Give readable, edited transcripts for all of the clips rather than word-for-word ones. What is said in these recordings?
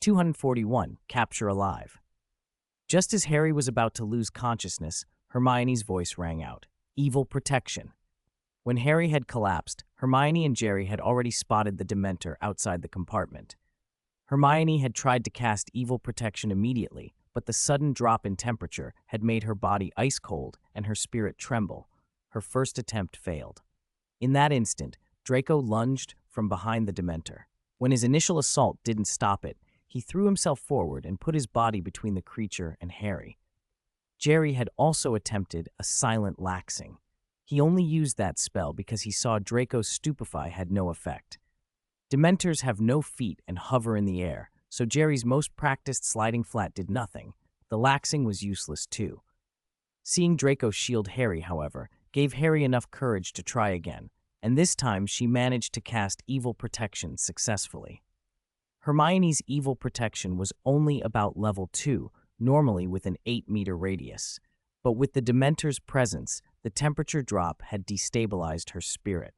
241. Capture alive. Just as Harry was about to lose consciousness, Hermione's voice rang out. Evil protection. When Harry had collapsed, Hermione and Jerry had already spotted the Dementor outside the compartment. Hermione had tried to cast evil protection immediately, but the sudden drop in temperature had made her body ice cold and her spirit tremble. Her first attempt failed. In that instant, Draco lunged from behind the Dementor. When his initial assault didn't stop it, he threw himself forward and put his body between the creature and Harry. Jerry had also attempted a silent laxing. He only used that spell because he saw Draco's stupefy had no effect. Dementors have no feet and hover in the air, so Jerry's most practiced sliding flat did nothing. The laxing was useless too. Seeing Draco shield Harry, however, gave Harry enough courage to try again, and this time she managed to cast evil protection successfully. Hermione's evil protection was only about level 2, normally with an 8-meter radius. But with the Dementor's presence, the temperature drop had destabilized her spirit.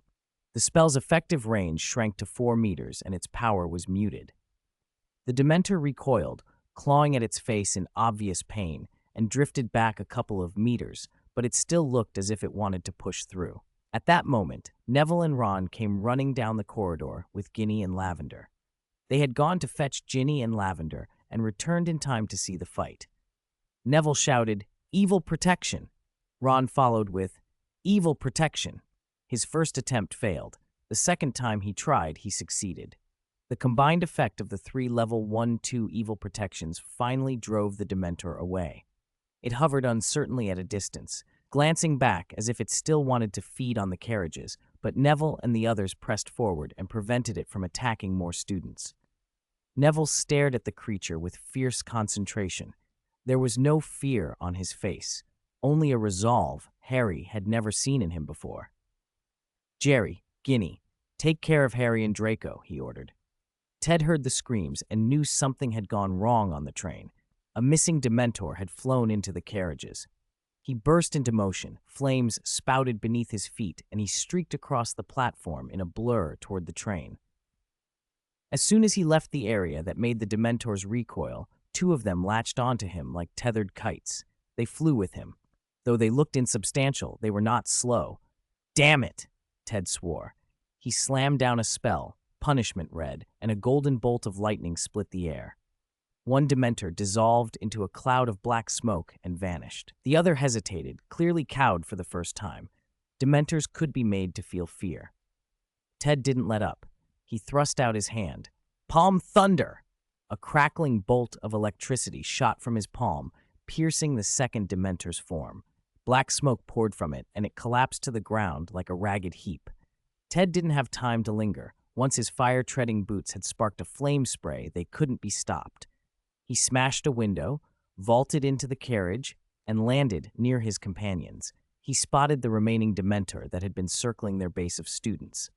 The spell's effective range shrank to 4 meters and its power was muted. The Dementor recoiled, clawing at its face in obvious pain, and drifted back a couple of meters, but it still looked as if it wanted to push through. At that moment, Neville and Ron came running down the corridor with Ginny and Lavender. They had gone to fetch Ginny and Lavender and returned in time to see the fight. Neville shouted, "Evil protection!" Ron followed with, "Evil protection!" His first attempt failed. The second time he tried, he succeeded. The combined effect of the 3 level 1-2 evil protections finally drove the Dementor away. It hovered uncertainly at a distance, glancing back as if it still wanted to feed on the carriages, but Neville and the others pressed forward and prevented it from attacking more students. Neville stared at the creature with fierce concentration. There was no fear on his face, only a resolve Harry had never seen in him before. "Jerry, Ginny, take care of Harry and Draco," he ordered. Ted heard the screams and knew something had gone wrong on the train. A missing Dementor had flown into the carriages. He burst into motion, flames spouted beneath his feet, and he streaked across the platform in a blur toward the train. As soon as he left the area that made the Dementors recoil, 2 of them latched onto him like tethered kites. They flew with him. Though they looked insubstantial, they were not slow. "Damn it!" Ted swore. He slammed down a spell, punishment read, and a golden bolt of lightning split the air. One Dementor dissolved into a cloud of black smoke and vanished. The other hesitated, clearly cowed for the first time. Dementors could be made to feel fear. Ted didn't let up. He thrust out his hand. "Palm thunder!" A crackling bolt of electricity shot from his palm, piercing the second Dementor's form. Black smoke poured from it, and it collapsed to the ground like a ragged heap. Ted didn't have time to linger. Once his fire-treading boots had sparked a flame spray, they couldn't be stopped. He smashed a window, vaulted into the carriage, and landed near his companions. He spotted the remaining Dementor that had been circling their base of students.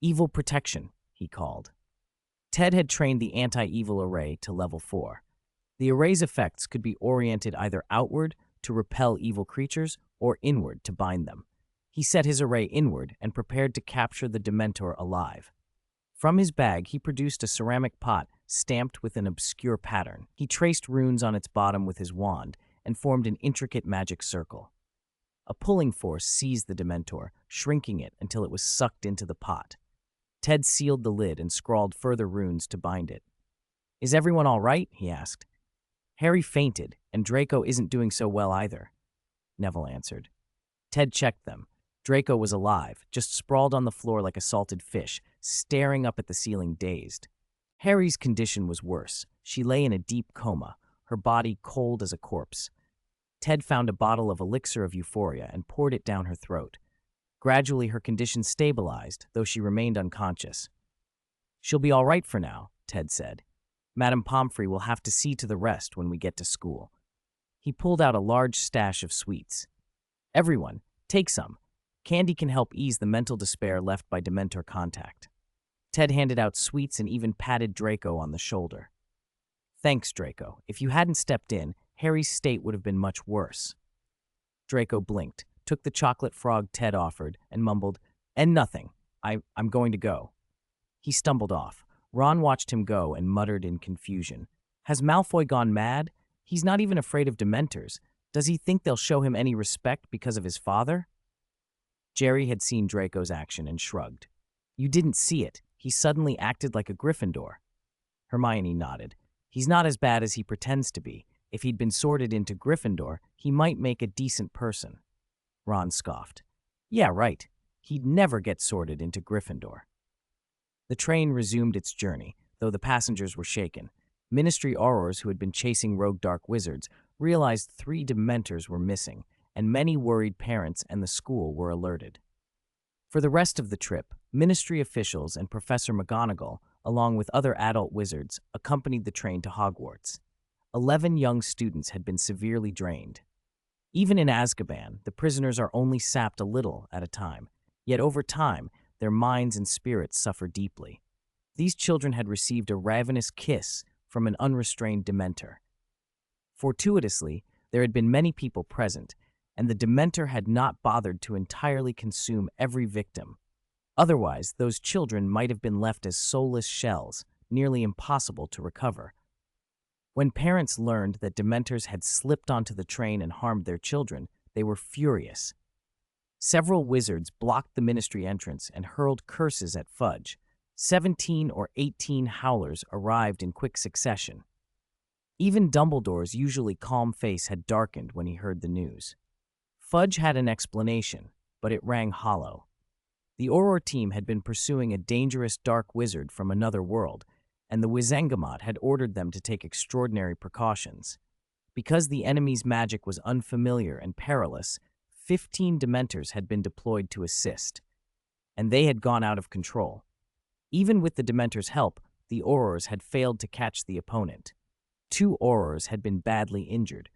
"Evil protection," he called. Ted had trained the anti-evil array to level 4. The array's effects could be oriented either outward to repel evil creatures or inward to bind them. He set his array inward and prepared to capture the Dementor alive. From his bag, he produced a ceramic pot stamped with an obscure pattern. He traced runes on its bottom with his wand and formed an intricate magic circle. A pulling force seized the Dementor, shrinking it until it was sucked into the pot. Ted sealed the lid and scrawled further runes to bind it. "Is everyone all right?" he asked. "Harry fainted, and Draco isn't doing so well either," Neville answered. Ted checked them. Draco was alive, just sprawled on the floor like a salted fish, staring up at the ceiling dazed. Harry's condition was worse. She lay in a deep coma, her body cold as a corpse. Ted found a bottle of elixir of euphoria and poured it down her throat. Gradually, her condition stabilized, though she remained unconscious. "She'll be all right for now," Ted said. "Madame Pomfrey will have to see to the rest when we get to school." He pulled out a large stash of sweets. "Everyone, take some. Candy can help ease the mental despair left by Dementor contact." Ted handed out sweets and even patted Draco on the shoulder. "Thanks, Draco. If you hadn't stepped in, Harry's state would have been much worse." Draco blinked, took the chocolate frog Ted offered, and mumbled, "And nothing. I'm going to go." He stumbled off. Ron watched him go and muttered in confusion. Has Malfoy gone mad? He's not even afraid of Dementors. Does he think they'll show him any respect because of his father? Jerry had seen Draco's action and shrugged. You didn't see it. He suddenly acted like a Gryffindor. Hermione nodded. He's not as bad as he pretends to be. If he'd been sorted into Gryffindor, he might make a decent person. Ron scoffed. Yeah, right. He'd never get sorted into Gryffindor. The train resumed its journey, though the passengers were shaken. Ministry Aurors who had been chasing rogue dark wizards realized 3 Dementors were missing, and many worried parents and the school were alerted. For the rest of the trip, Ministry officials and Professor McGonagall, along with other adult wizards, accompanied the train to Hogwarts. 11 young students had been severely drained. Even in Azkaban, the prisoners are only sapped a little at a time, yet over time, their minds and spirits suffer deeply. These children had received a ravenous kiss from an unrestrained Dementor. Fortuitously, there had been many people present, and the Dementor had not bothered to entirely consume every victim. Otherwise, those children might have been left as soulless shells, nearly impossible to recover. When parents learned that Dementors had slipped onto the train and harmed their children, they were furious. Several wizards blocked the Ministry entrance and hurled curses at Fudge. 17 or 18 howlers arrived in quick succession. Even Dumbledore's usually calm face had darkened when he heard the news. Fudge had an explanation, but it rang hollow. The Auror team had been pursuing a dangerous dark wizard from another world, and the Wizengamot had ordered them to take extraordinary precautions. Because the enemy's magic was unfamiliar and perilous, 15 Dementors had been deployed to assist, and they had gone out of control. Even with the Dementors' help, the Aurors had failed to catch the opponent. 2 Aurors had been badly injured.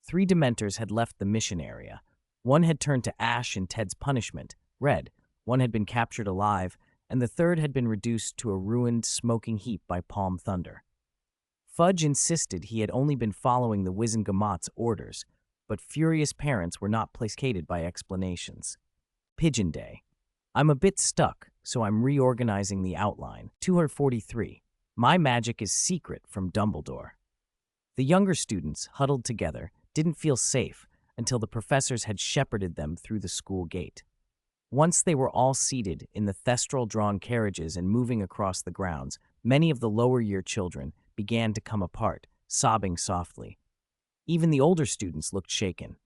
3 Dementors had left the mission area. 1 had turned to ash in Ted's punishment, red. 1 had been captured alive, and the 3rd had been reduced to a ruined, smoking heap by Palm Thunder. Fudge insisted he had only been following the Wizengamot's orders, but furious parents were not placated by explanations. Pigeon Day. I'm a bit stuck, so I'm reorganizing the outline. 243. My magic is secret from Dumbledore. The younger students, huddled together, didn't feel safe until the professors had shepherded them through the school gate. Once they were all seated in the thestral-drawn carriages and moving across the grounds, many of the lower-year children began to come apart, sobbing softly. Even the older students looked shaken.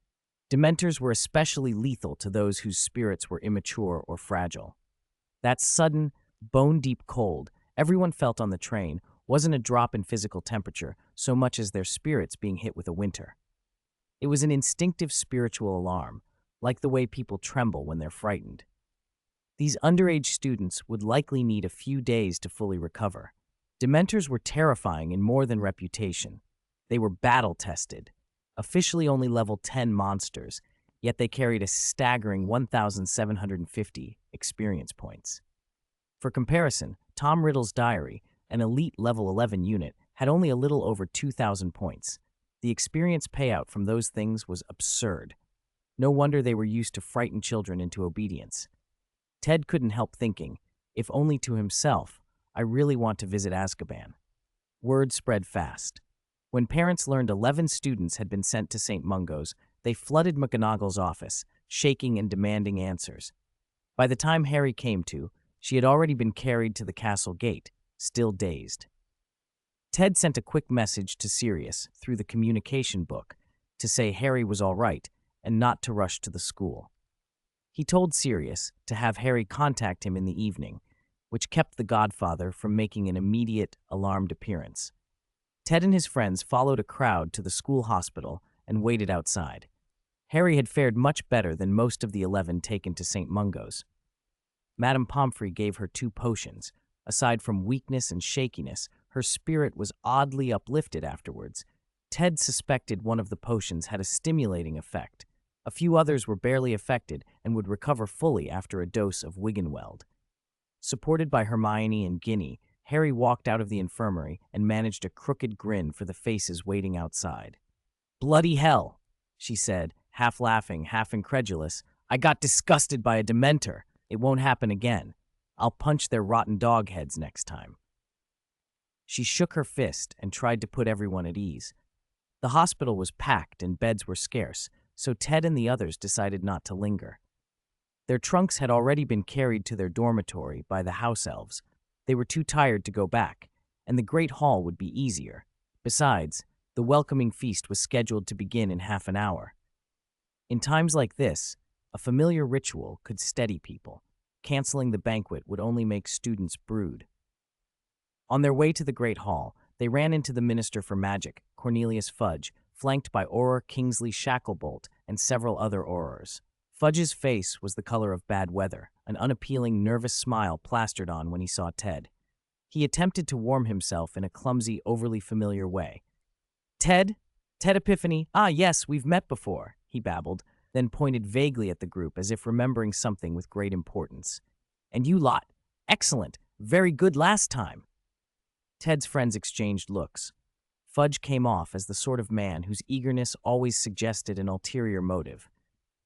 Dementors were especially lethal to those whose spirits were immature or fragile. That sudden, bone-deep cold everyone felt on the train wasn't a drop in physical temperature so much as their spirits being hit with a winter. It was an instinctive spiritual alarm, like the way people tremble when they're frightened. These underage students would likely need a few days to fully recover. Dementors were terrifying in more than reputation. They were battle-tested, officially only level 10 monsters, yet they carried a staggering 1,750 experience points. For comparison, Tom Riddle's Diary, an elite level 11 unit, had only a little over 2,000 points. The experience payout from those things was absurd. No wonder they were used to frighten children into obedience. Ted couldn't help thinking, if only to himself, I really want to visit Azkaban. Word spread fast. When parents learned 11 students had been sent to St. Mungo's, they flooded McGonagall's office, shaking and demanding answers. By the time Harry came to, she had already been carried to the castle gate, still dazed. Ted sent a quick message to Sirius through the communication book to say Harry was all right and not to rush to the school. He told Sirius to have Harry contact him in the evening, which kept the Godfather from making an immediate, alarmed appearance. Ted and his friends followed a crowd to the school hospital and waited outside. Harry had fared much better than most of the 11 taken to St. Mungo's. Madame Pomfrey gave her 2 potions. Aside from weakness and shakiness, her spirit was oddly uplifted afterwards. Ted suspected one of the potions had a stimulating effect. A few others were barely affected and would recover fully after a dose of Wiggenweld. Supported by Hermione and Ginny, Harry walked out of the infirmary and managed a crooked grin for the faces waiting outside. "Bloody hell," she said, half laughing, half incredulous. "I got disgusted by a Dementor. It won't happen again. I'll punch their rotten dog heads next time." She shook her fist and tried to put everyone at ease. The hospital was packed and beds were scarce, so Ted and the others decided not to linger. Their trunks had already been carried to their dormitory by the house elves. They were too tired to go back, and the great hall would be easier. Besides, the welcoming feast was scheduled to begin in half an hour. In times like this, a familiar ritual could steady people. Canceling the banquet would only make students brood. On their way to the great hall, they ran into the Minister for Magic, Cornelius Fudge, flanked by Auror Kingsley Shacklebolt and several other Aurors. Fudge's face was the color of bad weather, an unappealing, nervous smile plastered on when he saw Ted. He attempted to warm himself in a clumsy, overly familiar way. "Ted? Ted Epiphany? Ah, yes, we've met before," he babbled, then pointed vaguely at the group as if remembering something with great importance. "And you lot? Excellent. Very good last time." Ted's friends exchanged looks. Fudge came off as the sort of man whose eagerness always suggested an ulterior motive.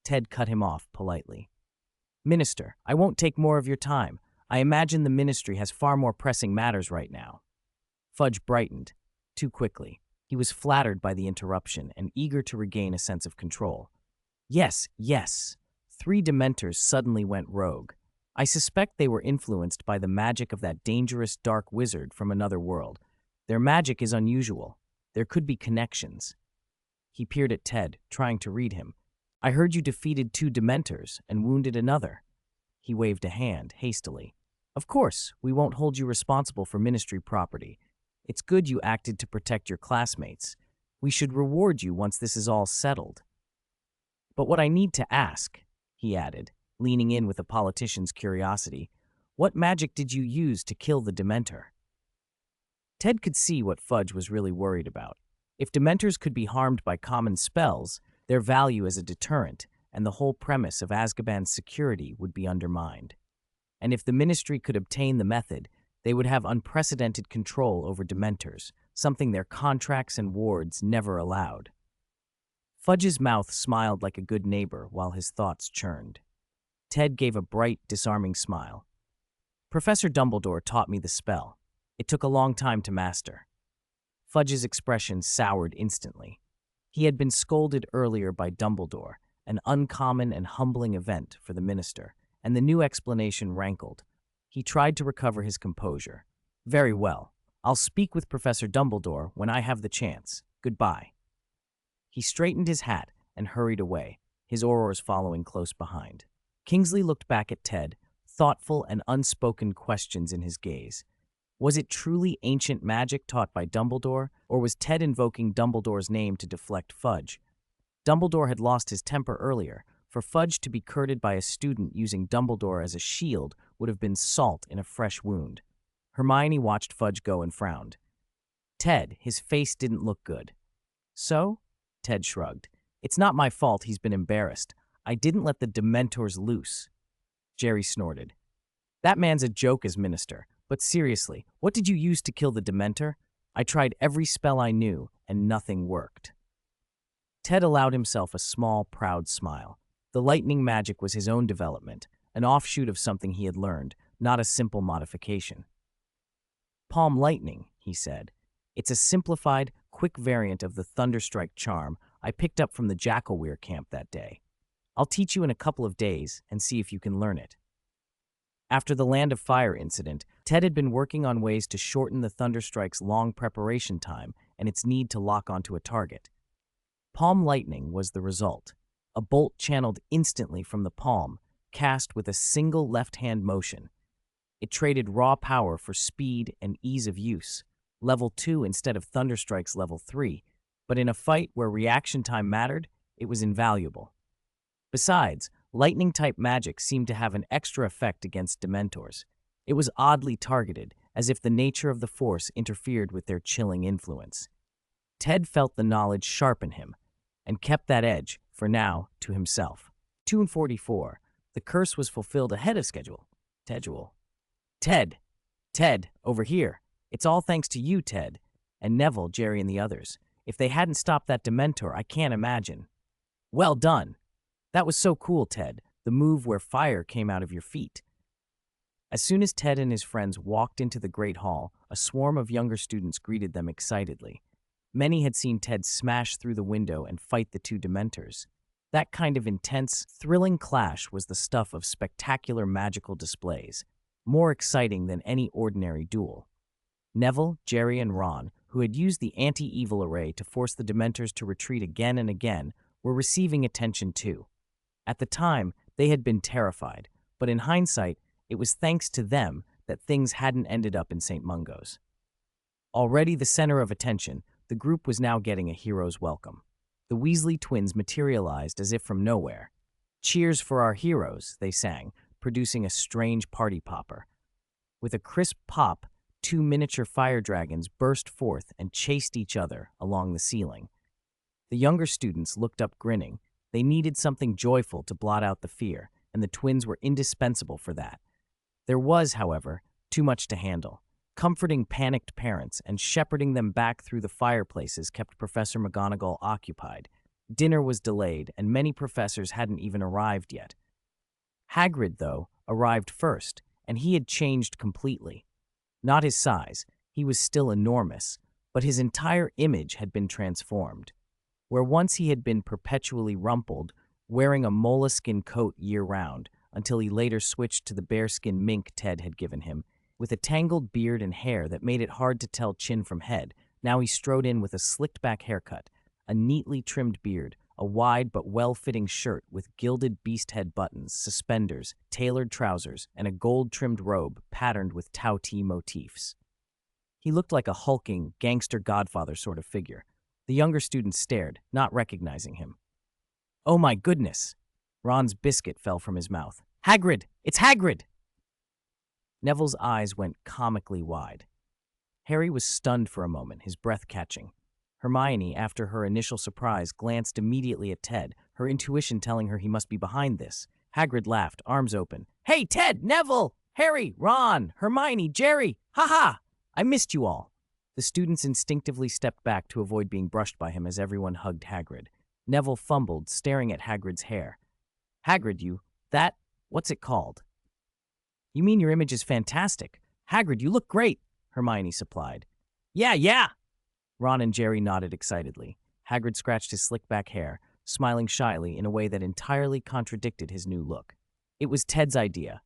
Ted cut him off politely. "Minister, I won't take more of your time. I imagine the ministry has far more pressing matters right now." Fudge brightened, too quickly. He was flattered by the interruption and eager to regain a sense of control. Yes. 3 Dementors suddenly went rogue. I suspect they were influenced by the magic of that dangerous dark wizard from another world. Their magic is unusual. There could be connections. He peered at Ted, trying to read him. "I heard you defeated 2 Dementors and wounded another." He waved a hand hastily. "Of course, we won't hold you responsible for ministry property. It's good you acted to protect your classmates. We should reward you once this is all settled. But what I need to ask," he added, leaning in with a politician's curiosity, "what magic did you use to kill the Dementor?" Ted could see what Fudge was really worried about. If Dementors could be harmed by common spells, their value as a deterrent and the whole premise of Azkaban's security would be undermined. And if the ministry could obtain the method, they would have unprecedented control over Dementors, something their contracts and wards never allowed. Fudge's mouth smiled like a good neighbor while his thoughts churned. Ted gave a bright, disarming smile. "Professor Dumbledore taught me the spell. It took a long time to master." Fudge's expression soured instantly. He had been scolded earlier by Dumbledore, an uncommon and humbling event for the minister, and the new explanation rankled. He tried to recover his composure. "Very well. I'll speak with Professor Dumbledore when I have the chance. Goodbye." He straightened his hat and hurried away, his Aurors following close behind. Kingsley looked back at Ted, thoughtful and unspoken questions in his gaze. Was it truly ancient magic taught by Dumbledore, or was Ted invoking Dumbledore's name to deflect Fudge? Dumbledore had lost his temper earlier. For Fudge to be curted by a student using Dumbledore as a shield would have been salt in a fresh wound. Hermione watched Fudge go and frowned. Ted, his face didn't look good. "So?" Ted shrugged. "It's not my fault he's been embarrassed. I didn't let the Dementors loose." Jerry snorted. "That man's a joke as minister. But seriously, what did you use to kill the Dementor? I tried every spell I knew, and nothing worked." Ted allowed himself a small, proud smile. The lightning magic was his own development, an offshoot of something he had learned, not a simple modification. "Palm lightning," he said. "It's a simplified, quick variant of the Thunderstrike charm I picked up from the Jackalweir camp that day. I'll teach you in a couple of days and see if you can learn it." After the Land of Fire incident, Ted had been working on ways to shorten the Thunderstrike's long preparation time and its need to lock onto a target. Palm lightning was the result. A bolt channeled instantly from the palm, cast with a single left-hand motion. It traded raw power for speed and ease of use, level 2 instead of Thunderstrike's level 3, but in a fight where reaction time mattered, it was invaluable. Besides, lightning-type magic seemed to have an extra effect against Dementors. It was oddly targeted, as if the nature of the force interfered with their chilling influence. Ted felt the knowledge sharpen him, and kept that edge, for now, to himself. 2:44. The curse was fulfilled ahead of schedule. Ted, over here. It's all thanks to you, Ted. And Neville, Jerry, and the others. If they hadn't stopped that Dementor, I can't imagine. Well done. That was so cool, Ted. The move where fire came out of your feet. As soon as Ted and his friends walked into the Great Hall, a swarm of younger students greeted them excitedly. Many had seen Ted smash through the window and fight the two Dementors. That kind of intense, thrilling clash was the stuff of spectacular magical displays, more exciting than any ordinary duel. Neville, Jerry, and Ron, who had used the anti-evil array to force the Dementors to retreat again and again, were receiving attention too. At the time, they had been terrified, but in hindsight, it was thanks to them that things hadn't ended up in St. Mungo's. Already the center of attention, the group was now getting a hero's welcome. The Weasley twins materialized as if from nowhere. "Cheers for our heroes," they sang, producing a strange party popper. With a crisp pop, two miniature fire dragons burst forth and chased each other along the ceiling. The younger students looked up grinning. They needed something joyful to blot out the fear, and the twins were indispensable for that. There was, however, too much to handle. Comforting panicked parents and shepherding them back through the fireplaces kept Professor McGonagall occupied. Dinner was delayed, and many professors hadn't even arrived yet. Hagrid, though, arrived first, and he had changed completely. Not his size, he was still enormous, but his entire image had been transformed. Where once he had been perpetually rumpled, wearing a moleskin coat year-round, until he later switched to the bearskin mink Ted had given him, with a tangled beard and hair that made it hard to tell chin from head, now he strode in with a slicked-back haircut, a neatly trimmed beard, a wide but well-fitting shirt with gilded beast-head buttons, suspenders, tailored trousers, and a gold-trimmed robe patterned with Tau-T motifs. He looked like a hulking, gangster godfather sort of figure. The younger students stared, not recognizing him. "Oh my goodness!" Ron's biscuit fell from his mouth. "Hagrid! It's Hagrid!" Neville's eyes went comically wide. Harry was stunned for a moment, his breath catching. Hermione, after her initial surprise, glanced immediately at Ted, her intuition telling her he must be behind this. Hagrid laughed, arms open. "Hey, Ted! Neville! Harry! Ron! Hermione! Jerry! Ha-ha! I missed you all!" The students instinctively stepped back to avoid being brushed by him as everyone hugged Hagrid. Neville fumbled, staring at Hagrid's hair. "Hagrid, what's it called?" "You mean your image is fantastic. Hagrid, you look great," Hermione supplied. Yeah. Ron and Jerry nodded excitedly. Hagrid scratched his slick-back hair, smiling shyly in a way that entirely contradicted his new look. It was Ted's idea.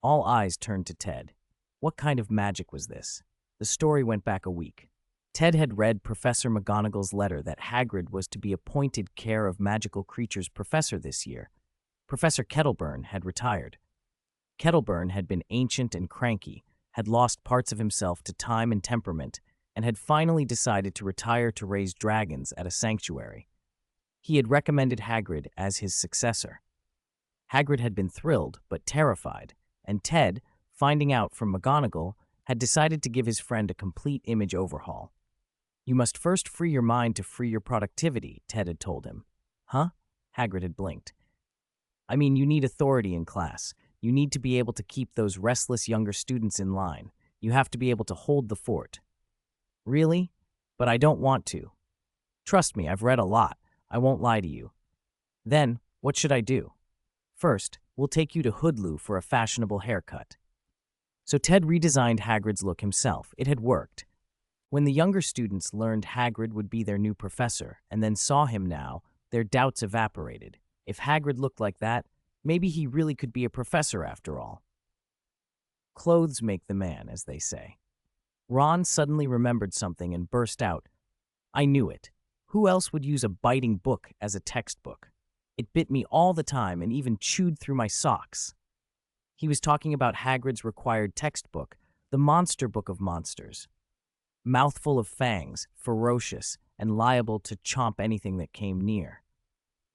All eyes turned to Ted. What kind of magic was this? The story went back a week. Ted had read Professor McGonagall's letter that Hagrid was to be appointed Care of Magical Creatures professor this year. Professor Kettleburn had retired. Kettleburn had been ancient and cranky, had lost parts of himself to time and temperament, and had finally decided to retire to raise dragons at a sanctuary. He had recommended Hagrid as his successor. Hagrid had been thrilled, but terrified, and Ted, finding out from McGonagall, had decided to give his friend a complete image overhaul. "You must first free your mind to free your productivity," Ted had told him. "Huh?" Hagrid had blinked. "I mean, you need authority in class. You need to be able to keep those restless younger students in line. You have to be able to hold the fort." "Really? But I don't want to." "Trust me, I've read a lot. I won't lie to you." "Then, what should I do?" "First, we'll take you to Hoodloo for a fashionable haircut." So Ted redesigned Hagrid's look himself. It had worked. When the younger students learned Hagrid would be their new professor, and then saw him now, their doubts evaporated. If Hagrid looked like that, maybe he really could be a professor after all. Clothes make the man, as they say. Ron suddenly remembered something and burst out. "I knew it. Who else would use a biting book as a textbook? It bit me all the time and even chewed through my socks." He was talking about Hagrid's required textbook, the Monster Book of Monsters. Mouthful of fangs, ferocious, and liable to chomp anything that came near.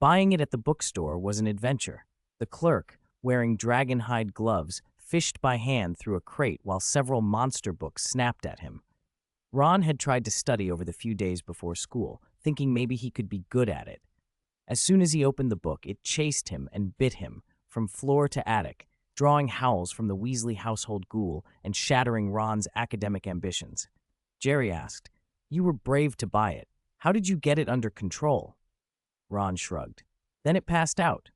Buying it at the bookstore was an adventure. The clerk, wearing dragon-hide gloves, fished by hand through a crate while several monster books snapped at him. Ron had tried to study over the few days before school, thinking maybe he could be good at it. As soon as he opened the book, it chased him and bit him, from floor to attic, drawing howls from the Weasley household ghoul and shattering Ron's academic ambitions. Jerry asked, "You were brave to buy it. How did you get it under control?" Ron shrugged. "Then it passed out."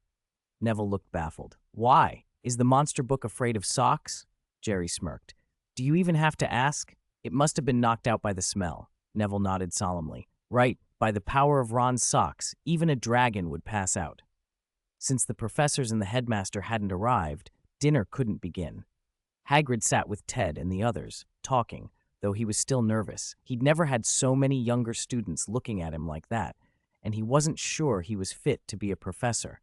Neville looked baffled. "Why? Is the monster book afraid of socks?" Jerry smirked. Do you even have to ask? It must have been knocked out by the smell. Neville nodded solemnly. Right, by the power of Ron's socks, even a dragon would pass out. Since the professors and the headmaster hadn't arrived, dinner couldn't begin. Hagrid sat with Ted and the others, talking, though he was still nervous. He'd never had so many younger students looking at him like that, and he wasn't sure he was fit to be a professor.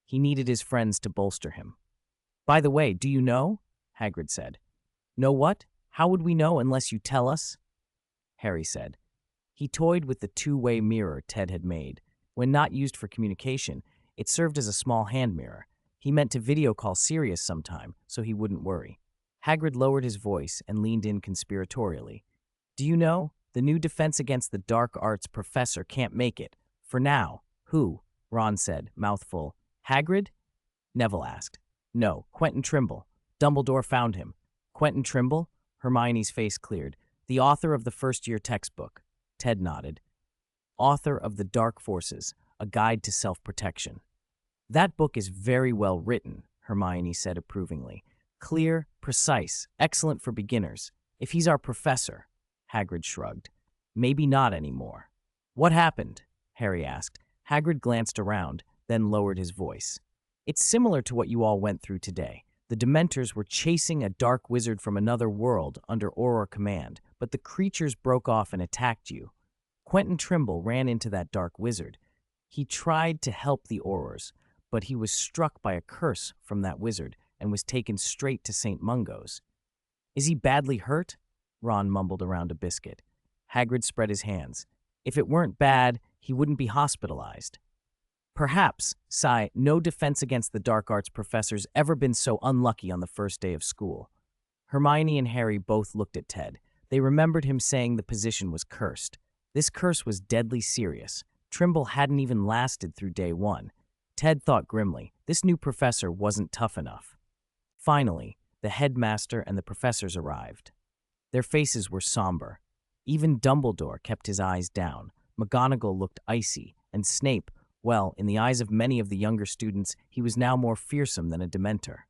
He needed his friends to bolster him. By the way, do you know? Hagrid said. Know what? How would we know unless you tell us? Harry said. He toyed with the two-way mirror Ted had made. When not used for communication, it served as a small hand mirror. He meant to video call Sirius sometime, so he wouldn't worry. Hagrid lowered his voice and leaned in conspiratorially. Do you know, the new Defense Against the Dark Arts professor can't make it. For now. Who? Ron said, mouthful. Hagrid? Neville asked. No, Quentin Trimble. Dumbledore found him. Quentin Trimble? Hermione's face cleared. The author of the first-year textbook. Ted nodded. Author of The Dark Forces, A Guide to Self-Protection. That book is very well written, Hermione said approvingly. Clear, precise, excellent for beginners. If he's our professor, Hagrid shrugged. Maybe not anymore. What happened? Harry asked. Hagrid glanced around, then lowered his voice. It's similar to what you all went through today. The Dementors were chasing a dark wizard from another world under Auror command, but the creatures broke off and attacked you. Quentin Trimble ran into that dark wizard. He tried to help the Aurors, but he was struck by a curse from that wizard and was taken straight to St. Mungo's. Is he badly hurt? Ron mumbled around a biscuit. Hagrid spread his hands. If it weren't bad, he wouldn't be hospitalized. Perhaps, sigh, no Defense Against the Dark Arts professor's ever been so unlucky on the first day of school. Hermione and Harry both looked at Ted. They remembered him saying the position was cursed. This curse was deadly serious. Trimble hadn't even lasted through day one. Ted thought grimly, this new professor wasn't tough enough. Finally, the headmaster and the professors arrived. Their faces were somber. Even Dumbledore kept his eyes down. McGonagall looked icy, and Snape, well, in the eyes of many of the younger students, he was now more fearsome than a Dementor.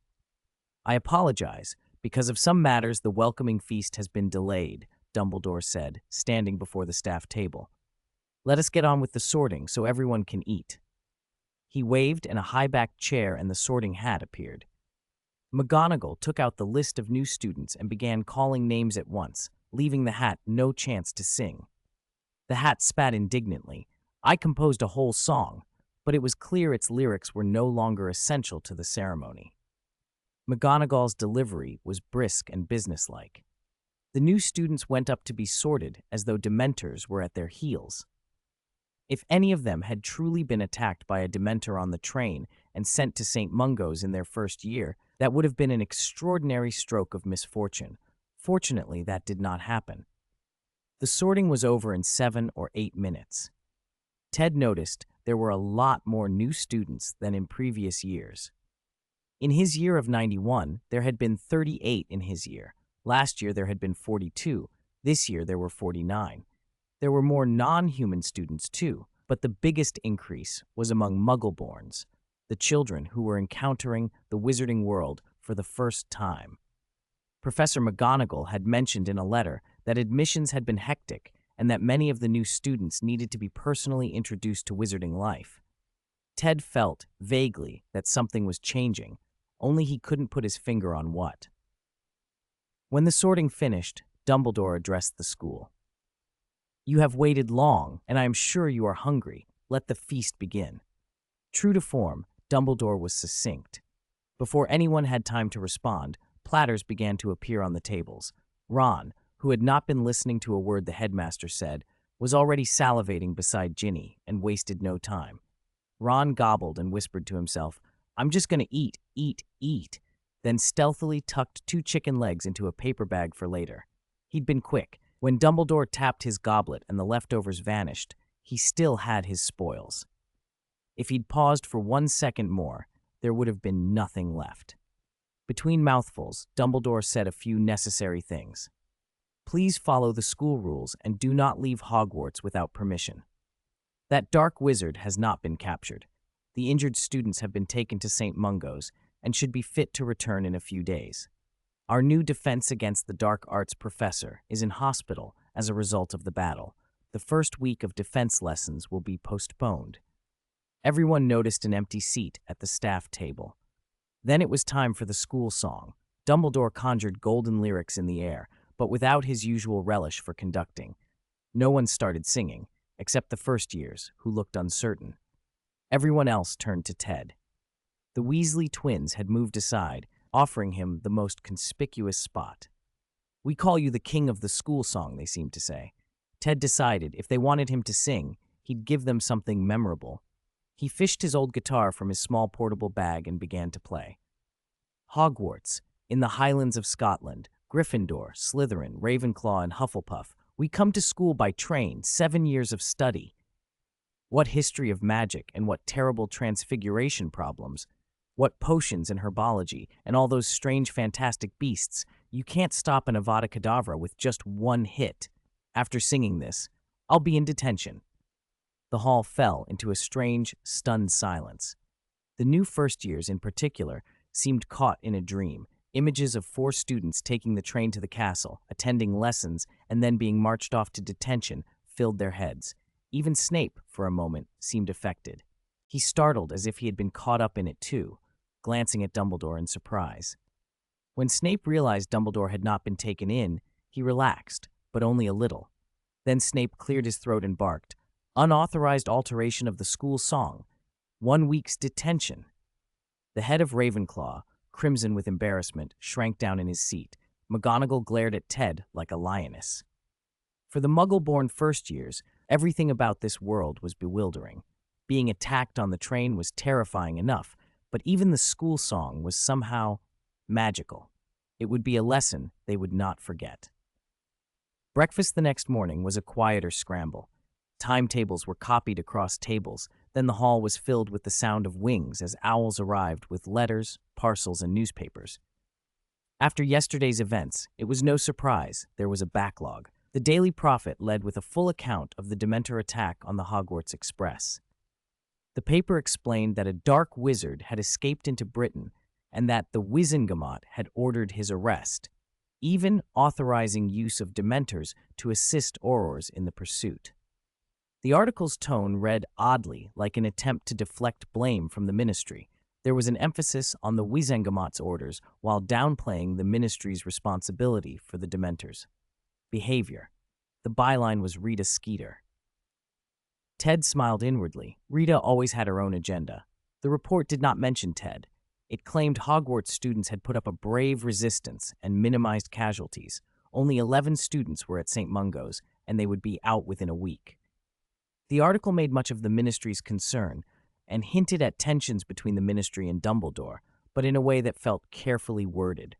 I apologize. Because of some matters, the welcoming feast has been delayed, Dumbledore said, standing before the staff table. Let us get on with the sorting so everyone can eat. He waved, and a high-backed chair and the sorting hat appeared. McGonagall took out the list of new students and began calling names at once, leaving the hat no chance to sing. The hat spat indignantly. I composed a whole song, but it was clear its lyrics were no longer essential to the ceremony. McGonagall's delivery was brisk and businesslike. The new students went up to be sorted as though Dementors were at their heels. If any of them had truly been attacked by a Dementor on the train and sent to St. Mungo's in their first year, that would have been an extraordinary stroke of misfortune. Fortunately, that did not happen. The sorting was over in 7 or 8 minutes. Ted noticed there were a lot more new students than in previous years. In his year of 91, there had been 38 in his year. Last year, there had been 42. This year, there were 49. There were more non-human students, too, but the biggest increase was among Muggleborns, the children who were encountering the wizarding world for the first time. Professor McGonagall had mentioned in a letter that admissions had been hectic and that many of the new students needed to be personally introduced to wizarding life. Ted felt, vaguely, that something was changing, only he couldn't put his finger on what. When the sorting finished, Dumbledore addressed the school. You have waited long, and I am sure you are hungry. Let the feast begin. True to form, Dumbledore was succinct. Before anyone had time to respond, platters began to appear on the tables. Ron, who had not been listening to a word the headmaster said, was already salivating beside Ginny and wasted no time. Ron gobbled and whispered to himself, I'm just going to eat, then stealthily tucked 2 chicken legs into a paper bag for later. He'd been quick. When Dumbledore tapped his goblet and the leftovers vanished, he still had his spoils. If he'd paused for 1 second more, there would have been nothing left. Between mouthfuls, Dumbledore said a few necessary things. Please follow the school rules and do not leave Hogwarts without permission. That dark wizard has not been captured. The injured students have been taken to St. Mungo's and should be fit to return in a few days. Our new defense against the dark arts professor is in hospital as a result of the battle. The first week of defense lessons will be postponed. Everyone noticed an empty seat at the staff table. Then it was time for the school song. Dumbledore conjured golden lyrics in the air, but without his usual relish for conducting. No one started singing, except the first years, who looked uncertain. Everyone else turned to Ted. The Weasley twins had moved aside, offering him the most conspicuous spot. "We call you the king of the school song," they seemed to say. Ted decided if they wanted him to sing, he'd give them something memorable. He fished his old guitar from his small portable bag and began to play. Hogwarts, in the Highlands of Scotland, Gryffindor, Slytherin, Ravenclaw, and Hufflepuff, we come to school by train, 7 years of study. What history of magic and what terrible transfiguration problems. What potions and herbology and all those strange fantastic beasts. You can't stop an Avada Kedavra with just one hit. After singing this, I'll be in detention. The hall fell into a strange, stunned silence. The new first years in particular seemed caught in a dream. Images of 4 students taking the train to the castle, attending lessons, and then being marched off to detention filled their heads. Even Snape, for a moment, seemed affected. He startled as if he had been caught up in it too, glancing at Dumbledore in surprise. When Snape realized Dumbledore had not been taken in, he relaxed, but only a little. Then Snape cleared his throat and barked, "Unauthorized alteration of the school song. 1 week's detention." The head of Ravenclaw, crimson with embarrassment, shrank down in his seat. McGonagall glared at Ted like a lioness. For the Muggle-born first years, everything about this world was bewildering. Being attacked on the train was terrifying enough, but even the school song was somehow magical. It would be a lesson they would not forget. Breakfast the next morning was a quieter scramble. Timetables were copied across tables, then the hall was filled with the sound of wings as owls arrived with letters, parcels, and newspapers. After yesterday's events, it was no surprise there was a backlog. The Daily Prophet led with a full account of the Dementor attack on the Hogwarts Express. The paper explained that a dark wizard had escaped into Britain and that the Wizengamot had ordered his arrest, even authorizing use of Dementors to assist Aurors in the pursuit. The article's tone read oddly like an attempt to deflect blame from the ministry. There was an emphasis on the Wizengamot's orders while downplaying the ministry's responsibility for the Dementors' behavior. The byline was Rita Skeeter. Ted smiled inwardly. Rita always had her own agenda. The report did not mention Ted. It claimed Hogwarts students had put up a brave resistance and minimized casualties. Only 11 students were at St. Mungo's, and they would be out within a week. The article made much of the ministry's concern and hinted at tensions between the ministry and Dumbledore, but in a way that felt carefully worded.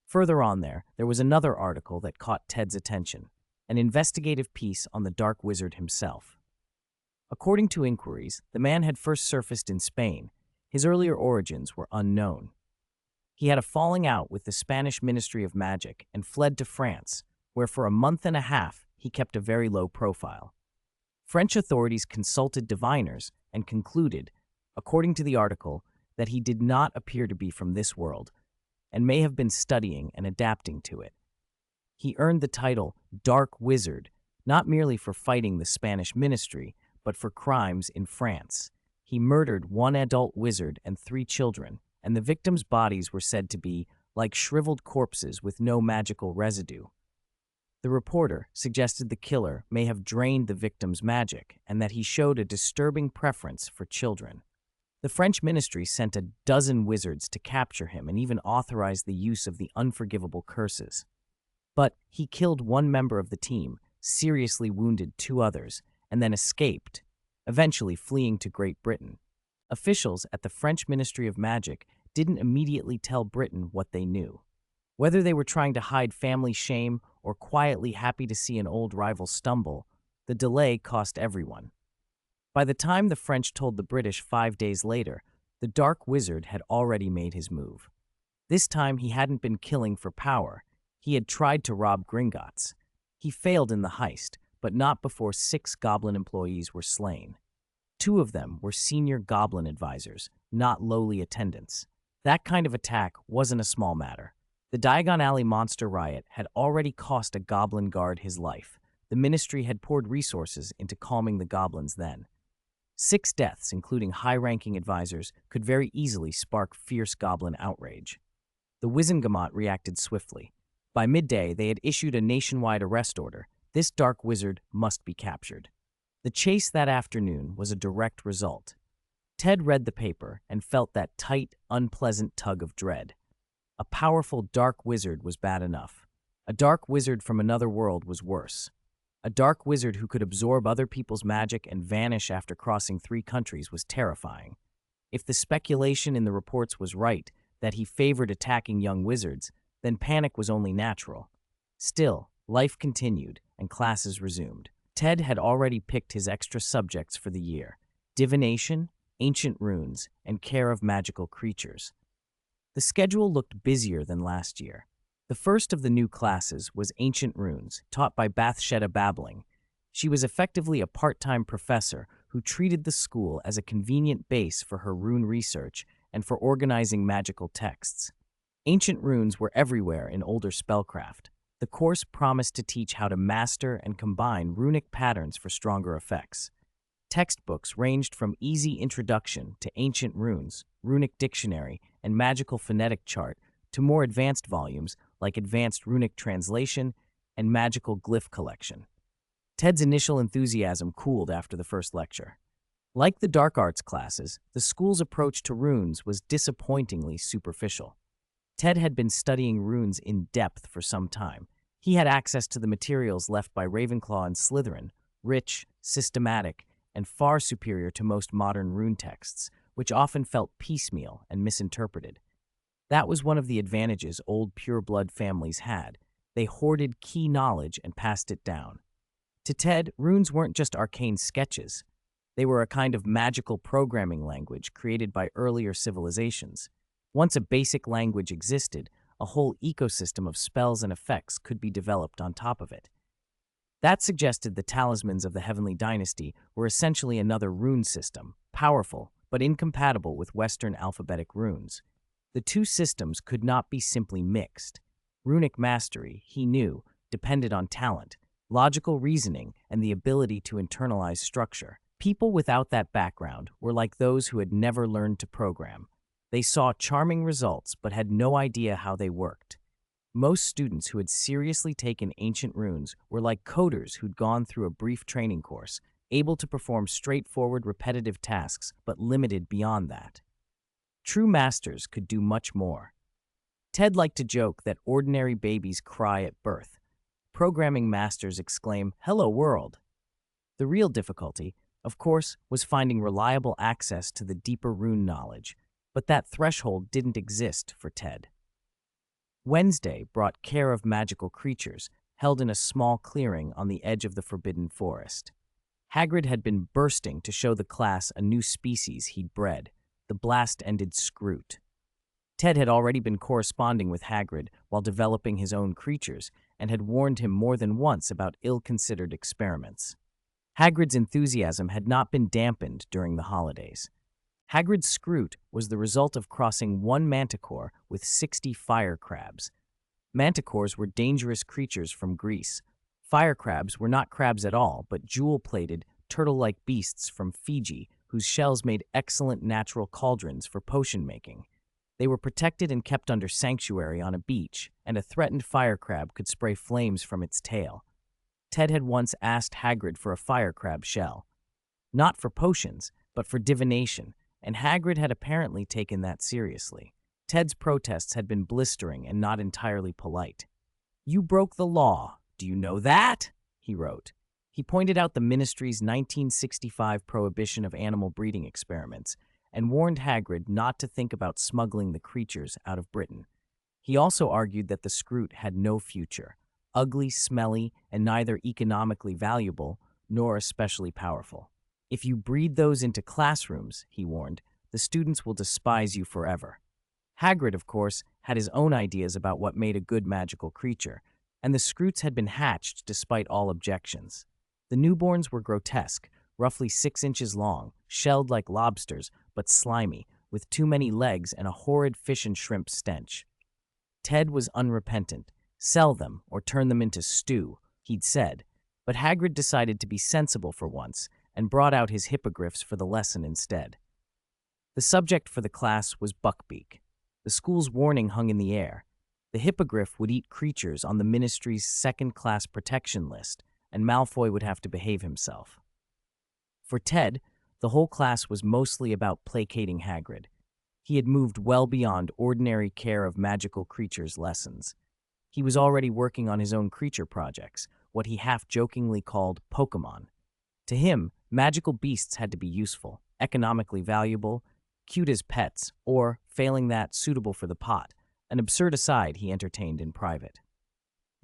Further on there was another article that caught Ted's attention, an investigative piece on the Dark Wizard himself. According to inquiries, the man had first surfaced in Spain. His earlier origins were unknown. He had a falling out with the Spanish Ministry of Magic and fled to France, where for a month and a half he kept a very low profile. French authorities consulted diviners and concluded, according to the article, that he did not appear to be from this world and may have been studying and adapting to it. He earned the title Dark Wizard, not merely for fighting the Spanish ministry, but for crimes in France. He murdered 1 adult wizard and 3 children, and the victims' bodies were said to be like shriveled corpses with no magical residue. The reporter suggested the killer may have drained the victim's magic and that he showed a disturbing preference for children. The French ministry sent a dozen wizards to capture him and even authorized the use of the unforgivable curses. But he killed 1 member of the team, seriously wounded 2 others, and then escaped, eventually fleeing to Great Britain. Officials at the French Ministry of Magic didn't immediately tell Britain what they knew. Whether they were trying to hide family shame or quietly happy to see an old rival stumble, the delay cost everyone. By the time the French told the British 5 days later, the Dark Wizard had already made his move. This time he hadn't been killing for power. He had tried to rob Gringotts. He failed in the heist, but not before 6 goblin employees were slain. 2 of them were senior goblin advisors, not lowly attendants. That kind of attack wasn't a small matter. The Diagon Alley monster riot had already cost a goblin guard his life. The ministry had poured resources into calming the goblins then. 6 deaths, including high-ranking advisors, could very easily spark fierce goblin outrage. The Wizengamot reacted swiftly. By midday, they had issued a nationwide arrest order. This dark wizard must be captured. The chase that afternoon was a direct result. Ted read the paper and felt that tight, unpleasant tug of dread. A powerful dark wizard was bad enough. A dark wizard from another world was worse. A dark wizard who could absorb other people's magic and vanish after crossing 3 countries was terrifying. If the speculation in the reports was right, that he favored attacking young wizards, then panic was only natural. Still, life continued, and classes resumed. Ted had already picked his extra subjects for the year: divination, ancient runes, and care of magical creatures. The schedule looked busier than last year. The first of the new classes was Ancient Runes, taught by Bathsheba Babbling. She was effectively a part-time professor who treated the school as a convenient base for her rune research and for organizing magical texts. Ancient runes were everywhere in older spellcraft. The course promised to teach how to master and combine runic patterns for stronger effects. Textbooks ranged from easy introduction to ancient runes, runic dictionary, and magical phonetic chart to more advanced volumes like advanced runic translation and magical glyph collection. Ted's initial enthusiasm cooled after the first lecture. Like the dark arts classes, the school's approach to runes was disappointingly superficial. Ted had been studying runes in depth for some time. He had access to the materials left by Ravenclaw and Slytherin, rich, systematic, and far superior to most modern rune texts, which often felt piecemeal and misinterpreted. That was one of the advantages old pure-blood families had. They hoarded key knowledge and passed it down. To Ted, runes weren't just arcane sketches. They were a kind of magical programming language created by earlier civilizations. Once a basic language existed, a whole ecosystem of spells and effects could be developed on top of it. That suggested the talismans of the Heavenly Dynasty were essentially another rune system, powerful but incompatible with Western alphabetic runes. The two systems could not be simply mixed. Runic mastery, he knew, depended on talent, logical reasoning, and the ability to internalize structure. People without that background were like those who had never learned to program. They saw charming results but had no idea how they worked. Most students who had seriously taken ancient runes were like coders who'd gone through a brief training course, able to perform straightforward repetitive tasks but limited beyond that. True masters could do much more. Ted liked to joke that ordinary babies cry at birth. Programming masters exclaim, "Hello world." The real difficulty, of course, was finding reliable access to the deeper rune knowledge, but that threshold didn't exist for Ted. Wednesday brought Care of Magical Creatures, held in a small clearing on the edge of the Forbidden Forest. Hagrid had been bursting to show the class a new species he'd bred, the blast-ended scroot. Ted had already been corresponding with Hagrid while developing his own creatures and had warned him more than once about ill-considered experiments. Hagrid's enthusiasm had not been dampened during the holidays. Hagrid's scroot was the result of crossing one manticore with 60 fire crabs. Manticores were dangerous creatures from Greece. Fire crabs were not crabs at all, but jewel-plated, turtle-like beasts from Fiji, whose shells made excellent natural cauldrons for potion making. They were protected and kept under sanctuary on a beach, and a threatened fire crab could spray flames from its tail. Ted had once asked Hagrid for a fire crab shell. Not for potions, but for divination, and Hagrid had apparently taken that seriously. Ted's protests had been blistering and not entirely polite. "You broke the law. Do you know that?" he wrote. He pointed out the ministry's 1965 prohibition of animal breeding experiments and warned Hagrid not to think about smuggling the creatures out of Britain. He also argued that the scroot had no future, ugly, smelly, and neither economically valuable nor especially powerful. "If you breed those into classrooms," he warned, "the students will despise you forever." Hagrid, of course, had his own ideas about what made a good magical creature, and the scroots had been hatched despite all objections. The newborns were grotesque, roughly 6 inches long, shelled like lobsters, but slimy, with too many legs and a horrid fish and shrimp stench. Ted was unrepentant. Sell them or turn them into stew, he'd said. But Hagrid decided to be sensible for once and brought out his hippogriffs for the lesson instead. The subject for the class was Buckbeak. The school's warning hung in the air. The hippogriff would eat creatures on the ministry's second-class protection list, and Malfoy would have to behave himself. For Ted, the whole class was mostly about placating Hagrid. He had moved well beyond ordinary care of magical creatures lessons. He was already working on his own creature projects, what he half-jokingly called Pokémon. To him, magical beasts had to be useful, economically valuable, cute as pets, or, failing that, suitable for the pot, an absurd aside he entertained in private.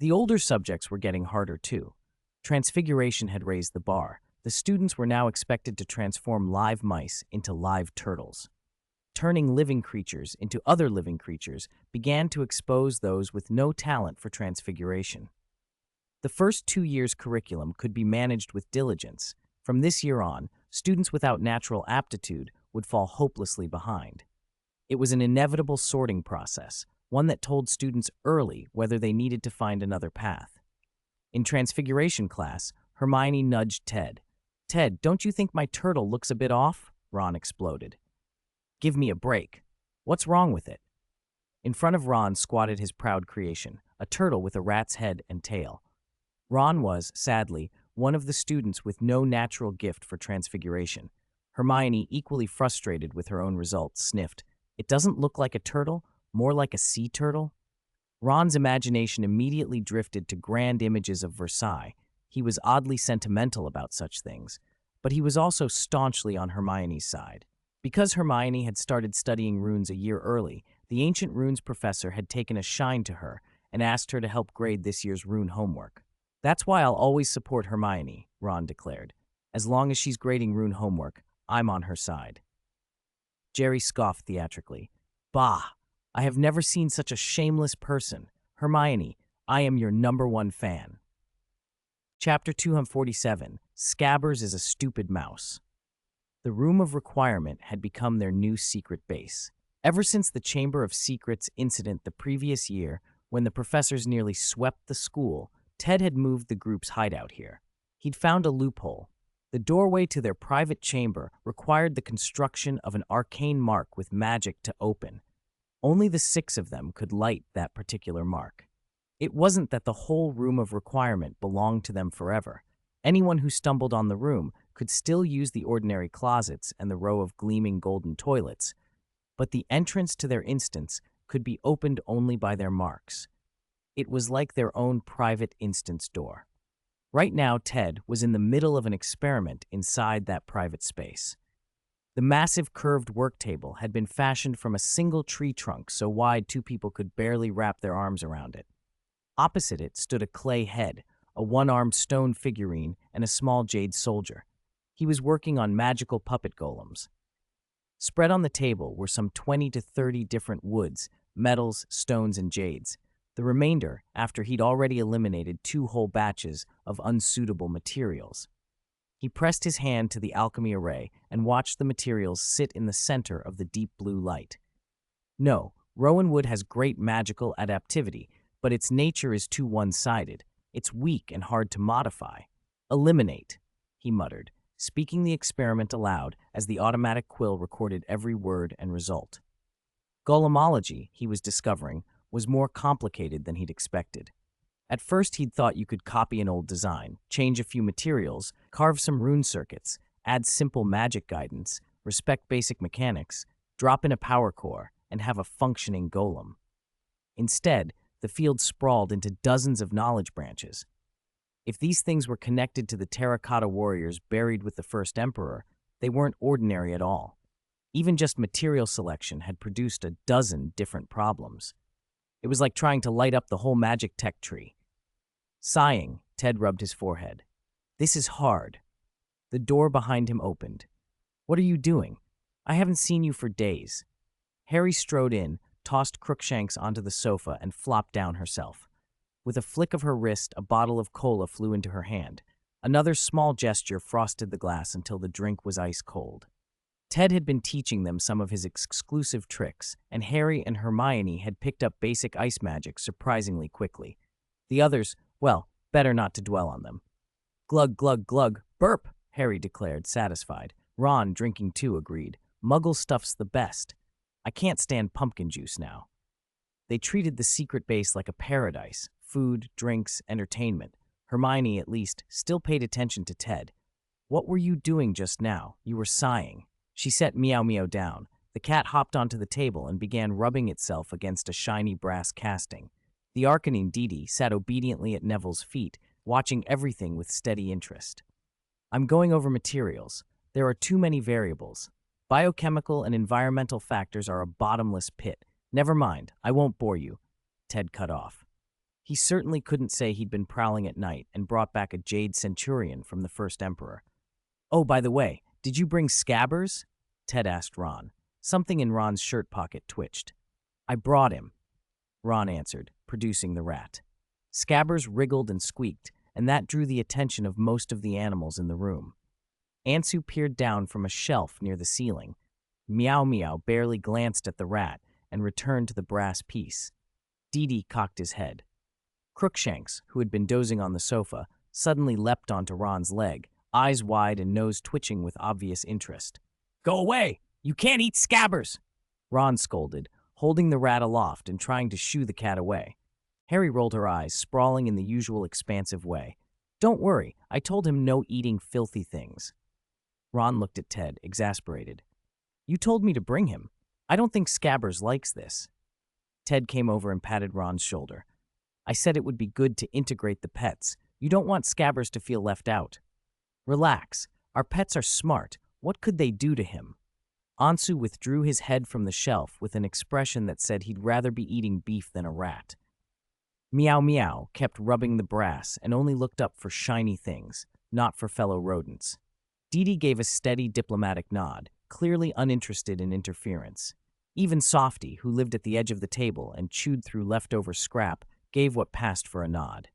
The older subjects were getting harder too. Transfiguration had raised the bar. The students were now expected to transform live mice into live turtles. Turning living creatures into other living creatures began to expose those with no talent for transfiguration. The first 2 years' curriculum could be managed with diligence. From this year on, students without natural aptitude would fall hopelessly behind. It was an inevitable sorting process, one that told students early whether they needed to find another path. In Transfiguration class, Hermione nudged Ted. "Ted, don't you think my turtle looks a bit off?" Ron exploded. "Give me a break. What's wrong with it?" In front of Ron squatted his proud creation, a turtle with a rat's head and tail. Ron was, sadly, one of the students with no natural gift for transfiguration. Hermione, equally frustrated with her own results, sniffed, "It doesn't look like a turtle, more like a sea turtle?" Ron's imagination immediately drifted to grand images of Versailles. He was oddly sentimental about such things, but he was also staunchly on Hermione's side. Because Hermione had started studying runes a year early, the ancient runes professor had taken a shine to her and asked her to help grade this year's rune homework. "That's why I'll always support Hermione," Ron declared. "As long as she's grading rune homework, I'm on her side." Jerry scoffed theatrically. "Bah! I have never seen such a shameless person. Hermione, I am your #1 fan." Chapter 247, Scabbers is a Stupid Mouse. The Room of Requirement had become their new secret base. Ever since the Chamber of Secrets incident the previous year, when the professors nearly swept the school, Ted had moved the group's hideout here. He'd found a loophole. The doorway to their private chamber required the construction of an arcane mark with magic to open. Only the 6 of them could light that particular mark. It wasn't that the whole Room of Requirement belonged to them forever. Anyone who stumbled on the room could still use the ordinary closets and the row of gleaming golden toilets, but the entrance to their instance could be opened only by their marks. It was like their own private instance door. Right now, Ted was in the middle of an experiment inside that private space. The massive curved work table had been fashioned from a single tree trunk so wide 2 people could barely wrap their arms around it. Opposite it stood a clay head, a one-armed stone figurine, and a small jade soldier. He was working on magical puppet golems. Spread on the table were some 20 to 30 different woods, metals, stones, and jades. The remainder, after he'd already eliminated 2 whole batches of unsuitable materials. He pressed his hand to the alchemy array and watched the materials sit in the center of the deep blue light. No, rowan wood has great magical adaptivity, but its nature is too one-sided. It's weak and hard to modify. "Eliminate," he muttered, speaking the experiment aloud as the automatic quill recorded every word and result. Golemology, he was discovering, was more complicated than he'd expected. At first he'd thought you could copy an old design, change a few materials, carve some rune circuits, add simple magic guidance, respect basic mechanics, drop in a power core, and have a functioning golem. Instead, the field sprawled into dozens of knowledge branches. If these things were connected to the terracotta warriors buried with the first emperor, they weren't ordinary at all. Even just material selection had produced a dozen different problems. It was like trying to light up the whole magic tech tree. Sighing, Ted rubbed his forehead. "This is hard." The door behind him opened. "What are you doing? I haven't seen you for days." Harry strode in, tossed Crookshanks onto the sofa, and flopped down herself. With a flick of her wrist, a bottle of cola flew into her hand. Another small gesture frosted the glass until the drink was ice cold. Ted had been teaching them some of his exclusive tricks, and Harry and Hermione had picked up basic ice magic surprisingly quickly. The others, well, better not to dwell on them. Glug, glug, glug, burp, Harry declared, satisfied. Ron, drinking too, agreed. Muggle stuff's the best. I can't stand pumpkin juice now. They treated the secret base like a paradise. Food, drinks, entertainment. Hermione, at least, still paid attention to Ted. What were you doing just now? You were sighing. She set Meow Meow down. The cat hopped onto the table and began rubbing itself against a shiny brass casting. The Arcanine Didi sat obediently at Neville's feet, watching everything with steady interest. I'm going over materials. There are too many variables. Biochemical and environmental factors are a bottomless pit. Never mind, I won't bore you. Ted cut off. He certainly couldn't say he'd been prowling at night and brought back a jade centurion from the first emperor. Oh, by the way, did you bring scabbers? Ted asked Ron. Something in Ron's shirt pocket twitched. I brought him, Ron answered, producing the rat. Scabbers wriggled and squeaked, and that drew the attention of most of the animals in the room. Ansu peered down from a shelf near the ceiling. Meow Meow barely glanced at the rat and returned to the brass piece. Didi cocked his head. Crookshanks, who had been dozing on the sofa, suddenly leapt onto Ron's leg, eyes wide and nose twitching with obvious interest. Go away! You can't eat scabbers! Ron scolded, holding the rat aloft and trying to shoo the cat away. Harry rolled her eyes, sprawling in the usual expansive way. Don't worry, I told him no eating filthy things. Ron looked at Ted, exasperated. You told me to bring him. I don't think Scabbers likes this. Ted came over and patted Ron's shoulder. I said it would be good to integrate the pets. You don't want Scabbers to feel left out. Relax. Our pets are smart. What could they do to him? Ansu withdrew his head from the shelf with an expression that said he'd rather be eating beef than a rat. Meow Meow kept rubbing the brass and only looked up for shiny things, not for fellow rodents. Didi gave a steady diplomatic nod, clearly uninterested in interference. Even Softy, who lived at the edge of the table and chewed through leftover scrap, gave what passed for a nod.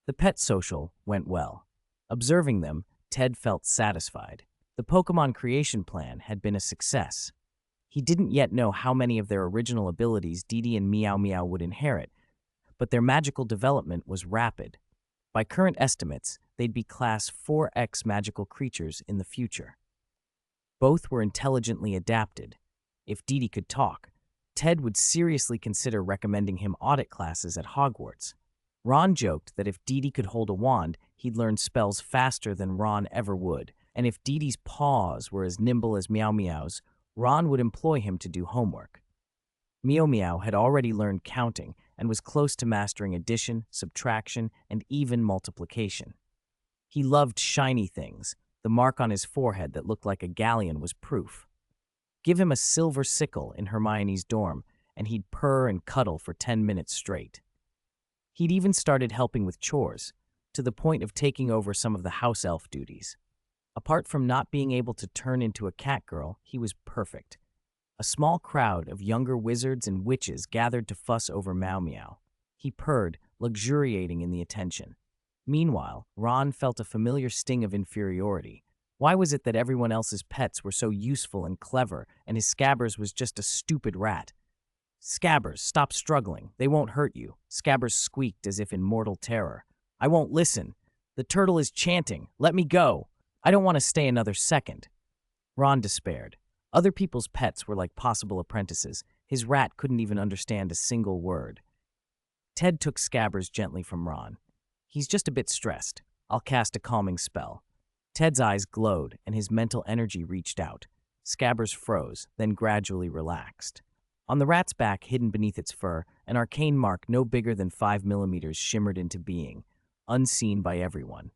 The pet social went well. Observing them, Ted felt satisfied. The Pokemon creation plan had been a success. He didn't yet know how many of their original abilities Didi and Meow Meow would inherit, but their magical development was rapid. By current estimates, they'd be Class 4X magical creatures in the future. Both were intelligently adapted. If Didi could talk, Ted would seriously consider recommending him audit classes at Hogwarts. Ron joked that if Didi could hold a wand, he'd learn spells faster than Ron ever would, and if Didi's paws were as nimble as Meow Meow's, Ron would employ him to do homework. Meow Meow had already learned counting and was close to mastering addition, subtraction, and even multiplication. He loved shiny things. The mark on his forehead that looked like a galleon was proof. Give him a silver sickle in Hermione's dorm, and he'd purr and cuddle for 10 minutes straight. He'd even started helping with chores, to the point of taking over some of the house elf duties. Apart from not being able to turn into a cat girl, he was perfect. A small crowd of younger wizards and witches gathered to fuss over Meow Meow. He purred, luxuriating in the attention. Meanwhile, Ron felt a familiar sting of inferiority. Why was it that everyone else's pets were so useful and clever, and his Scabbers was just a stupid rat? Scabbers, stop struggling. They won't hurt you. Scabbers squeaked as if in mortal terror. I won't listen. The turtle is chanting. Let me go. I don't want to stay another second. Ron despaired. Other people's pets were like possible apprentices. His rat couldn't even understand a single word. Ted took Scabbers gently from Ron. He's just a bit stressed. I'll cast a calming spell. Ted's eyes glowed, and his mental energy reached out. Scabbers froze, then gradually relaxed. On the rat's back, hidden beneath its fur, an arcane mark no bigger than 5 millimeters shimmered into being, unseen by everyone.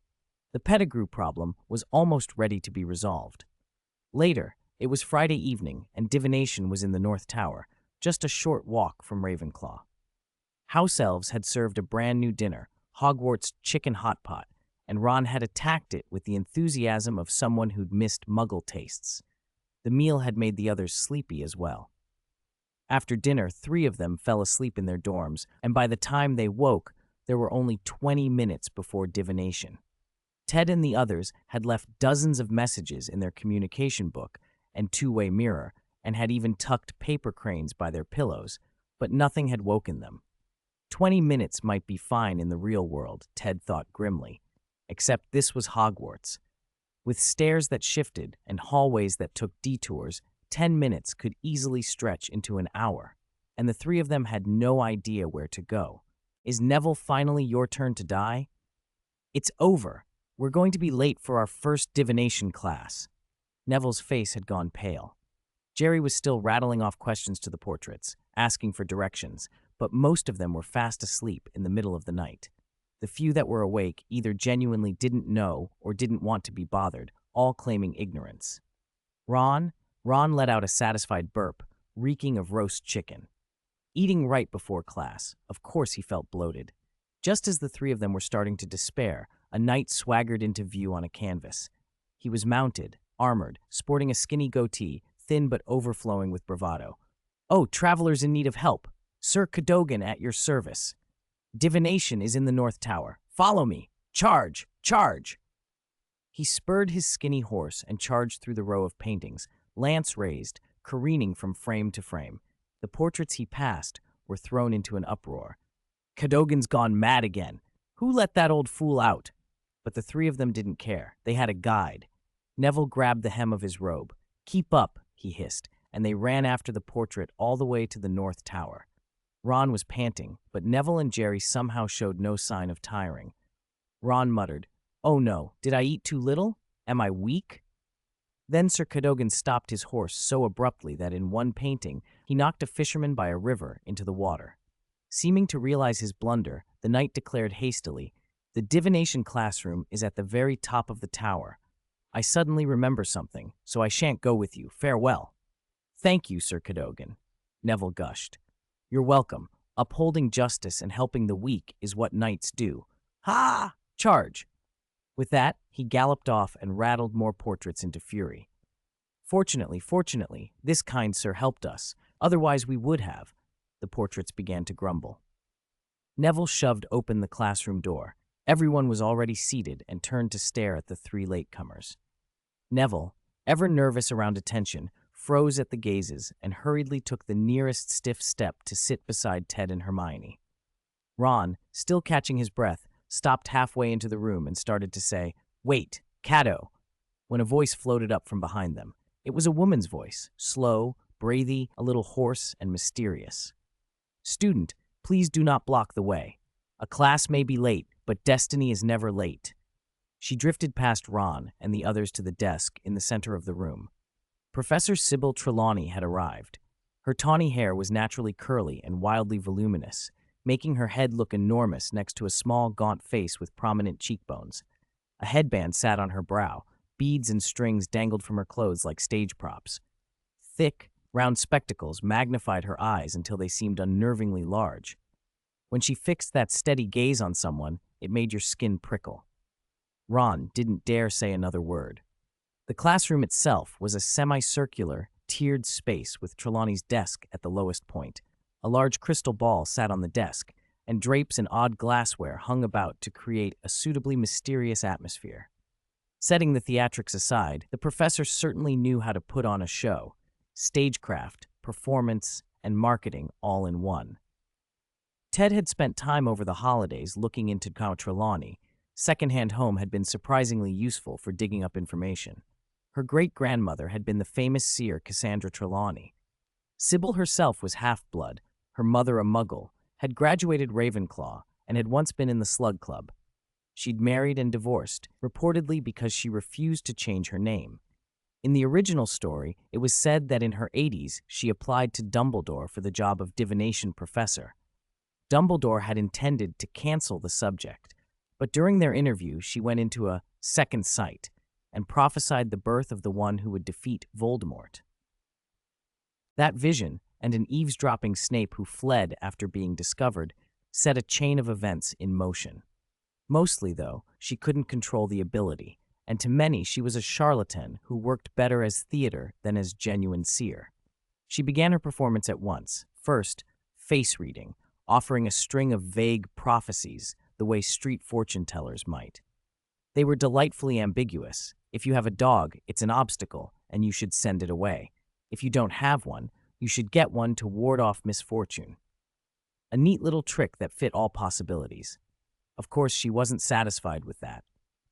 The Pettigrew problem was almost ready to be resolved. Later, it was Friday evening, and divination was in the North Tower, just a short walk from Ravenclaw. House elves had served a brand new dinner, Hogwarts chicken hot pot, and Ron had attacked it with the enthusiasm of someone who'd missed Muggle tastes. The meal had made the others sleepy as well. After dinner, 3 of them fell asleep in their dorms, and by the time they woke, there were only 20 minutes before divination. Ted and the others had left dozens of messages in their communication book, and two-way mirror, and had even tucked paper cranes by their pillows, but nothing had woken them. 20 minutes might be fine in the real world, Ted thought grimly, except this was Hogwarts. With stairs that shifted and hallways that took detours, 10 minutes could easily stretch into an hour, and the three of them had no idea where to go. Is Neville finally your turn to die? It's over. We're going to be late for our first divination class. Neville's face had gone pale. Jerry was still rattling off questions to the portraits, asking for directions, but most of them were fast asleep in the middle of the night. The few that were awake either genuinely didn't know or didn't want to be bothered, all claiming ignorance. Ron let out a satisfied burp, reeking of roast chicken. Eating right before class, of course he felt bloated. Just as the three of them were starting to despair, a knight swaggered into view on a canvas. He was mounted, armored, sporting a skinny goatee, thin but overflowing with bravado. "Oh, travelers in need of help. Sir Cadogan at your service. Divination is in the North Tower. Follow me. Charge! Charge!" He spurred his skinny horse and charged through the row of paintings, lance raised, careening from frame to frame. The portraits he passed were thrown into an uproar. "Cadogan's gone mad again. Who let that old fool out?" But the three of them didn't care. They had a guide. Neville grabbed the hem of his robe. "Keep up," he hissed, and they ran after the portrait all the way to the North Tower. Ron was panting, but Neville and Jerry somehow showed no sign of tiring. Ron muttered, "Oh no, did I eat too little? Am I weak?" Then Sir Cadogan stopped his horse so abruptly that in one painting he knocked a fisherman by a river into the water. Seeming to realize his blunder, the knight declared hastily, "The divination classroom is at the very top of the tower. I suddenly remember something, so I shan't go with you. Farewell." "Thank you, Sir Cadogan," Neville gushed. "You're welcome. Upholding justice and helping the weak is what knights do. Ha! Charge!" With that, he galloped off and rattled more portraits into fury. Fortunately, this kind sir helped us. Otherwise we would have," the portraits began to grumble. Neville shoved open the classroom door. Everyone was already seated and turned to stare at the three latecomers. Neville, ever nervous around attention, froze at the gazes and hurriedly took the nearest stiff step to sit beside Ted and Hermione. Ron, still catching his breath, stopped halfway into the room and started to say, "Wait, Cato," when a voice floated up from behind them. It was a woman's voice, slow, breathy, a little hoarse, and mysterious. "Student, please do not block the way. A class may be late, but destiny is never late." She drifted past Ron and the others to the desk in the center of the room. Professor Sybil Trelawney had arrived. Her tawny hair was naturally curly and wildly voluminous, making her head look enormous next to a small, gaunt face with prominent cheekbones. A headband sat on her brow. Beads and strings dangled from her clothes like stage props. Thick, round spectacles magnified her eyes until they seemed unnervingly large. When she fixed that steady gaze on someone, it made your skin prickle. Ron didn't dare say another word. The classroom itself was a semicircular, tiered space with Trelawney's desk at the lowest point. A large crystal ball sat on the desk, and drapes and odd glassware hung about to create a suitably mysterious atmosphere. Setting the theatrics aside, the professor certainly knew how to put on a show. Stagecraft, performance, and marketing all in one. Ted had spent time over the holidays looking into how Trelawney. Secondhand home had been surprisingly useful for digging up information. Her great-grandmother had been the famous seer Cassandra Trelawney. Sybil herself was half-blood, her mother a muggle, had graduated Ravenclaw, and had once been in the Slug Club. She'd married and divorced, reportedly because she refused to change her name. In the original story, it was said that in her 80s she applied to Dumbledore for the job of divination professor. Dumbledore had intended to cancel the subject, but during their interview she went into a second sight and prophesied the birth of the one who would defeat Voldemort. That vision, and an eavesdropping Snape who fled after being discovered, set a chain of events in motion. Mostly, though, she couldn't control the ability, and to many she was a charlatan who worked better as theater than as genuine seer. She began her performance at once. First, face reading, offering a string of vague prophecies the way street fortune tellers might. They were delightfully ambiguous. If you have a dog, it's an obstacle, and you should send it away. If you don't have one, you should get one to ward off misfortune. A neat little trick that fit all possibilities. Of course, she wasn't satisfied with that.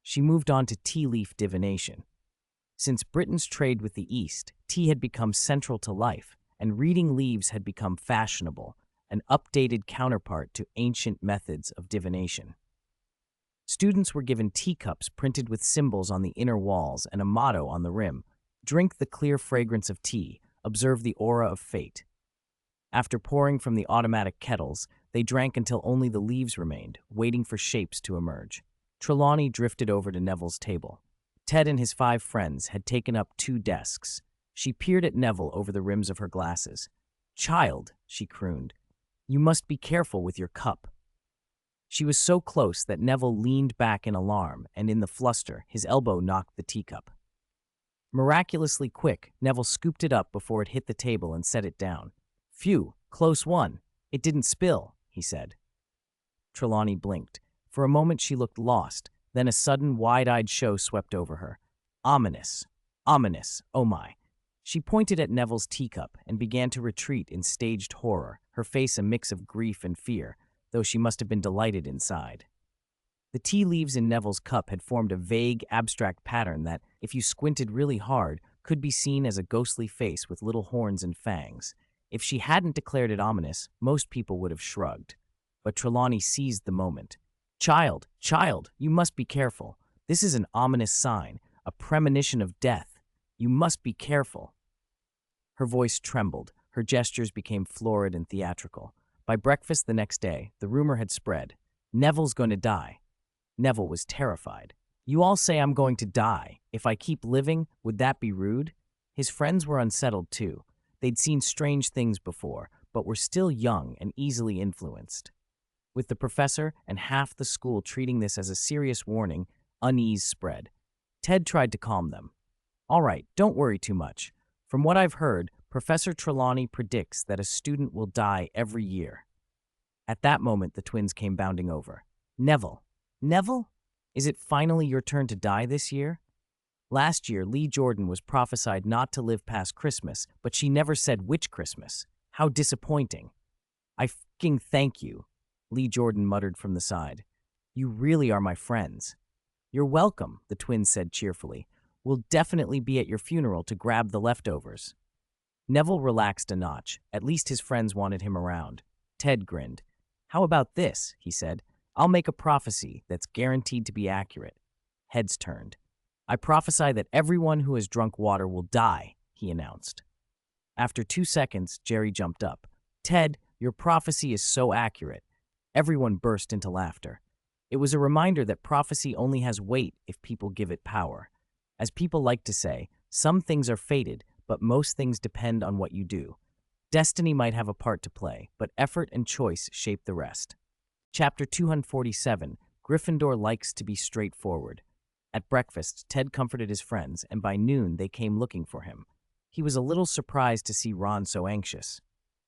She moved on to tea leaf divination. Since Britain's trade with the East, tea had become central to life, and reading leaves had become fashionable, an updated counterpart to ancient methods of divination. Students were given teacups printed with symbols on the inner walls and a motto on the rim: "Drink the clear fragrance of tea, observe the aura of fate." After pouring from the automatic kettles, they drank until only the leaves remained, waiting for shapes to emerge. Trelawney drifted over to Neville's table. Ted and his 5 friends had taken up 2 desks. She peered at Neville over the rims of her glasses. "Child," she crooned, "you must be careful with your cup." She was so close that Neville leaned back in alarm, and in the fluster, his elbow knocked the teacup. Miraculously quick, Neville scooped it up before it hit the table and set it down. "Phew, close one. It didn't spill," he said. Trelawney blinked. For a moment she looked lost, then a sudden wide-eyed show swept over her. Ominous. Ominous, oh my. She pointed at Neville's teacup and began to retreat in staged horror, her face a mix of grief and fear, though she must have been delighted inside. The tea leaves in Neville's cup had formed a vague, abstract pattern that, if you squinted really hard, could be seen as a ghostly face with little horns and fangs. If she hadn't declared it ominous, most people would have shrugged. But Trelawney seized the moment. Child, you must be careful. This is an ominous sign, a premonition of death. You must be careful." Her voice trembled. Her gestures became florid and theatrical. By breakfast the next day, the rumor had spread. Neville's going to die. Neville was terrified. "You all say I'm going to die. If I keep living, would that be rude?" His friends were unsettled too. They'd seen strange things before, but were still young and easily influenced. With the professor and half the school treating this as a serious warning, unease spread. Ted tried to calm them. "All right, don't worry too much. From what I've heard, Professor Trelawney predicts that a student will die every year." At that moment, the twins came bounding over. "Neville! Neville? Is it finally your turn to die this year? Last year, Lee Jordan was prophesied not to live past Christmas, but she never said which Christmas. How disappointing." "I f***ing thank you," Lee Jordan muttered from the side. "You really are my friends." "You're welcome," the twins said cheerfully. "We'll definitely be at your funeral to grab the leftovers." Neville relaxed a notch. At least his friends wanted him around. Ted grinned. "How about this?" he said. "I'll make a prophecy that's guaranteed to be accurate." Heads turned. "I prophesy that everyone who has drunk water will die," he announced. After 2 seconds, Jerry jumped up. "Ted, your prophecy is so accurate." Everyone burst into laughter. It was a reminder that prophecy only has weight if people give it power. As people like to say, some things are fated, but most things depend on what you do. Destiny might have a part to play, but effort and choice shape the rest. Chapter 247, Gryffindor likes to be straightforward. At breakfast, Ted comforted his friends, and by noon they came looking for him. He was a little surprised to see Ron so anxious.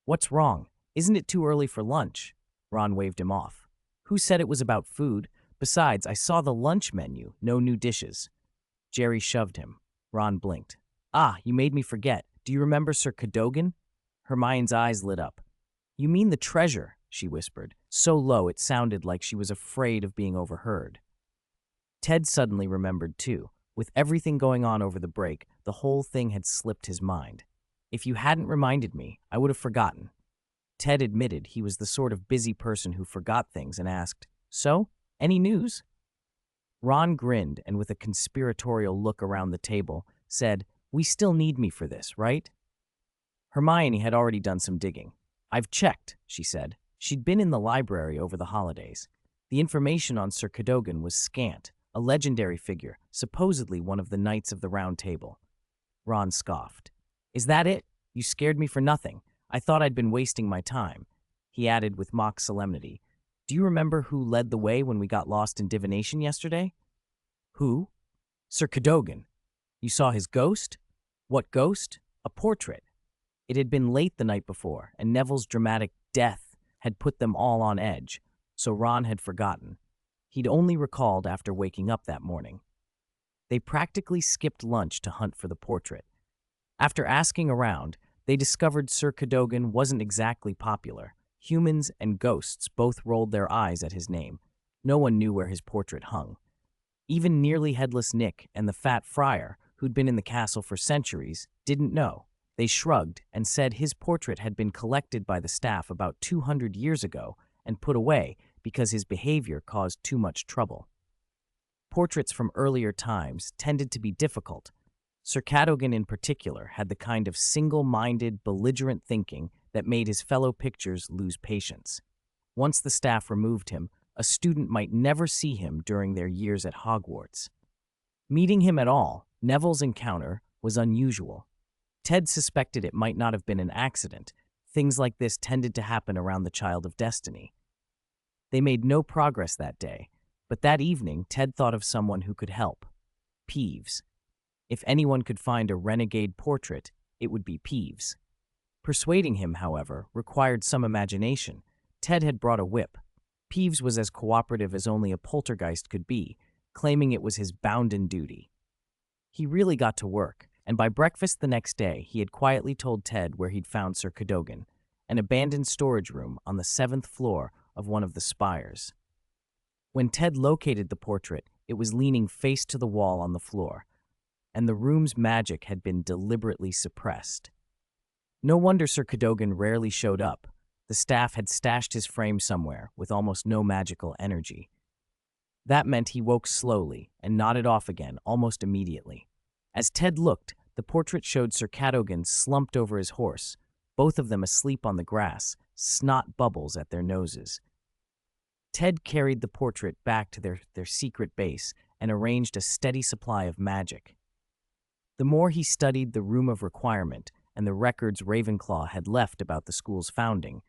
"What's wrong? Isn't it too early for lunch?" Ron waved him off. "Who said it was about food? Besides, I saw the lunch menu, no new dishes." Jerry shoved him. Ron blinked. "Ah, you made me forget. Do you remember Sir Cadogan?" Hermione's eyes lit up. "You mean the treasure," she whispered, so low it sounded like she was afraid of being overheard. Ted suddenly remembered too. With everything going on over the break, the whole thing had slipped his mind. "If you hadn't reminded me, I would have forgotten." Ted admitted he was the sort of busy person who forgot things and asked, "So, any news?" Ron grinned and with a conspiratorial look around the table, said, "We still need me for this, right?" Hermione had already done some digging. "I've checked," she said. She'd been in the library over the holidays. The information on Sir Cadogan was scant, a legendary figure, supposedly one of the Knights of the Round Table. Ron scoffed. "Is that it? You scared me for nothing. I thought I'd been wasting my time." He added with mock solemnity, "Do you remember who led the way when we got lost in divination yesterday?" "Who?" "Sir Cadogan. You saw his ghost?" "What ghost?" "A portrait." It had been late the night before, and Neville's dramatic death had put them all on edge, so Ron had forgotten. He'd only recalled after waking up that morning. They practically skipped lunch to hunt for the portrait. After asking around, they discovered Sir Cadogan wasn't exactly popular. Humans and ghosts both rolled their eyes at his name. No one knew where his portrait hung. Even nearly headless Nick and the fat friar, who'd been in the castle for centuries, didn't know. They shrugged and said his portrait had been collected by the staff about 200 years ago and put away because his behavior caused too much trouble. Portraits from earlier times tended to be difficult. Sir Cadogan in particular had the kind of single-minded, belligerent thinking that made his fellow pictures lose patience. Once the staff removed him, a student might never see him during their years at Hogwarts. Meeting him at all, Neville's encounter was unusual. Ted suspected it might not have been an accident. Things like this tended to happen around the Child of Destiny. They made no progress that day, but that evening Ted thought of someone who could help. Peeves. If anyone could find a renegade portrait, it would be Peeves. Persuading him, however, required some imagination. Ted had brought a whip. Peeves was as cooperative as only a poltergeist could be, claiming it was his bounden duty. He really got to work, and by breakfast the next day he had quietly told Ted where he'd found Sir Cadogan, an abandoned storage room on the 7th floor of one of the spires. When Ted located the portrait, it was leaning face to the wall on the floor, and the room's magic had been deliberately suppressed. No wonder Sir Cadogan rarely showed up. The staff had stashed his frame somewhere with almost no magical energy. That meant he woke slowly and nodded off again almost immediately. As Ted looked, the portrait showed Sir Cadogan slumped over his horse, both of them asleep on the grass, snot bubbles at their noses. Ted carried the portrait back to their secret base and arranged a steady supply of magic. The more he studied the Room of Requirement and the records Ravenclaw had left about the school's founding,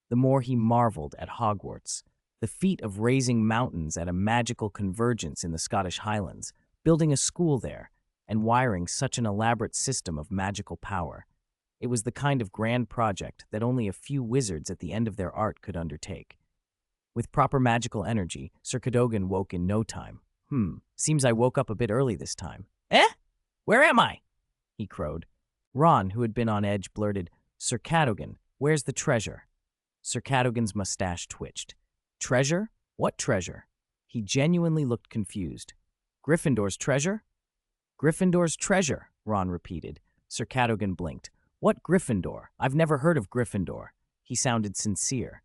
the more he marveled at Hogwarts, the feat of raising mountains at a magical convergence in the Scottish Highlands, building a school there, and wiring such an elaborate system of magical power. It was the kind of grand project that only a few wizards at the end of their art could undertake. With proper magical energy, Sir Cadogan woke in no time. Seems I woke up a bit early this time. Eh? Where am I? He crowed. Ron, who had been on edge, blurted, Sir Cadogan, where's the treasure? Sir Cadogan's mustache twitched. Treasure? What treasure? He genuinely looked confused. Gryffindor's treasure? Gryffindor's treasure, Ron repeated. Sir Cadogan blinked. What Gryffindor? I've never heard of Gryffindor. He sounded sincere.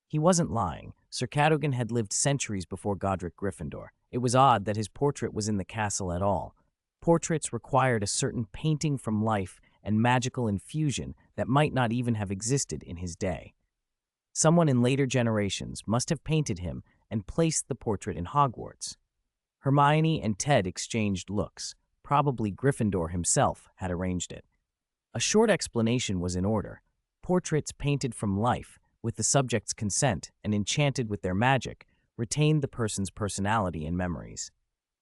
He wasn't lying. Sir Cadogan had lived centuries before Godric Gryffindor. It was odd that his portrait was in the castle at all. Portraits required a certain painting from life and magical infusion that might not even have existed in his day. Someone in later generations must have painted him and placed the portrait in Hogwarts. Hermione and Ted exchanged looks. Probably Gryffindor himself had arranged it. A short explanation was in order. Portraits painted from life, with the subject's consent and enchanted with their magic, retained the person's personality and memories.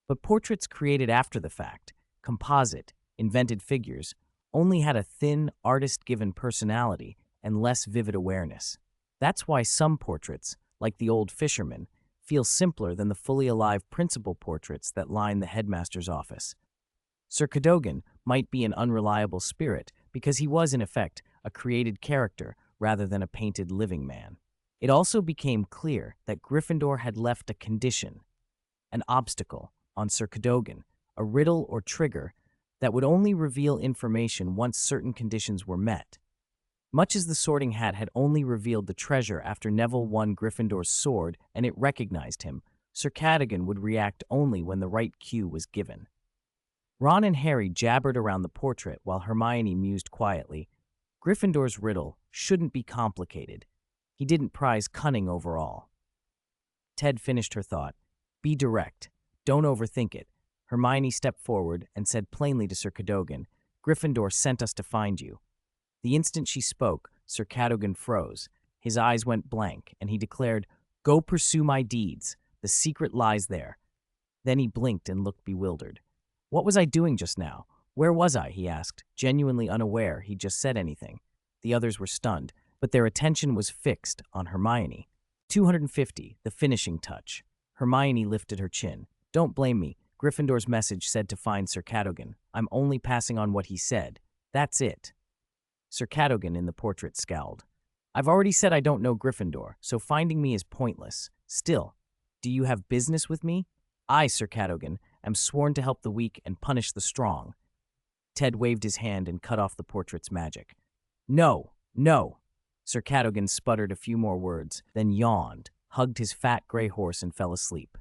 But portraits created after the fact, composite, invented figures, only had a thin, artist-given personality and less vivid awareness. That's why some portraits, like the old fisherman, feel simpler than the fully alive principal portraits that line the headmaster's office. Sir Cadogan might be an unreliable spirit because he was, in effect, a created character rather than a painted living man. It also became clear that Gryffindor had left a condition, an obstacle, on Sir Cadogan, a riddle or trigger that would only reveal information once certain conditions were met. Much as the Sorting Hat had only revealed the treasure after Neville won Gryffindor's sword and it recognized him, Sir Cadogan would react only when the right cue was given. Ron and Harry jabbered around the portrait while Hermione mused quietly. Gryffindor's riddle shouldn't be complicated. He didn't prize cunning overall. Ted finished her thought. Be direct. Don't overthink it. Hermione stepped forward and said plainly to Sir Cadogan, Gryffindor sent us to find you. The instant she spoke, Sir Cadogan froze. His eyes went blank, and he declared, Go pursue my deeds. The secret lies there. Then he blinked and looked bewildered. What was I doing just now? Where was I? He asked, genuinely unaware he'd just said anything. The others were stunned, but their attention was fixed on Hermione. 250, the finishing touch. Hermione lifted her chin. Don't blame me. Gryffindor's message said to find Sir Cadogan. I'm only passing on what he said. That's it. Sir Cadogan in the portrait scowled. I've already said I don't know Gryffindor, so finding me is pointless. Still, do you have business with me? I, Sir Cadogan, am sworn to help the weak and punish the strong. Ted waved his hand and cut off the portrait's magic. No, no. Sir Cadogan sputtered a few more words, then yawned, hugged his fat gray horse and fell asleep.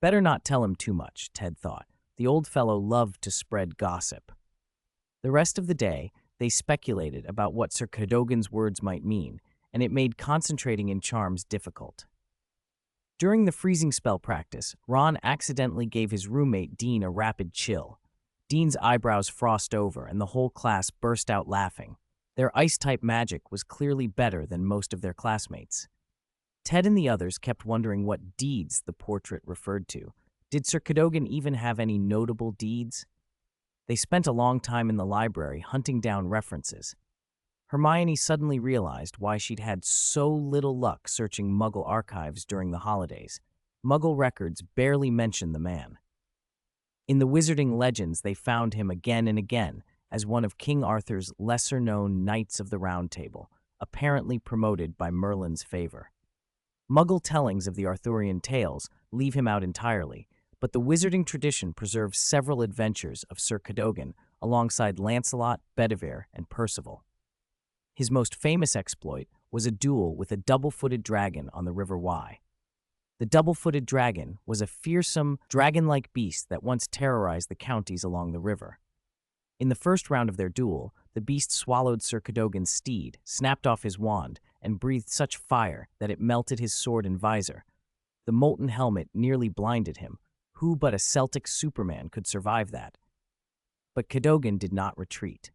Better not tell him too much, Ted thought. The old fellow loved to spread gossip. The rest of the day, they speculated about what Sir Cadogan's words might mean, and it made concentrating in charms difficult. During the freezing spell practice, Ron accidentally gave his roommate Dean a rapid chill. Dean's eyebrows frosted over, and the whole class burst out laughing. Their ice-type magic was clearly better than most of their classmates. Ted and the others kept wondering what deeds the portrait referred to. Did Sir Cadogan even have any notable deeds? They spent a long time in the library hunting down references. Hermione suddenly realized why she'd had so little luck searching Muggle archives during the holidays. Muggle records barely mention the man. In the wizarding legends, they found him again and again as one of King Arthur's lesser-known Knights of the Round Table, apparently promoted by Merlin's favor. Muggle tellings of the Arthurian tales leave him out entirely, but the wizarding tradition preserves several adventures of Sir Cadogan alongside Lancelot, Bedivere, and Percival. His most famous exploit was a duel with a double-footed dragon on the River Wye. The double-footed dragon was a fearsome, dragon-like beast that once terrorized the counties along the river. In the first round of their duel, the beast swallowed Sir Cadogan's steed, snapped off his wand, and breathed such fire that it melted his sword and visor. The molten helmet nearly blinded him. Who but a Celtic Superman could survive that? But Cadogan did not retreat.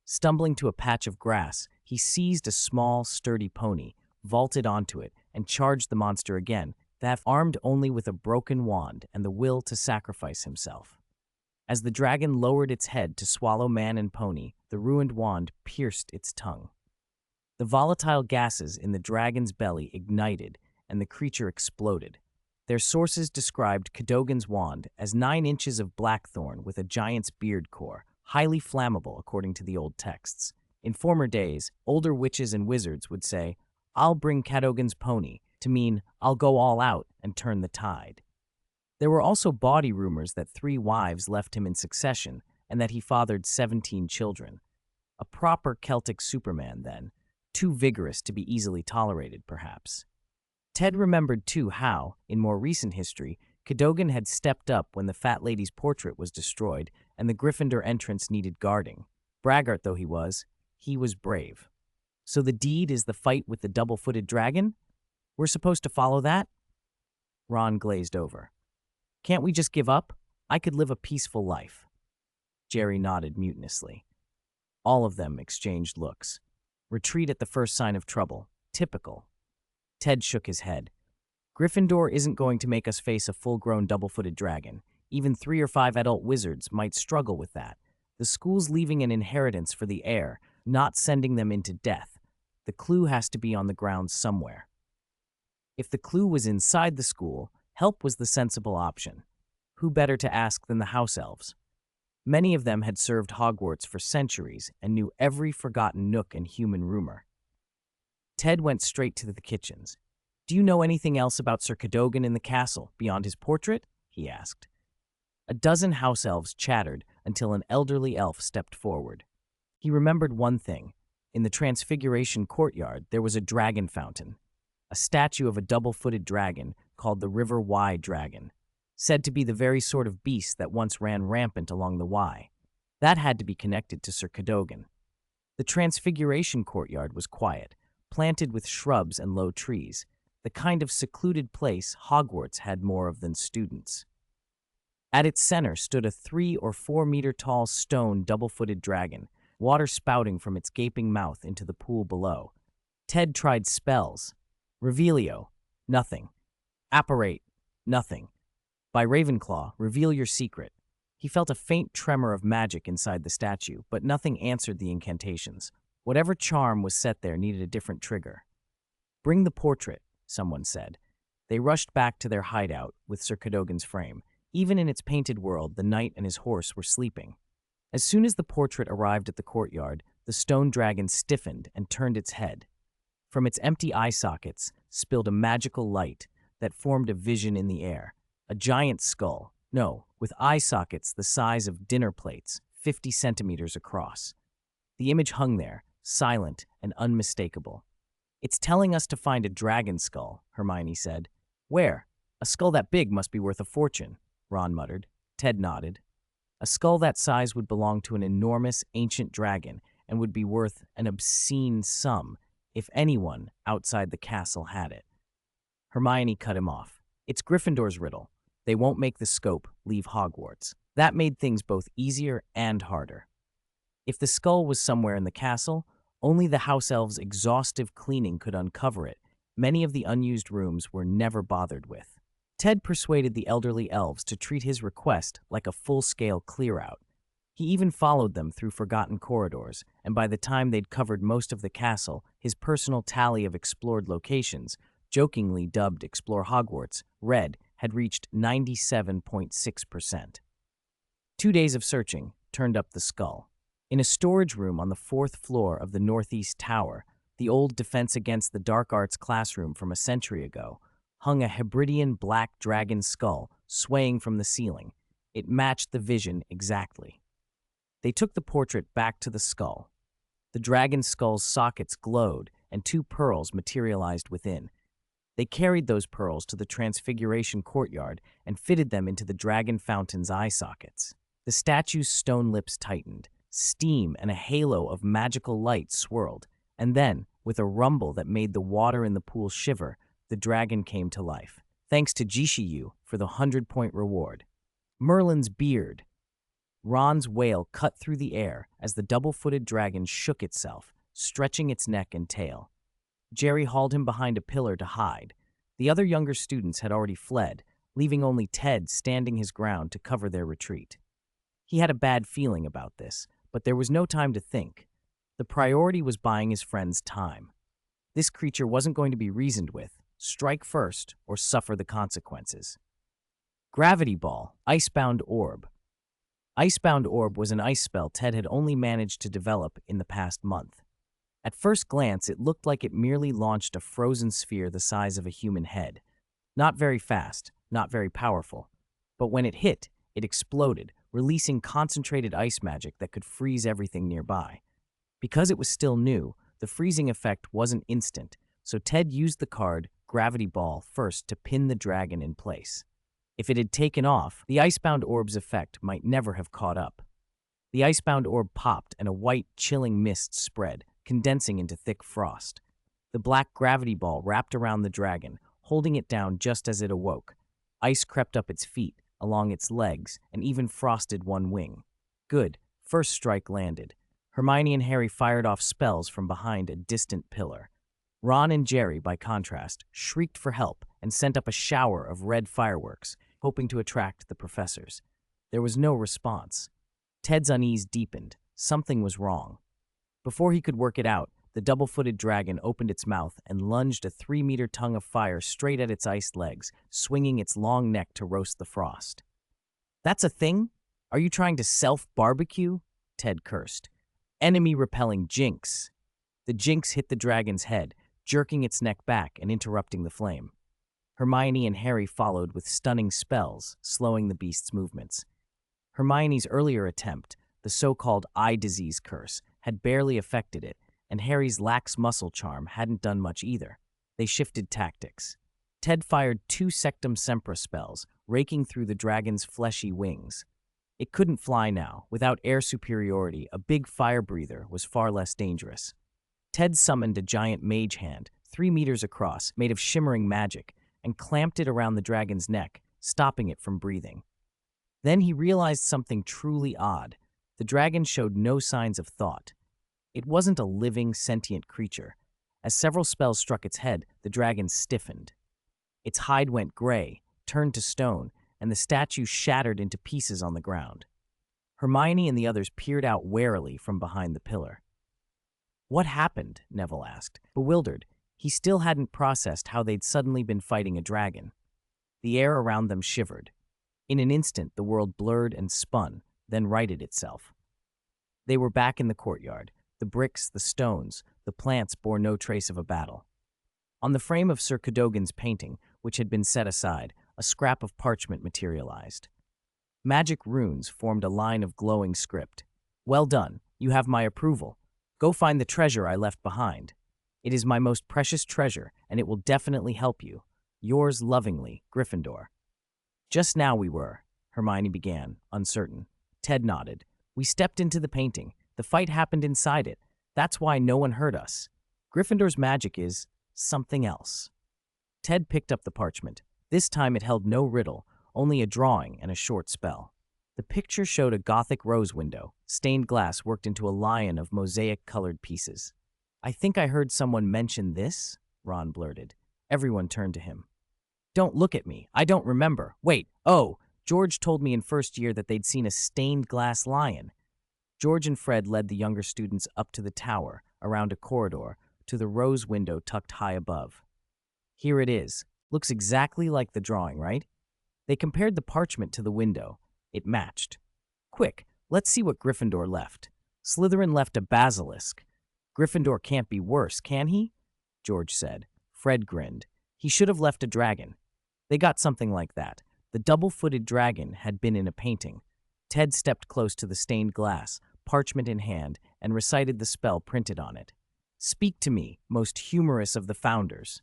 Stumbling to a patch of grass, he seized a small, sturdy pony, vaulted onto it, and charged the monster again, that armed only with a broken wand and the will to sacrifice himself. As the dragon lowered its head to swallow man and pony, the ruined wand pierced its tongue. The volatile gases in the dragon's belly ignited, and the creature exploded. Their sources described Cadogan's wand as 9 inches of blackthorn with a giant's beard core, highly flammable according to the old texts. In former days, older witches and wizards would say, "I'll bring Cadogan's pony," to mean, "I'll go all out and turn the tide." There were also bawdy rumors that 3 wives left him in succession and that he fathered 17 children. A proper Celtic Superman, then, too vigorous to be easily tolerated, perhaps. Ted remembered, too, how, in more recent history, Cadogan had stepped up when the fat lady's portrait was destroyed and the Gryffindor entrance needed guarding. Braggart though he was brave. So the deed is the fight with the double-footed dragon? We're supposed to follow that? Ron glazed over. Can't we just give up? I could live a peaceful life. Jerry nodded mutinously. All of them exchanged looks. Retreat at the first sign of trouble. Typical. Ted shook his head. Gryffindor isn't going to make us face a full-grown double-footed dragon. Even 3 or 5 adult wizards might struggle with that. The school's leaving an inheritance for the heir, not sending them into death. The clue has to be on the ground somewhere. If the clue was inside the school, help was the sensible option. Who better to ask than the house elves? Many of them had served Hogwarts for centuries and knew every forgotten nook and human rumor. Ted went straight to the kitchens. Do you know anything else about Sir Cadogan in the castle, beyond his portrait? He asked. A dozen house elves chattered until an elderly elf stepped forward. He remembered one thing. In the Transfiguration courtyard, there was a dragon fountain, a statue of a double-footed dragon called the River Wye dragon, said to be the very sort of beast that once ran rampant along the Wye. That had to be connected to Sir Cadogan. The Transfiguration courtyard was quiet, planted with shrubs and low trees, the kind of secluded place Hogwarts had more of than students. At its center stood a 3 or 4 meter tall stone double-footed dragon, water spouting from its gaping mouth into the pool below. Ted tried spells. Revelio, nothing. Apparate, nothing. By Ravenclaw, reveal your secret. He felt a faint tremor of magic inside the statue, but nothing answered the incantations. Whatever charm was set there needed a different trigger. Bring the portrait, someone said. They rushed back to their hideout with Sir Cadogan's frame. Even in its painted world, the knight and his horse were sleeping. As soon as the portrait arrived at the courtyard, the stone dragon stiffened and turned its head. From its empty eye sockets spilled a magical light that formed a vision in the air. A giant skull, no, with eye sockets the size of dinner plates, 50 centimeters across. The image hung there, silent and unmistakable. "It's telling us to find a dragon skull," Hermione said. "Where? A skull that big must be worth a fortune," Ron muttered. Ted nodded. "A skull that size would belong to an enormous, ancient dragon and would be worth an obscene sum if anyone outside the castle had it." Hermione cut him off. "It's Gryffindor's riddle. They won't make the scope leave Hogwarts." That made things both easier and harder. If the skull was somewhere in the castle, only the house elves' exhaustive cleaning could uncover it. Many of the unused rooms were never bothered with. Ted persuaded the elderly elves to treat his request like a full-scale clear-out. He even followed them through forgotten corridors, and by the time they'd covered most of the castle, his personal tally of explored locations, jokingly dubbed Explore Hogwarts, Red, had reached 97.6%. 2 days of searching turned up the skull. In a storage room on the 4th floor of the Northeast Tower, the old Defense Against the Dark Arts classroom from a century ago, hung a Hebridean black dragon skull swaying from the ceiling. It matched the vision exactly. They took the portrait back to the skull. The dragon skull's sockets glowed, and 2 pearls materialized within. They carried those pearls to the Transfiguration courtyard and fitted them into the dragon fountain's eye sockets. The statue's stone lips tightened. Steam and a halo of magical light swirled, and then, with a rumble that made the water in the pool shiver, the dragon came to life. Thanks to Jishiyu for the 100-point reward. Merlin's beard. Ron's wail cut through the air as the double-footed dragon shook itself, stretching its neck and tail. Jerry hauled him behind a pillar to hide. The other younger students had already fled, leaving only Ted standing his ground to cover their retreat. He had a bad feeling about this, but there was no time to think. The priority was buying his friends time. This creature wasn't going to be reasoned with. Strike first or suffer the consequences. Gravity Ball, Icebound Orb. Icebound Orb was an ice spell Ted had only managed to develop in the past month. At first glance, it looked like it merely launched a frozen sphere the size of a human head. Not very fast, not very powerful. But when it hit, it exploded, releasing concentrated ice magic that could freeze everything nearby. Because it was still new, the freezing effect wasn't instant, so Ted used the card Gravity Ball first to pin the dragon in place. If it had taken off, the Icebound Orb's effect might never have caught up. The Icebound Orb popped and a white, chilling mist spread, condensing into thick frost. The black gravity ball wrapped around the dragon, holding it down just as it awoke. Ice crept up its feet, along its legs, and even frosted one wing. Good, first strike landed. Hermione and Harry fired off spells from behind a distant pillar. Ron and Jerry, by contrast, shrieked for help and sent up a shower of red fireworks, hoping to attract the professors. There was no response. Ted's unease deepened. Something was wrong. Before he could work it out, the double-footed dragon opened its mouth and lunged a 3-meter tongue of fire straight at its iced legs, swinging its long neck to roast the frost. "That's a thing? Are you trying to self-barbecue?" Ted cursed. "Enemy-repelling jinx." The jinx hit the dragon's head, jerking its neck back and interrupting the flame. Hermione and Harry followed with stunning spells, slowing the beast's movements. Hermione's earlier attempt, the so-called eye disease curse, had barely affected it, and Harry's lax muscle charm hadn't done much either. They shifted tactics. Ted fired 2 Sectum Sempra spells, raking through the dragon's fleshy wings. It couldn't fly now. Without air superiority, a big fire breather was far less dangerous. Ted summoned a giant mage hand, 3 meters across, made of shimmering magic, and clamped it around the dragon's neck, stopping it from breathing. Then he realized something truly odd. The dragon showed no signs of thought. It wasn't a living, sentient creature. As several spells struck its head, the dragon stiffened. Its hide went gray, turned to stone, and the statue shattered into pieces on the ground. Hermione and the others peered out warily from behind the pillar. "What happened?" Neville asked, bewildered. He still hadn't processed how they'd suddenly been fighting a dragon. The air around them shivered. In an instant, the world blurred and spun, then righted itself. They were back in the courtyard. The bricks, the stones, the plants bore no trace of a battle. On the frame of Sir Cadogan's painting, which had been set aside, a scrap of parchment materialized. Magic runes formed a line of glowing script. "Well done. You have my approval. Go find the treasure I left behind. It is my most precious treasure, and it will definitely help you. Yours lovingly, Gryffindor." "Just now we were," Hermione began, uncertain. Ted nodded. "We stepped into the painting. The fight happened inside it. That's why no one hurt us. Gryffindor's magic is something else." Ted picked up the parchment. This time it held no riddle, only a drawing and a short spell. The picture showed a Gothic rose window, stained glass worked into a lion of mosaic-colored pieces. "I think I heard someone mention this," Ron blurted. Everyone turned to him. "Don't look at me. I don't remember. Wait, oh, George told me in first year that they'd seen a stained glass lion." George and Fred led the younger students up to the tower, around a corridor, to the rose window tucked high above. "Here it is. Looks exactly like the drawing, right?" They compared the parchment to the window. It matched. "Quick, let's see what Gryffindor left." "Slytherin left a basilisk." "Gryffindor can't be worse, can he?" George said. Fred grinned. "He should have left a dragon." They got something like that. The double-footed dragon had been in a painting. Ted stepped close to the stained glass, parchment in hand, and recited the spell printed on it. "Speak to me, most humorous of the founders."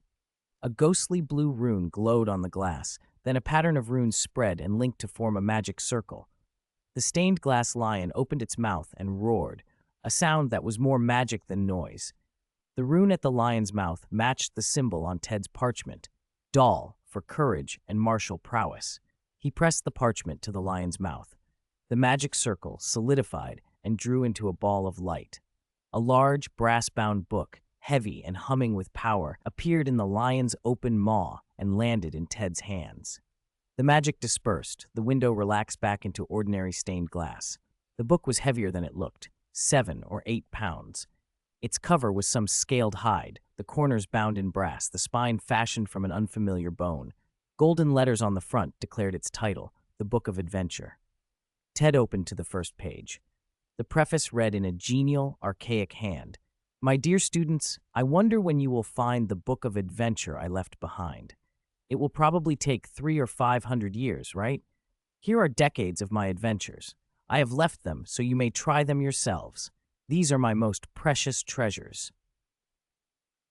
A ghostly blue rune glowed on the glass, then a pattern of runes spread and linked to form a magic circle. The stained glass lion opened its mouth and roared, a sound that was more magic than noise. The rune at the lion's mouth matched the symbol on Ted's parchment, Dal, for courage and martial prowess. He pressed the parchment to the lion's mouth. The magic circle solidified and drew into a ball of light. A large, brass-bound book, heavy and humming with power, appeared in the lion's open maw and landed in Ted's hands. The magic dispersed, the window relaxed back into ordinary stained glass. The book was heavier than it looked, 7 or 8 pounds. Its cover was some scaled hide, the corners bound in brass, the spine fashioned from an unfamiliar bone. Golden letters on the front declared its title, The Book of Adventure. Ted opened to the first page. The preface read in a genial, archaic hand, "My dear students, I wonder when you will find the Book of Adventure I left behind. It will probably take 300 or 500 years, right? Here are decades of my adventures. I have left them so you may try them yourselves. These are my most precious treasures."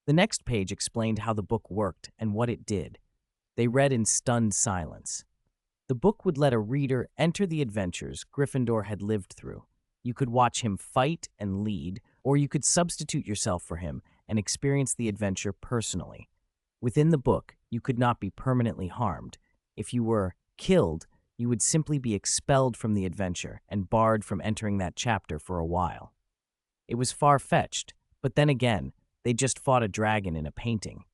The next page explained how the book worked and what it did. They read in stunned silence. The book would let a reader enter the adventures Gryffindor had lived through. You could watch him fight and lead, or you could substitute yourself for him and experience the adventure personally. Within the book, you could not be permanently harmed. If you were killed, you would simply be expelled from the adventure and barred from entering that chapter for a while. It was far-fetched, but then again, they just fought a dragon in a painting.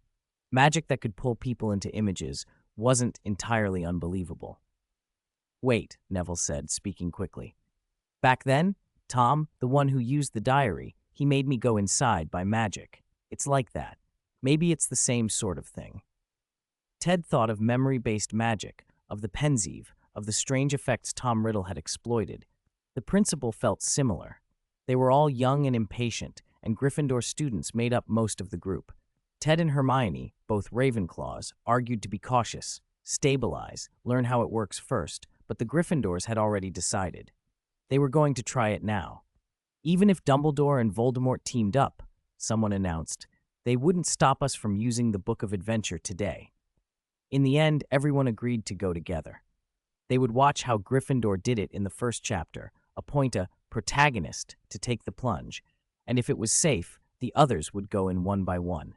Magic that could pull people into images wasn't entirely unbelievable. "Wait," Neville said, speaking quickly. "Back then, Tom, the one who used the diary, he made me go inside by magic. It's like that. Maybe it's the same sort of thing." Ted thought of memory-based magic, of the Pensieve, of the strange effects Tom Riddle had exploited. The principle felt similar. They were all young and impatient, and Gryffindor students made up most of the group. Ted and Hermione, both Ravenclaws, argued to be cautious, stabilize, learn how it works first, but the Gryffindors had already decided. They were going to try it now. Even if Dumbledore and Voldemort teamed up, someone announced, they wouldn't stop us from using the Book of Adventure today. In the end, everyone agreed to go together. They would watch how Gryffindor did it in the first chapter, appoint a protagonist to take the plunge, and if it was safe, the others would go in one by one.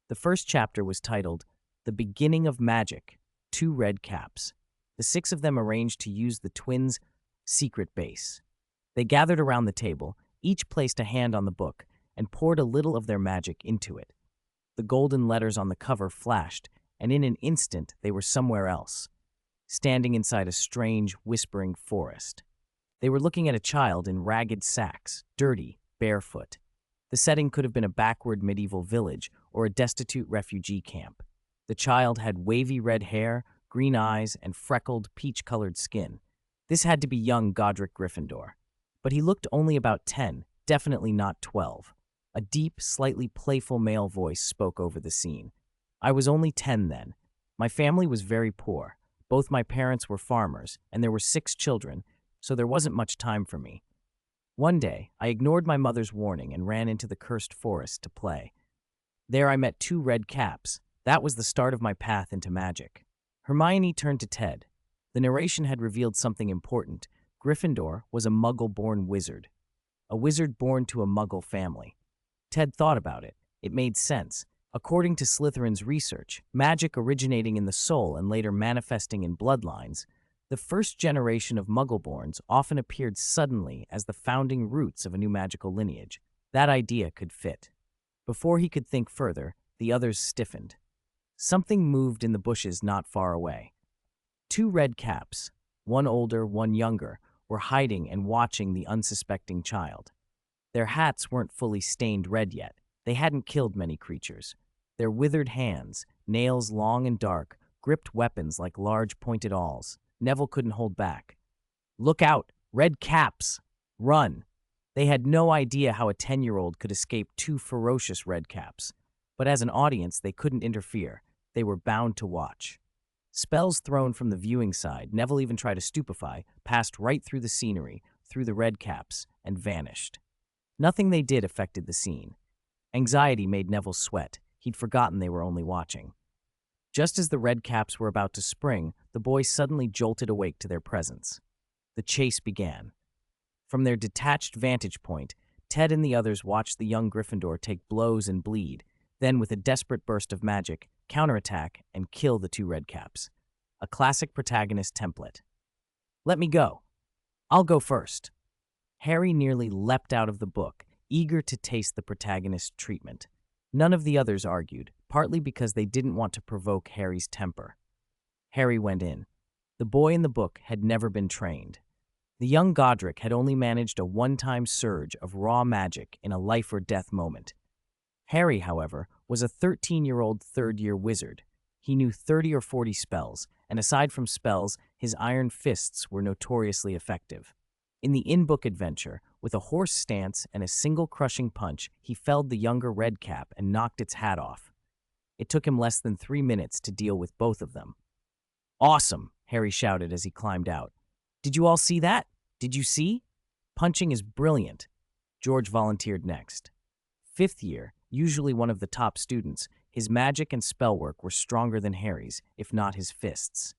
The first chapter was titled, The Beginning of Magic, 2 Red Caps. The 6 of them arranged to use the twins' secret base. They gathered around the table, each placed a hand on the book, and poured a little of their magic into it. The golden letters on the cover flashed, and in an instant they were somewhere else, standing inside a strange, whispering forest. They were looking at a child in ragged sacks, dirty, barefoot. The setting could have been a backward medieval village or a destitute refugee camp. The child had wavy red hair, green eyes, and freckled, peach-colored skin. This had to be young Godric Gryffindor. but he looked only about 10, definitely not 12. A deep, slightly playful male voice spoke over the scene. I was only 10 then. My family was very poor. Both my parents were farmers, and there were 6 children, so there wasn't much time for me. One day, I ignored my mother's warning and ran into the cursed forest to play. There I met 2 red caps. That was the start of my path into magic. Hermione turned to Ted. The narration had revealed something important. Gryffindor was a Muggle-born wizard. A wizard born to a Muggle family. Ted thought about it. It made sense. According to Slytherin's research, magic originating in the soul and later manifesting in bloodlines, the first generation of Muggle-borns often appeared suddenly as the founding roots of a new magical lineage. That idea could fit. Before he could think further, the others stiffened. Something moved in the bushes not far away. 2 red caps, one older, one younger, were hiding and watching the unsuspecting child. Their hats weren't fully stained red yet. They hadn't killed many creatures. Their withered hands, nails long and dark, gripped weapons like large pointed awls. Neville couldn't hold back. "Look out! Red caps! Run!" They had no idea how a 10-year-old could escape 2 ferocious red caps. But as an audience, they couldn't interfere. They were bound to watch. Spells thrown from the viewing side, Neville even tried to stupefy, passed right through the scenery, through the red caps, and vanished. Nothing they did affected the scene. Anxiety made Neville sweat. He'd forgotten they were only watching. Just as the red caps were about to spring, the boys suddenly jolted awake to their presence. The chase began. From their detached vantage point, Ted and the others watched the young Gryffindor take blows and bleed, then with a desperate burst of magic, counterattack and kill the 2 red caps. A classic protagonist template. "Let me go. I'll go first." Harry nearly leapt out of the book, eager to taste the protagonist's treatment. None of the others argued, partly because they didn't want to provoke Harry's temper. Harry went in. The boy in the book had never been trained. The young Godric had only managed a one-time surge of raw magic in a life-or-death moment. Harry, however, was a 13-year-old third-year wizard. He knew 30 or 40 spells, and aside from spells, his iron fists were notoriously effective. In the in-book adventure, with a horse stance and a single crushing punch, he felled the younger red cap and knocked its hat off. It took him less than 3 minutes to deal with both of them. "Awesome!" Harry shouted as he climbed out. "Did you all see that? Did you see? Punching is brilliant." George volunteered next. 5th year, usually one of the top students, his magic and spell work were stronger than Harry's, if not his fists.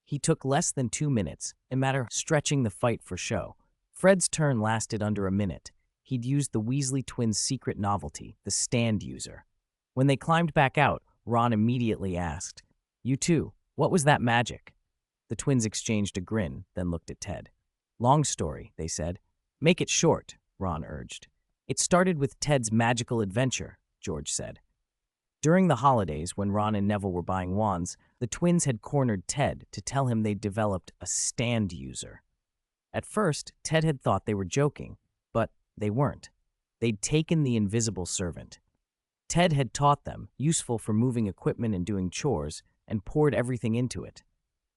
He took less than 2 minutes, a matter of stretching the fight for show. Fred's turn lasted under a minute. He'd used the Weasley twins' secret novelty, the stand user. When they climbed back out, Ron immediately asked, "You two, what was that magic?" The twins exchanged a grin, then looked at Ted. "Long story," they said. "Make it short," Ron urged. "It started with Ted's magical adventure," George said. During the holidays, when Ron and Neville were buying wands, the twins had cornered Ted to tell him they'd developed a stand user. At first, Ted had thought they were joking, but they weren't. They'd taken the invisible servant. Ted had taught them, useful for moving equipment and doing chores, and poured everything into it.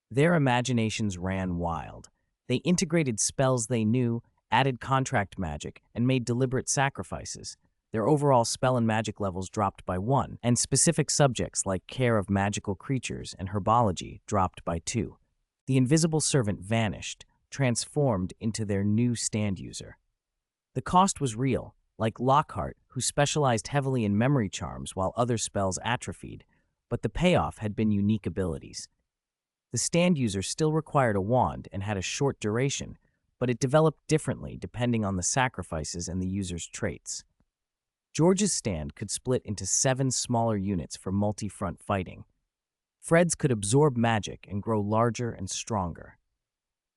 Their imaginations ran wild. They integrated spells they knew, added contract magic, and made deliberate sacrifices. Their overall spell and magic levels dropped by 1, and specific subjects like care of magical creatures and herbology dropped by 2. The invisible servant vanished, transformed into their new stand user. The cost was real, like Lockhart, who specialized heavily in memory charms while other spells atrophied, but the payoff had been unique abilities. The stand user still required a wand and had a short duration, but it developed differently depending on the sacrifices and the user's traits. George's stand could split into 7 smaller units for multi-front fighting. Fred's could absorb magic and grow larger and stronger.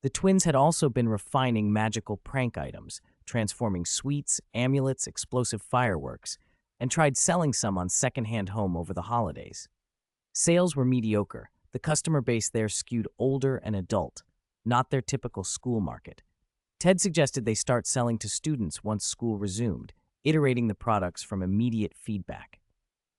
The twins had also been refining magical prank items, transforming sweets, amulets, explosive fireworks, and tried selling some on secondhand home over the holidays. Sales were mediocre. The customer base there skewed older and adult, not their typical school market. Ted suggested they start selling to students once school resumed, iterating the products from immediate feedback.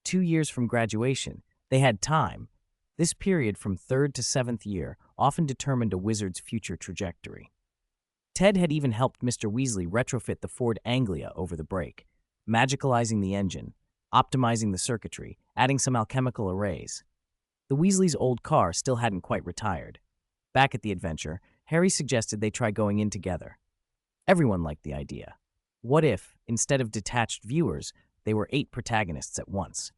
2 years from graduation, they had time. This period from 3rd to 7th year often determined a wizard's future trajectory. Ted had even helped Mr. Weasley retrofit the Ford Anglia over the break, magicalizing the engine, optimizing the circuitry, adding some alchemical arrays. The Weasleys' old car still hadn't quite retired. Back at the adventure, Harry suggested they try going in together. Everyone liked the idea. What if, instead of detached viewers, they were 8 protagonists at once?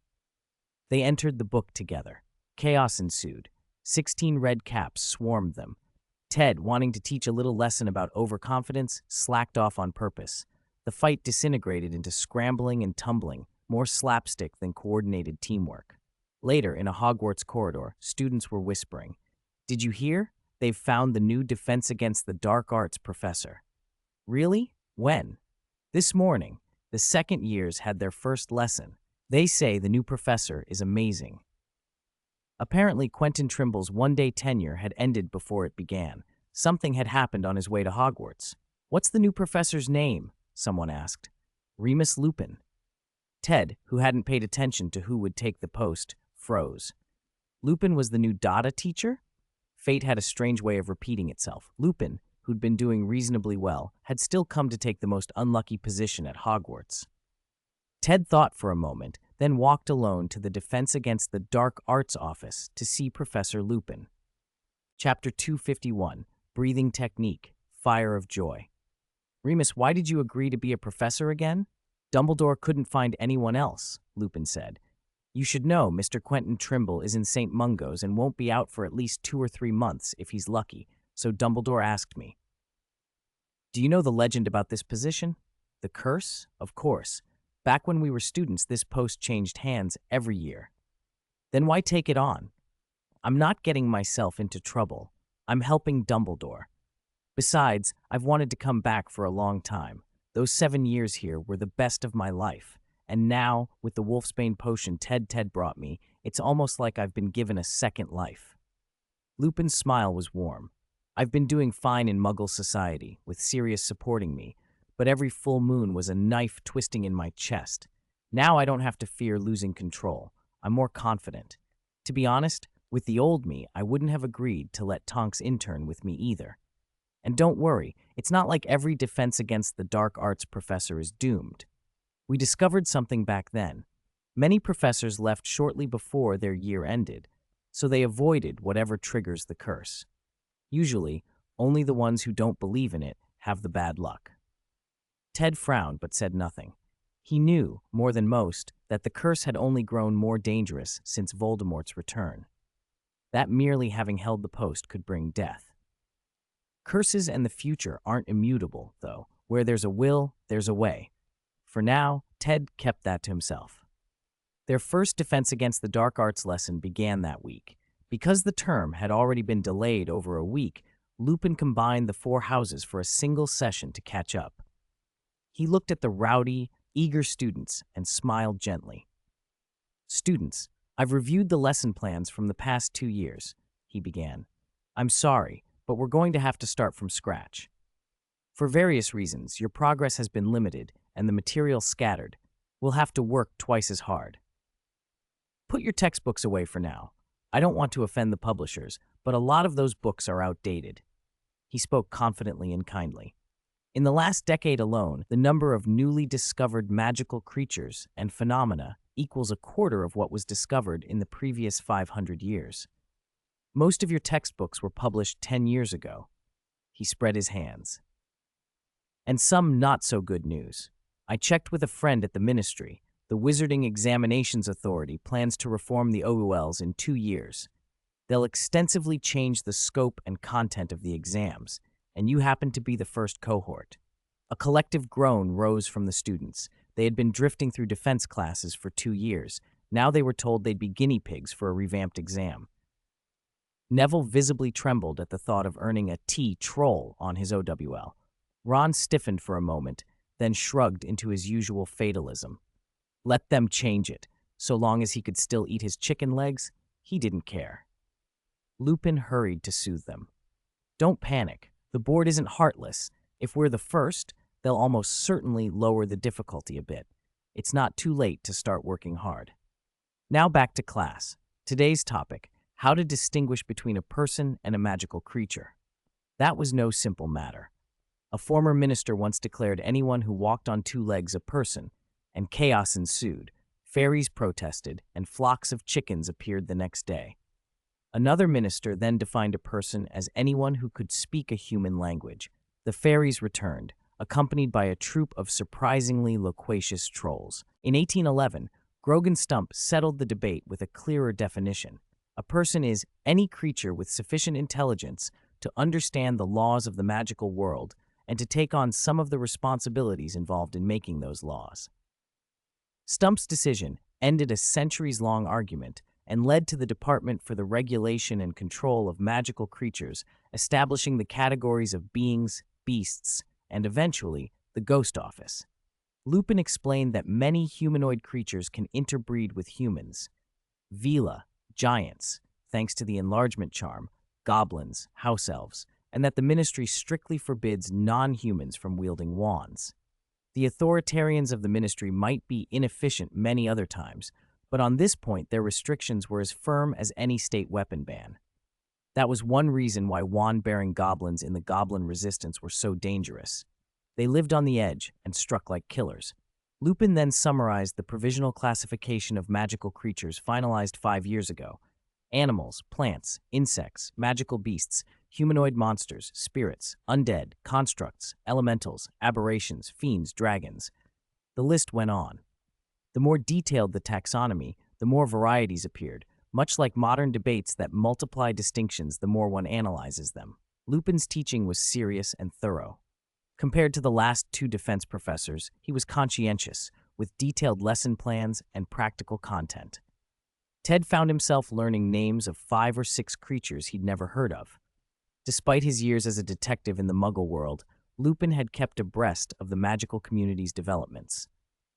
They entered the book together. Chaos ensued. 16 red caps swarmed them. Ted, wanting to teach a little lesson about overconfidence, slacked off on purpose. The fight disintegrated into scrambling and tumbling, more slapstick than coordinated teamwork. Later, in a Hogwarts corridor, students were whispering, "Did you hear? They've found the new Defense Against the Dark Arts professor." Really? When? This morning. The second years had their first lesson. They say the new professor is amazing. Apparently, Quentin Trimble's one-day tenure had ended before it began. Something had happened on his way to Hogwarts. "What's the new professor's name?" someone asked. "Remus Lupin." Ted, who hadn't paid attention to who would take the post, froze. Lupin was the new Dada teacher? Fate had a strange way of repeating itself. Lupin, who'd been doing reasonably well, had still come to take the most unlucky position at Hogwarts. Ted thought for a moment, then walked alone to the Defense Against the Dark Arts office to see Professor Lupin. Chapter 251, Breathing Technique, Fire of Joy. "Remus, why did you agree to be a professor again?" "Dumbledore couldn't find anyone else," Lupin said. "You should know Mr. Quentin Trimble is in St. Mungo's and won't be out for at least 2 or 3 months if he's lucky, so Dumbledore asked me." "Do you know the legend about this position? The curse? Of course. Back when we were students, this post changed hands every year." "Then why take it on?" "I'm not getting myself into trouble. I'm helping Dumbledore. Besides, I've wanted to come back for a long time. Those 7 years here were the best of my life. And now, with the Wolfsbane potion Ted brought me, it's almost like I've been given a second life." Lupin's smile was warm. "I've been doing fine in Muggle society, with Sirius supporting me, but every full moon was a knife twisting in my chest. Now I don't have to fear losing control. I'm more confident. To be honest, with the old me, I wouldn't have agreed to let Tonks intern with me either. And don't worry, it's not like every Defense Against the Dark Arts professor is doomed. We discovered something back then. Many professors left shortly before their year ended, so they avoided whatever triggers the curse. Usually, only the ones who don't believe in it have the bad luck." Ted frowned but said nothing. He knew, more than most, that the curse had only grown more dangerous since Voldemort's return. That merely having held the post could bring death. Curses and the future aren't immutable, though. Where there's a will, there's a way. For now, Ted kept that to himself. Their first Defense Against the Dark Arts lesson began that week. Because the term had already been delayed over a week, Lupin combined the 4 houses for a single session to catch up. He looked at the rowdy, eager students and smiled gently. "Students, I've reviewed the lesson plans from the past 2 years," he began. "I'm sorry, but we're going to have to start from scratch. For various reasons, your progress has been limited and the material scattered. We'll have to work twice as hard. Put your textbooks away for now. I don't want to offend the publishers, but a lot of those books are outdated." He spoke confidently and kindly. In the last decade alone, the number of newly discovered magical creatures and phenomena equals a quarter of what was discovered in the previous 500 years. Most of your textbooks were published 10 years ago. He spread his hands. And some not so good news. I checked with a friend at the ministry. The Wizarding Examinations Authority plans to reform the OULs in 2 years. They'll extensively change the scope and content of the exams, and you happen to be the first cohort. A collective groan rose from the students. They had been drifting through defense classes for 2 years. Now they were told they'd be guinea pigs for a revamped exam. Neville visibly trembled at the thought of earning a T-troll on his OWL. Ron stiffened for a moment, then shrugged into his usual fatalism. Let them change it. So long as he could still eat his chicken legs, he didn't care. Lupin hurried to soothe them. "Don't panic. The board isn't heartless. If we're the first, they'll almost certainly lower the difficulty a bit. It's not too late to start working hard." Now back to class. Today's topic, how to distinguish between a person and a magical creature. That was no simple matter. A former minister once declared anyone who walked on two legs a person, and chaos ensued. Fairies protested, and flocks of chickens appeared the next day. Another minister then defined a person as anyone who could speak a human language. The fairies returned, accompanied by a troupe of surprisingly loquacious trolls. In 1811, Grogan Stump settled the debate with a clearer definition. A person is any creature with sufficient intelligence to understand the laws of the magical world and to take on some of the responsibilities involved in making those laws. Stump's decision ended a centuries-long argument and led to the Department for the Regulation and Control of Magical Creatures establishing the categories of beings, beasts, and eventually the Ghost Office. Lupin explained that many humanoid creatures can interbreed with humans. Vila, giants, thanks to the enlargement charm, goblins, house elves, and that the Ministry strictly forbids non-humans from wielding wands. The authoritarians of the Ministry might be inefficient many other times, but on this point their restrictions were as firm as any state weapon ban. That was one reason why wand-bearing goblins in the Goblin Resistance were so dangerous. They lived on the edge and struck like killers. Lupin then summarized the provisional classification of magical creatures finalized 5 years ago. Animals, plants, insects, magical beasts, humanoid monsters, spirits, undead, constructs, elementals, aberrations, fiends, dragons. The list went on. The more detailed the taxonomy, the more varieties appeared, much like modern debates that multiply distinctions the more one analyzes them. Lupin's teaching was serious and thorough. Compared to the last two defense professors, he was conscientious, with detailed lesson plans and practical content. Ted found himself learning names of 5 or 6 creatures he'd never heard of. Despite his years as a detective in the Muggle world, Lupin had kept abreast of the magical community's developments.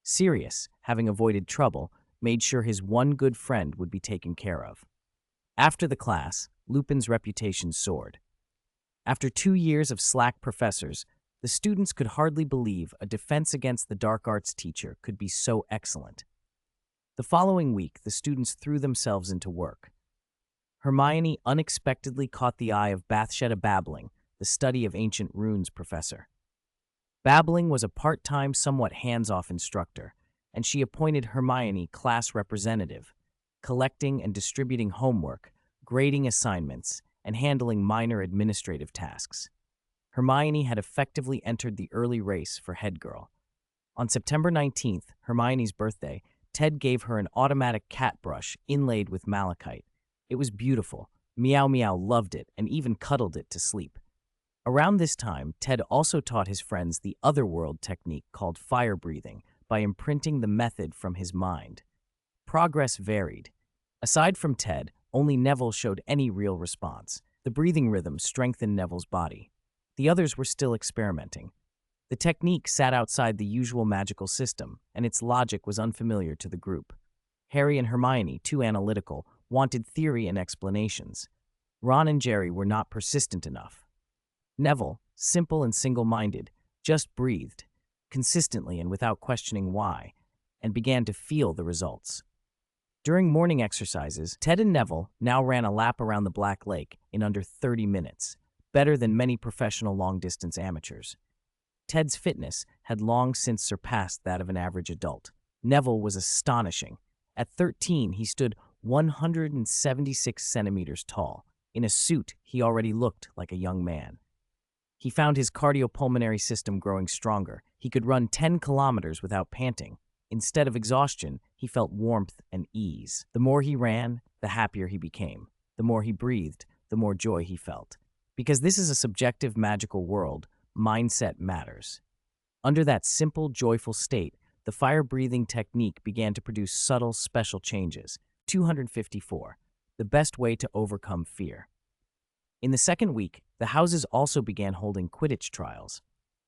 Sirius, having avoided trouble, made sure his one good friend would be taken care of. After the class, Lupin's reputation soared. After 2 years of slack professors, the students could hardly believe a defense against the dark arts teacher could be so excellent. The following week, the students threw themselves into work. Hermione unexpectedly caught the eye of Bathsheba Babbling, the study of ancient runes professor. Babbling was a part-time, somewhat hands-off instructor, and she appointed Hermione class representative, collecting and distributing homework, grading assignments, and handling minor administrative tasks. Hermione had effectively entered the early race for head girl. On September 19th, Hermione's birthday, Ted gave her an automatic cat brush inlaid with malachite. It was beautiful. Meow Meow loved it and even cuddled it to sleep. Around this time, Ted also taught his friends the otherworld technique called fire breathing by imprinting the method from his mind. Progress varied. Aside from Ted, only Neville showed any real response. The breathing rhythm strengthened Neville's body. The others were still experimenting. The technique sat outside the usual magical system, and its logic was unfamiliar to the group. Harry and Hermione, too analytical, wanted theory and explanations. Ron and Jerry were not persistent enough. Neville, simple and single-minded, just breathed, consistently and without questioning why, and began to feel the results. During morning exercises, Ted and Neville now ran a lap around the Black Lake in under 30 minutes, better than many professional long-distance amateurs. Ted's fitness had long since surpassed that of an average adult. Neville was astonishing. At 13, he stood 176 centimeters tall. In a suit, he already looked like a young man. He found his cardiopulmonary system growing stronger. He could run 10 kilometers without panting. Instead of exhaustion, he felt warmth and ease. The more he ran, the happier he became. The more he breathed, the more joy he felt. Because this is a subjective, magical world, mindset matters. Under that simple, joyful state, the fire-breathing technique began to produce subtle, special changes. 254. The best way to overcome fear. In the second week, the houses also began holding Quidditch trials.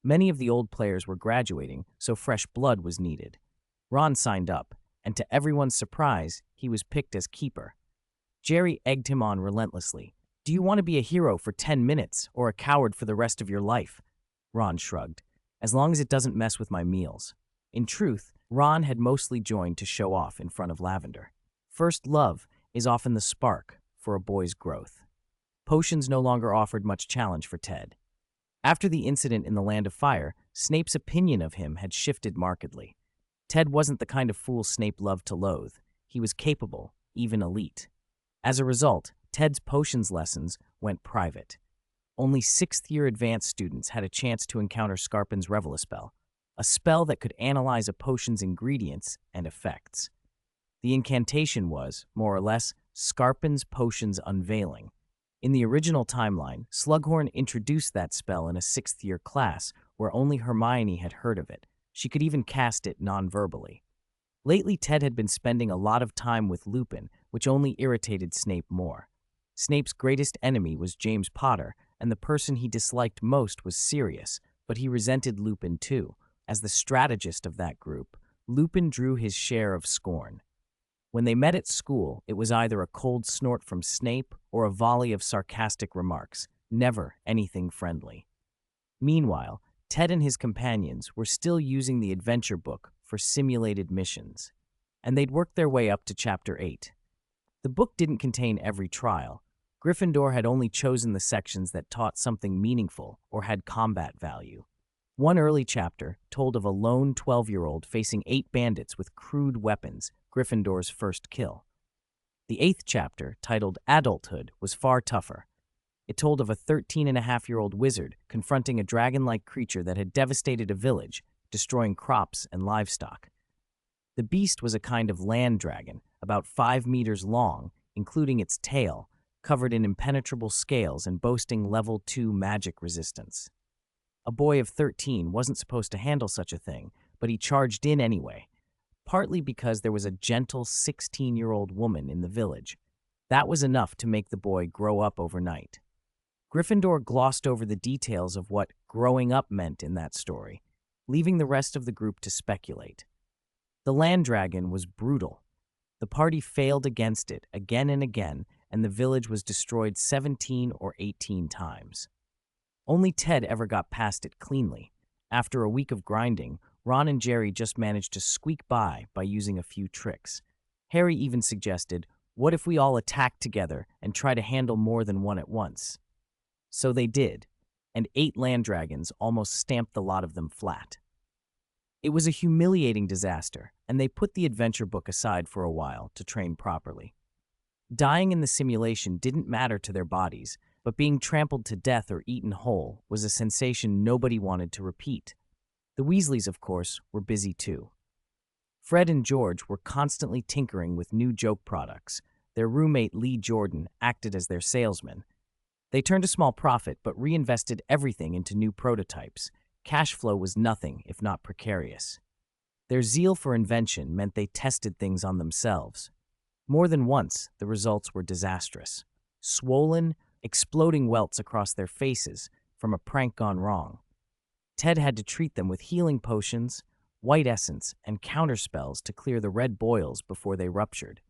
Many of the old players were graduating, so fresh blood was needed. Ron signed up, and to everyone's surprise, he was picked as keeper. Jerry egged him on relentlessly. "Do you want to be a hero for 10 minutes, or a coward for the rest of your life?" Ron shrugged. "As long as it doesn't mess with my meals." In truth, Ron had mostly joined to show off in front of Lavender. First love is often the spark for a boy's growth. Potions no longer offered much challenge for Ted. After the incident in the Land of Fire, Snape's opinion of him had shifted markedly. Ted wasn't the kind of fool Snape loved to loathe. He was capable, even elite. As a result, Ted's potions lessons went private. Only sixth-year advanced students had a chance to encounter Scarpin's Reveille-a-Spell, a spell that could analyze a potion's ingredients and effects. The incantation was, more or less, Scarpin's Potion's Unveiling. In the original timeline, Slughorn introduced that spell in a sixth-year class where only Hermione had heard of it. She could even cast it non-verbally. Lately, Ted had been spending a lot of time with Lupin, which only irritated Snape more. Snape's greatest enemy was James Potter, and the person he disliked most was Sirius, but he resented Lupin too. As the strategist of that group, Lupin drew his share of scorn. When they met at school, it was either a cold snort from Snape or a volley of sarcastic remarks, never anything friendly. Meanwhile, Ted and his companions were still using the adventure book for simulated missions, and they'd worked their way up to Chapter 8. The book didn't contain every trial. Gryffindor had only chosen the sections that taught something meaningful or had combat value. One early chapter told of a lone 12-year-old facing 8 bandits with crude weapons, Gryffindor's first kill. The 8th chapter, titled Adulthood, was far tougher. It told of a 13-and-a-half-year-old wizard confronting a dragon-like creature that had devastated a village, destroying crops and livestock. The beast was a kind of land dragon, about 5 meters long, including its tail, covered in impenetrable scales and boasting level 2 magic resistance. A boy of 13 wasn't supposed to handle such a thing, but he charged in anyway, partly because there was a gentle 16-year-old woman in the village. That was enough to make the boy grow up overnight. Gryffindor glossed over the details of what growing up meant in that story, leaving the rest of the group to speculate. The land dragon was brutal. The party failed against it again and again, and the village was destroyed 17 or 18 times. Only Ted ever got past it cleanly. After a week of grinding, Ron and Jerry just managed to squeak by using a few tricks. Harry even suggested, what if we all attack together and try to handle more than one at once? So they did, and 8 land dragons almost stamped the lot of them flat. It was a humiliating disaster, and they put the adventure book aside for a while to train properly. Dying in the simulation didn't matter to their bodies, but being trampled to death or eaten whole was a sensation nobody wanted to repeat. The Weasleys, of course, were busy too. Fred and George were constantly tinkering with new joke products. Their roommate Lee Jordan acted as their salesman. They turned a small profit but reinvested everything into new prototypes. Cash flow was nothing if not precarious. Their zeal for invention meant they tested things on themselves. More than once, the results were disastrous. Swollen, exploding welts across their faces from a prank gone wrong. Ted had to treat them with healing potions, white essence, and counterspells to clear the red boils before they ruptured.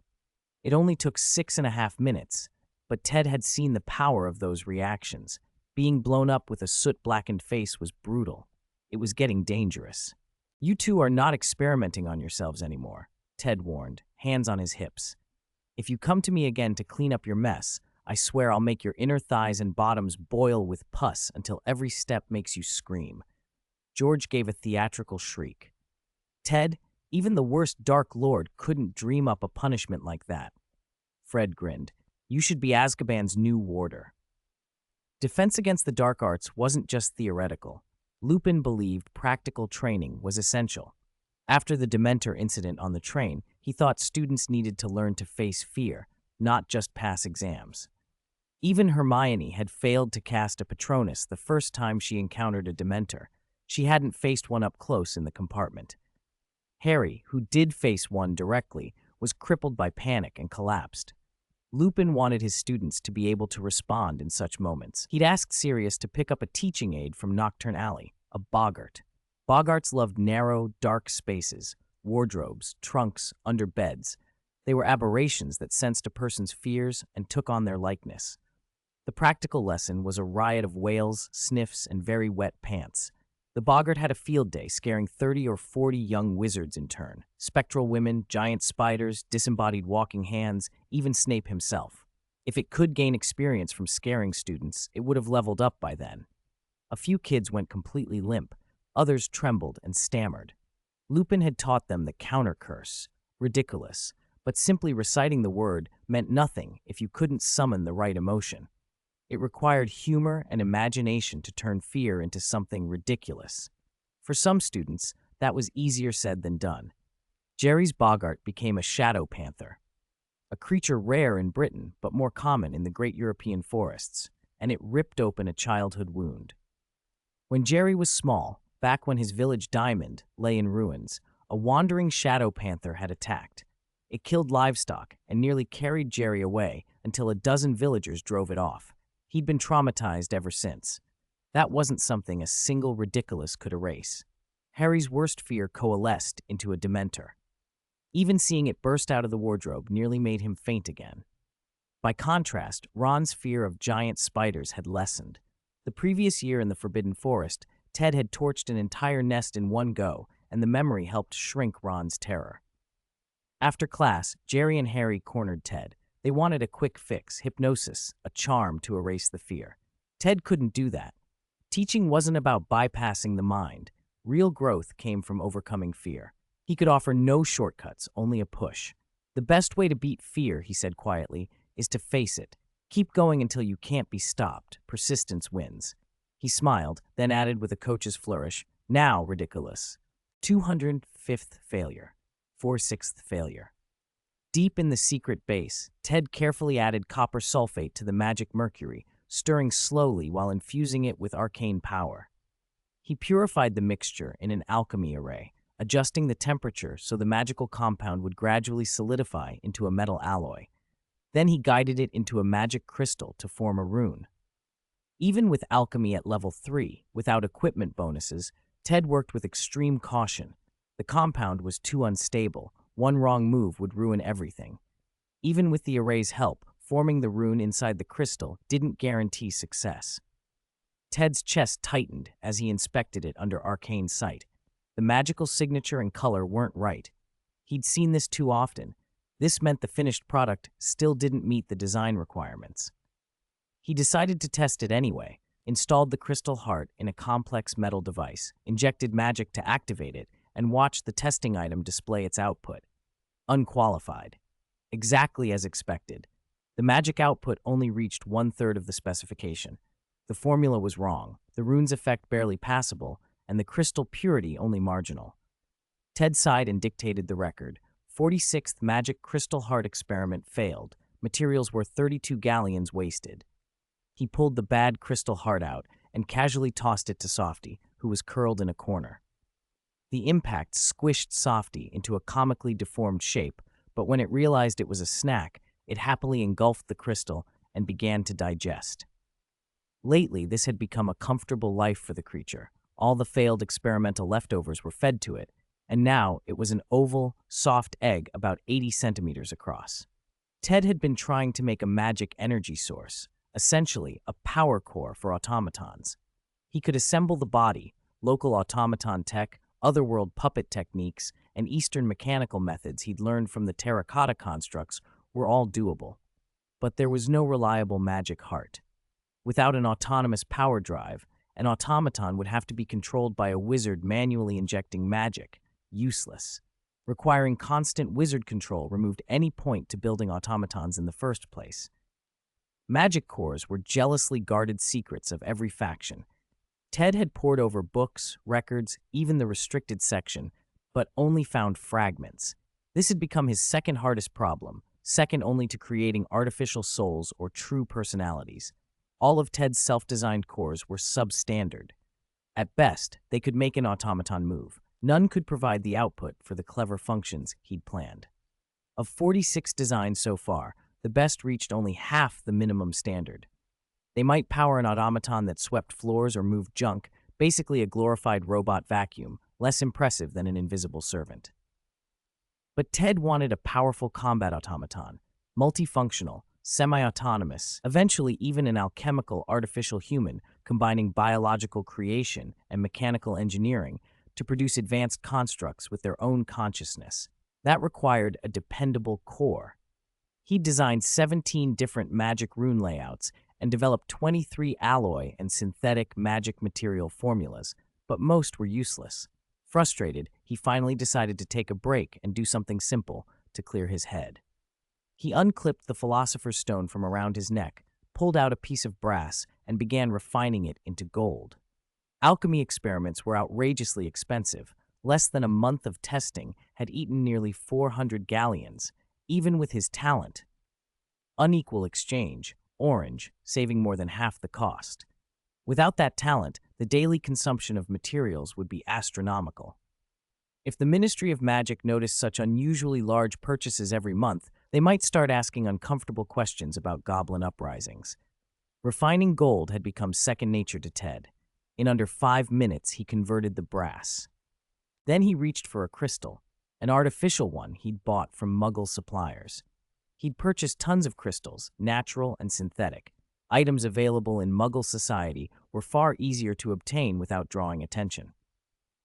It only took 6.5 minutes, but Ted had seen the power of those reactions. Being blown up with a soot-blackened face was brutal. It was getting dangerous. You two are not experimenting on yourselves anymore, Ted warned, hands on his hips. If you come to me again to clean up your mess, I swear I'll make your inner thighs and bottoms boil with pus until every step makes you scream. George gave a theatrical shriek. Ted, even the worst Dark Lord couldn't dream up a punishment like that. Fred grinned. You should be Azkaban's new warder. Defense against the dark arts wasn't just theoretical. Lupin believed practical training was essential. After the Dementor incident on the train, he thought students needed to learn to face fear, not just pass exams. Even Hermione had failed to cast a Patronus the first time she encountered a Dementor. She hadn't faced one up close in the compartment. Harry, who did face one directly, was crippled by panic and collapsed. Lupin wanted his students to be able to respond in such moments. He'd asked Sirius to pick up a teaching aid from Nocturne Alley, a boggart. Boggarts loved narrow, dark spaces, wardrobes, trunks, under beds. They were aberrations that sensed a person's fears and took on their likeness. The practical lesson was a riot of wails, sniffs, and very wet pants. The boggart had a field day, scaring 30 or 40 young wizards in turn. Spectral women, giant spiders, disembodied walking hands, even Snape himself. If it could gain experience from scaring students, it would have leveled up by then. A few kids went completely limp, others trembled and stammered. Lupin had taught them the counter curse, ridiculous, but simply reciting the word meant nothing if you couldn't summon the right emotion. It required humor and imagination to turn fear into something ridiculous. For some students, that was easier said than done. Jerry's boggart became a shadow panther, a creature rare in Britain but more common in the great European forests, and it ripped open a childhood wound. When Jerry was small, back when his village Diamond lay in ruins, a wandering shadow panther had attacked. It killed livestock and nearly carried Jerry away until a dozen villagers drove it off. He'd been traumatized ever since. That wasn't something a single ridiculous could erase. Harry's worst fear coalesced into a dementor. Even seeing it burst out of the wardrobe nearly made him faint again. By contrast, Ron's fear of giant spiders had lessened. The previous year in the Forbidden Forest, Ted had torched an entire nest in one go, and the memory helped shrink Ron's terror. After class, Jerry and Harry cornered Ted. They wanted a quick fix, hypnosis, a charm to erase the fear. Ted couldn't do that. Teaching wasn't about bypassing the mind. Real growth came from overcoming fear. He could offer no shortcuts, only a push. The best way to beat fear, he said quietly, is to face it. Keep going until you can't be stopped. Persistence wins. He smiled, then added with a coach's flourish, now ridiculous. 205th failure. 4/6th failure. Deep in the secret base, Ted carefully added copper sulfate to the magic mercury, stirring slowly while infusing it with arcane power. He purified the mixture in an alchemy array, adjusting the temperature so the magical compound would gradually solidify into a metal alloy. Then he guided it into a magic crystal to form a rune. Even with alchemy at level 3, without equipment bonuses, Ted worked with extreme caution. The compound was too unstable. One wrong move would ruin everything. Even with the array's help, forming the rune inside the crystal didn't guarantee success. Ted's chest tightened as he inspected it under arcane sight. The magical signature and color weren't right. He'd seen this too often. This meant the finished product still didn't meet the design requirements. He decided to test it anyway, installed the crystal heart in a complex metal device, injected magic to activate it, and watched the testing item display its output. Unqualified. Exactly as expected. The magic output only reached 1/3 of the specification. The formula was wrong, the rune's effect barely passable, and the crystal purity only marginal. Ted sighed and dictated the record. 46th magic crystal heart experiment failed. Materials worth 32 galleons wasted. He pulled the bad crystal heart out and casually tossed it to Softy, who was curled in a corner. The impact squished Softy into a comically deformed shape, but when it realized it was a snack, it happily engulfed the crystal and began to digest. Lately, this had become a comfortable life for the creature. All the failed experimental leftovers were fed to it, and now it was an oval, soft egg about 80 centimeters across. Ted had been trying to make a magic energy source, essentially a power core for automatons. He could assemble the body, local automaton tech, otherworld puppet techniques, and Eastern mechanical methods he'd learned from the terracotta constructs were all doable. But there was no reliable magic heart. Without an autonomous power drive, an automaton would have to be controlled by a wizard manually injecting magic. Useless. Requiring constant wizard control removed any point to building automatons in the first place. Magic cores were jealously guarded secrets of every faction. Ted had pored over books, records, even the restricted section, but only found fragments. This had become his second hardest problem, second only to creating artificial souls or true personalities. All of Ted's self-designed cores were substandard. At best, they could make an automaton move. None could provide the output for the clever functions he'd planned. Of 46 designs so far, the best reached only half the minimum standard. They might power an automaton that swept floors or moved junk, basically a glorified robot vacuum, less impressive than an invisible servant. But Ted wanted a powerful combat automaton, multifunctional, semi-autonomous, eventually even an alchemical artificial human combining biological creation and mechanical engineering to produce advanced constructs with their own consciousness. That required a dependable core. He designed 17 different magic rune layouts, and developed 23 alloy and synthetic magic material formulas, but most were useless. Frustrated, he finally decided to take a break and do something simple to clear his head. He unclipped the Philosopher's Stone from around his neck, pulled out a piece of brass, and began refining it into gold. Alchemy experiments were outrageously expensive. Less than a month of testing had eaten nearly 400 galleons, even with his talent. Unequal exchange, orange, saving more than half the cost. Without that talent, the daily consumption of materials would be astronomical. If the Ministry of Magic noticed such unusually large purchases every month, they might start asking uncomfortable questions about goblin uprisings. Refining gold had become second nature to Ted. In under 5 minutes, he converted the brass. Then he reached for a crystal, an artificial one he'd bought from Muggle suppliers. He'd purchased tons of crystals, natural and synthetic. Items available in Muggle society were far easier to obtain without drawing attention.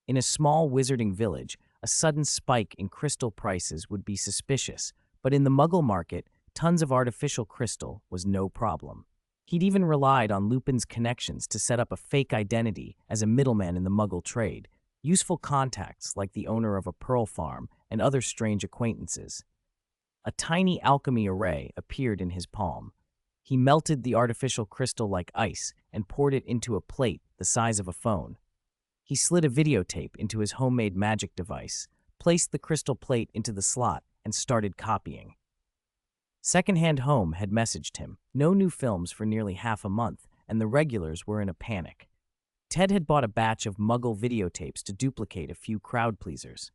In a small wizarding village, a sudden spike in crystal prices would be suspicious, but in the Muggle market, tons of artificial crystal was no problem. He'd even relied on Lupin's connections to set up a fake identity as a middleman in the Muggle trade, useful contacts like the owner of a pearl farm and other strange acquaintances. A tiny alchemy array appeared in his palm. He melted the artificial crystal like ice and poured it into a plate the size of a phone. He slid a videotape into his homemade magic device, placed the crystal plate into the slot, and started copying. Secondhand Home had messaged him, no new films for nearly half a month, and the regulars were in a panic. Ted had bought a batch of Muggle videotapes to duplicate a few crowd pleasers.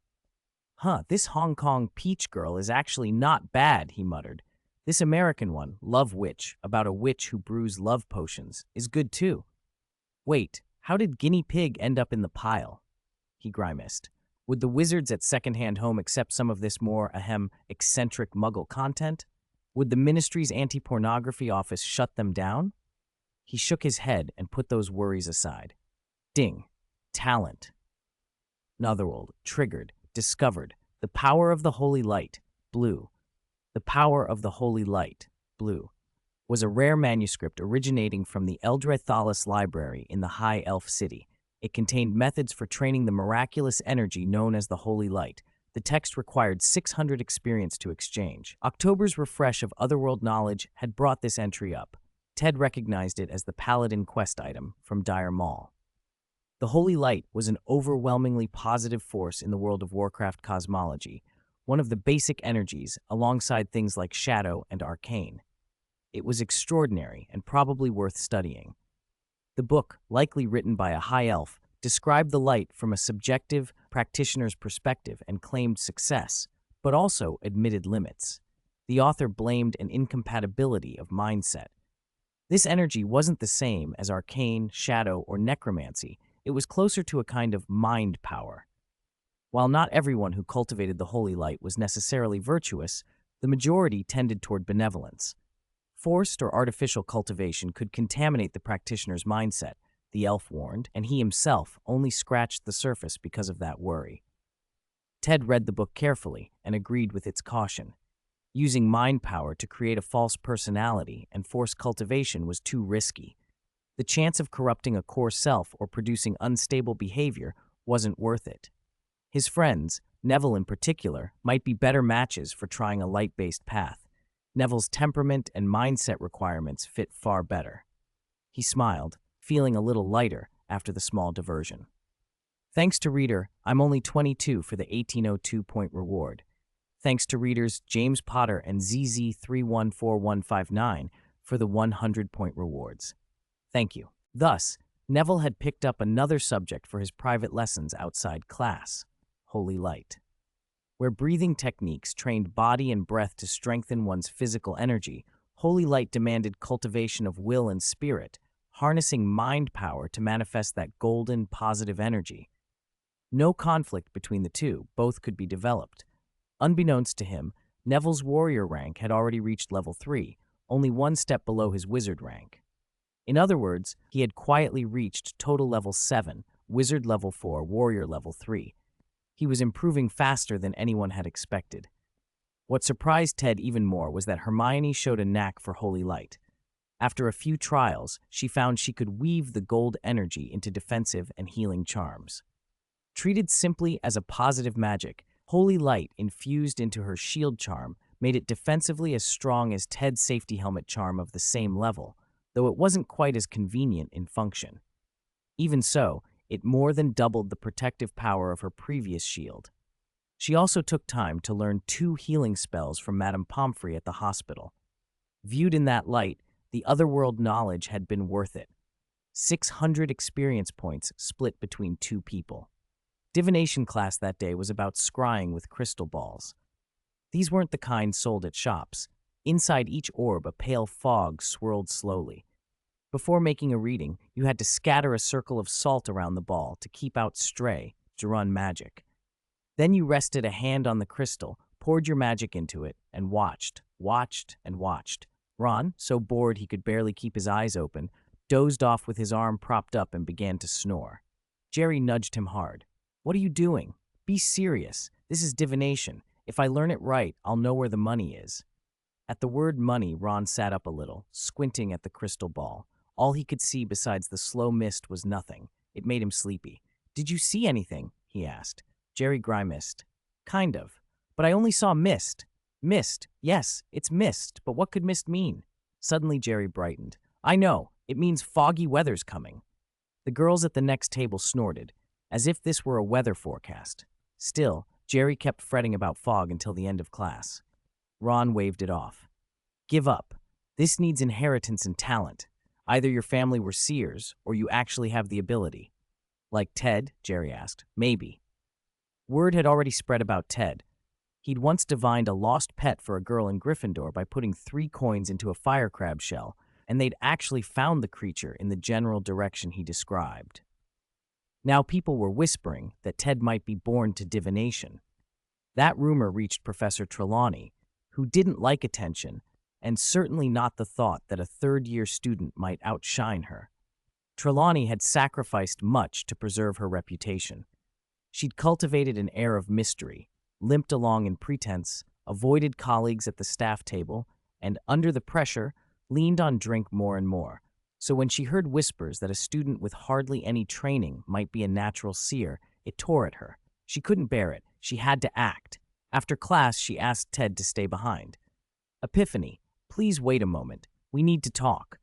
This Hong Kong Peach Girl is actually not bad, he muttered. This American one, Love Witch, about a witch who brews love potions, is good too. Wait, how did Guinea Pig end up in the pile? He grimaced. Would the wizards at Secondhand Home accept some of this more, eccentric Muggle content? Would the Ministry's anti-pornography office shut them down? He shook his head and put those worries aside. Ding. Talent. Netherworld. Triggered. Discovered. The power of the holy light. Blue. The power of the holy light. Blue. Was a rare manuscript originating from the Eldrethalis Library in the High Elf City. It contained methods for training the miraculous energy known as the holy light. The text required 600 experience to exchange. October's refresh of Otherworld knowledge had brought this entry up. Ted recognized it as the Paladin quest item from Dire Maul. The Holy Light was an overwhelmingly positive force in the World of Warcraft cosmology, one of the basic energies alongside things like Shadow and Arcane. It was extraordinary and probably worth studying. The book, likely written by a high elf, described the light from a subjective practitioner's perspective and claimed success, but also admitted limits. The author blamed an incompatibility of mindset. This energy wasn't the same as arcane, shadow, or necromancy. It was closer to a kind of mind power. While not everyone who cultivated the holy light was necessarily virtuous, the majority tended toward benevolence. Forced or artificial cultivation could contaminate the practitioner's mindset, the elf warned, and he himself only scratched the surface because of that worry. Ted read the book carefully and agreed with its caution. Using mind power to create a false personality and force cultivation was too risky. The chance of corrupting a core self or producing unstable behavior wasn't worth it. His friends, Neville in particular, might be better matches for trying a light-based path. Neville's temperament and mindset requirements fit far better. He smiled, feeling a little lighter after the small diversion. Thanks to reader, I'm only 22 for the 1802-point reward. Thanks to readers James Potter and ZZ314159 for the 100-point rewards. Thank you. Thus, Neville had picked up another subject for his private lessons outside class, Holy Light. Where breathing techniques trained body and breath to strengthen one's physical energy, Holy Light demanded cultivation of will and spirit, harnessing mind power to manifest that golden, positive energy. No conflict between the two, both could be developed. Unbeknownst to him, Neville's warrior rank had already reached level 3, only one step below his wizard rank. In other words, he had quietly reached total level 7, wizard level 4, warrior level 3. He was improving faster than anyone had expected. What surprised Ted even more was that Hermione showed a knack for Holy Light. After a few trials, she found she could weave the gold energy into defensive and healing charms. Treated simply as a positive magic, holy light infused into her shield charm made it defensively as strong as Ted's safety helmet charm of the same level, though it wasn't quite as convenient in function. Even so, it more than doubled the protective power of her previous shield. She also took time to learn 2 healing spells from Madame Pomfrey at the hospital. Viewed in that light, the otherworld knowledge had been worth it. 600 experience points split between 2 people. Divination class that day was about scrying with crystal balls. These weren't the kind sold at shops. Inside each orb, a pale fog swirled slowly. Before making a reading, you had to scatter a circle of salt around the ball to keep out stray, to run magic. Then you rested a hand on the crystal, poured your magic into it, and watched. Ron, so bored he could barely keep his eyes open, dozed off with his arm propped up and began to snore. Jerry nudged him hard. "What are you doing? Be serious. This is divination. If I learn it right, I'll know where the money is." At the word money, Ron sat up a little, squinting at the crystal ball. All he could see besides the slow mist was nothing. It made him sleepy. "Did you see anything?" he asked. Jerry grimaced. "Kind of. But I only saw mist." "Mist. Yes, it's mist. But what could mist mean?" Suddenly Jerry brightened. "I know. It means foggy weather's coming." The girls at the next table snorted, as if this were a weather forecast. Still, Jerry kept fretting about fog until the end of class. Ron waved it off. "Give up. This needs inheritance and talent. Either your family were seers, or you actually have the ability." "Like Ted?" Jerry asked. "Maybe." Word had already spread about Ted. He'd once divined a lost pet for a girl in Gryffindor by putting 3 coins into a fire crab shell, and they'd actually found the creature in the general direction he described. Now people were whispering that Ted might be born to divination. That rumor reached Professor Trelawney, who didn't like attention, and certainly not the thought that a third-year student might outshine her. Trelawney had sacrificed much to preserve her reputation. She'd cultivated an air of mystery, limped along in pretense, avoided colleagues at the staff table, and, under the pressure, leaned on drink more and more. So when she heard whispers that a student with hardly any training might be a natural seer, it tore at her. She couldn't bear it. She had to act. After class, she asked Ted to stay behind. "Epiphany, please wait a moment. We need to talk."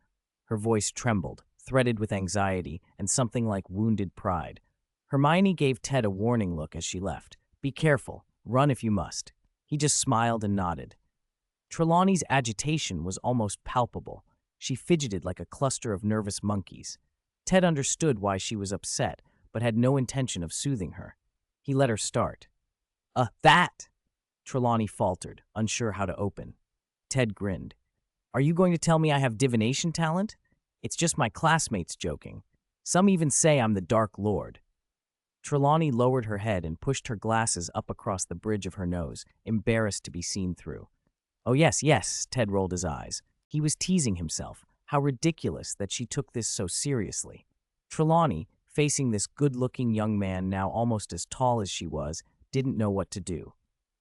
Her voice trembled, threaded with anxiety and something like wounded pride. Hermione gave Ted a warning look as she left. "Be careful. Run if you must." He just smiled and nodded. Trelawney's agitation was almost palpable. She fidgeted like a cluster of nervous monkeys. Ted understood why she was upset, but had no intention of soothing her. He let her start. That!" Trelawney faltered, unsure how to open. Ted grinned. "Are you going to tell me I have divination talent? It's just my classmates joking. Some even say I'm the Dark Lord." Trelawney lowered her head and pushed her glasses up across the bridge of her nose, embarrassed to be seen through. "Oh, yes," Ted rolled his eyes. He was teasing himself. How ridiculous that she took this so seriously. Trelawney, facing this good-looking young man now almost as tall as she was, didn't know what to do.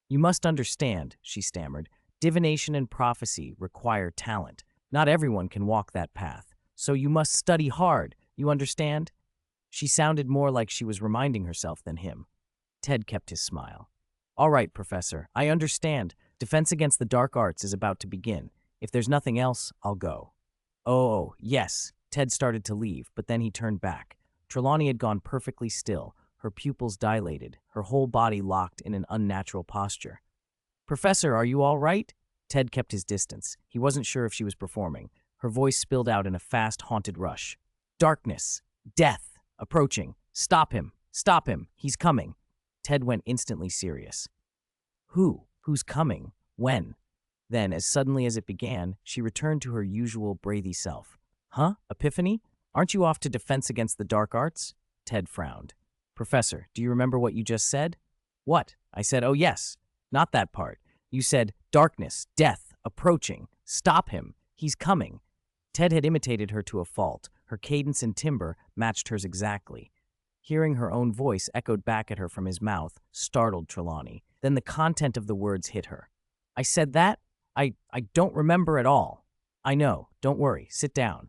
"You must understand," she stammered, "divination and prophecy require talent. Not everyone can walk that path. So you must study hard, you understand?" She sounded more like she was reminding herself than him. Ted kept his smile. "All right, Professor, I understand. Defense against the dark arts is about to begin. If there's nothing else, I'll go." "Oh, yes." Ted started to leave, but then he turned back. Trelawney had gone perfectly still, her pupils dilated, her whole body locked in an unnatural posture. "Professor, are you all right?" Ted kept his distance. He wasn't sure if she was performing. Her voice spilled out in a fast, haunted rush. "Darkness. Death. Approaching. Stop him. Stop him. He's coming." Ted went instantly serious. "Who? Who's coming? When?" Then, as suddenly as it began, she returned to her usual breathy self. "Huh? Epiphany? Aren't you off to defense against the dark arts?" Ted frowned. "Professor, do you remember what you just said?" "What?" I said, "Oh yes. Not that part. You said, darkness, death, approaching. Stop him. He's coming." Ted had imitated her to a fault. Her cadence and timbre matched hers exactly. Hearing her own voice echoed back at her from his mouth startled Trelawney. Then the content of the words hit her. "I said that? I don't remember at all." "I know. Don't worry, sit down.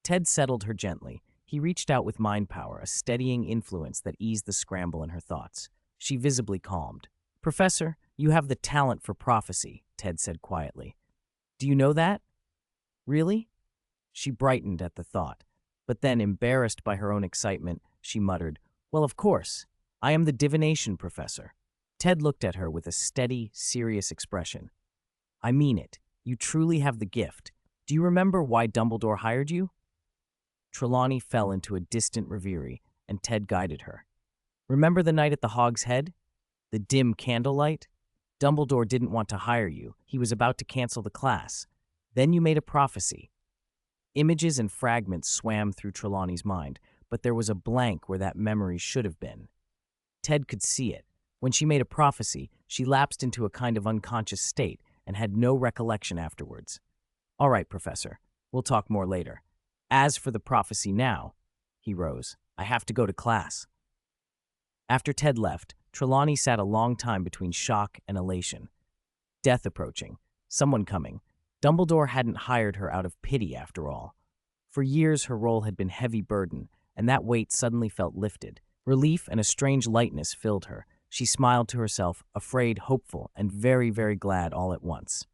Ted settled her gently. He reached out with mind power, a steadying influence that eased the scramble in her thoughts. She visibly calmed. Professor, you have the talent for prophecy, Ted said quietly. Do you know that? Really? She brightened at the thought, but then, embarrassed by her own excitement, she muttered, Well, of course. I am the divination professor. Ted looked at her with a steady, serious expression. I mean it. You truly have the gift. Do you remember why Dumbledore hired you? Trelawney fell into a distant reverie, and Ted guided her. Remember the night at the Hog's Head? The dim candlelight? Dumbledore didn't want to hire you. He was about to cancel the class. Then you made a prophecy. Images and fragments swam through Trelawney's mind, but there was a blank where that memory should have been. Ted could see it. When she made a prophecy, she lapsed into a kind of unconscious state and had no recollection afterwards. All right, Professor. We'll talk more later. As for the prophecy now, he rose. I have to go to class. After Ted left, Trelawney sat a long time between shock and elation. Death approaching. Someone coming. Dumbledore hadn't hired her out of pity, after all. For years, her role had been heavy burden, and that weight suddenly felt lifted. Relief and a strange lightness filled her. She smiled to herself, afraid, hopeful, and very, very glad all at once.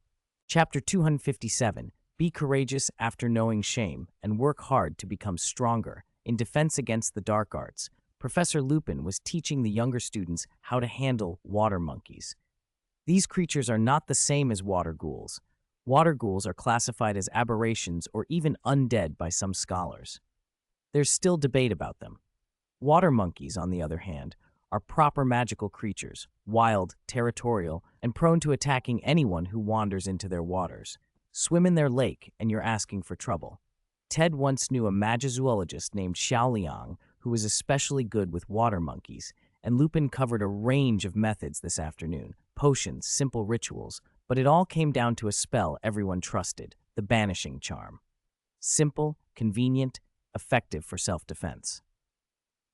Chapter 257. Be courageous after knowing shame, and work hard to become stronger. In defense against the dark arts, Professor Lupin was teaching the younger students how to handle water monkeys. These creatures are not the same as water ghouls. Water ghouls are classified as aberrations or even undead by some scholars. There's still debate about them. Water monkeys, on the other hand, are proper magical creatures, wild, territorial, and prone to attacking anyone who wanders into their waters. Swim in their lake, and you're asking for trouble. Ted once knew a magizoologist named Xiaoliang who was especially good with water monkeys, and Lupin covered a range of methods this afternoon, potions, simple rituals, but it all came down to a spell everyone trusted, the banishing charm. Simple, convenient, effective for self-defense.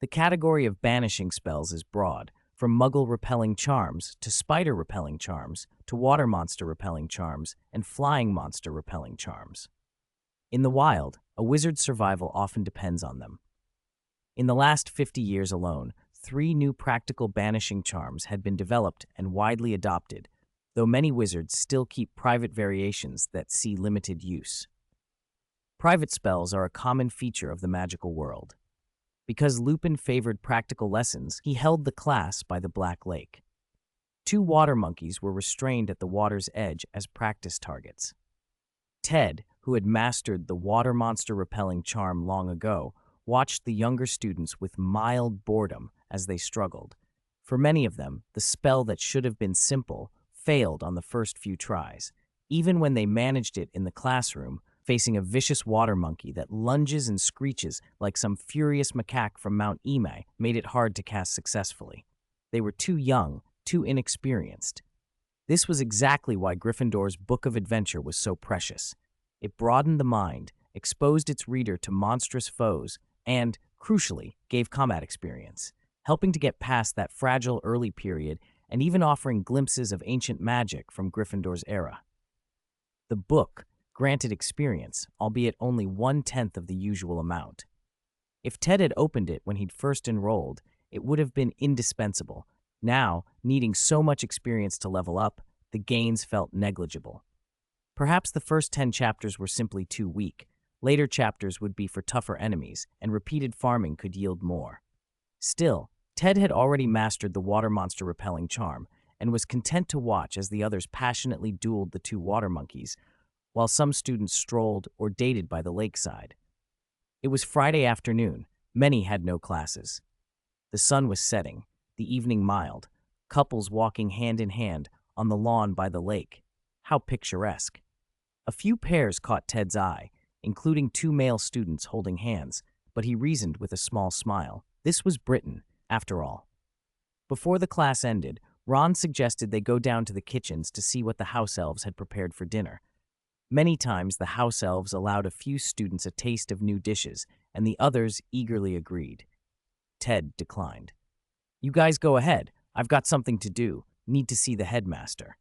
The category of banishing spells is broad, from muggle-repelling charms to spider-repelling charms to water monster-repelling charms and flying monster-repelling charms. In the wild, a wizard's survival often depends on them. In the last 50 years alone, 3 new practical banishing charms had been developed and widely adopted, though many wizards still keep private variations that see limited use. Private spells are a common feature of the magical world. Because Lupin favored practical lessons, he held the class by the Black Lake. 2 water monkeys were restrained at the water's edge as practice targets. Ted, who had mastered the water monster repelling charm long ago, watched the younger students with mild boredom as they struggled. For many of them, the spell that should have been simple failed on the first few tries. Even when they managed it in the classroom, facing a vicious water monkey that lunges and screeches like some furious macaque from Mount Imai made it hard to cast successfully. They were too young, too inexperienced. This was exactly why Gryffindor's Book of Adventure was so precious. It broadened the mind, exposed its reader to monstrous foes, and, crucially, gave combat experience, helping to get past that fragile early period and even offering glimpses of ancient magic from Gryffindor's era. The book granted experience, albeit only 1/10 of the usual amount. If Ted had opened it when he'd first enrolled, it would have been indispensable. Now, needing so much experience to level up, the gains felt negligible. Perhaps the first 10 chapters were simply too weak. Later chapters would be for tougher enemies, and repeated farming could yield more. Still, Ted had already mastered the water monster repelling charm, and was content to watch as the others passionately dueled the 2 water monkeys, while some students strolled or dated by the lakeside. It was Friday afternoon. Many had no classes. The sun was setting, the evening mild, couples walking hand in hand on the lawn by the lake. How picturesque. A few pairs caught Ted's eye, including 2 male students holding hands, but he reasoned with a small smile. This was Britain, after all. Before the class ended, Ron suggested they go down to the kitchens to see what the house elves had prepared for dinner. Many times the house elves allowed a few students a taste of new dishes, and the others eagerly agreed. Ted declined. You guys go ahead. I've got something to do. Need to see the headmaster.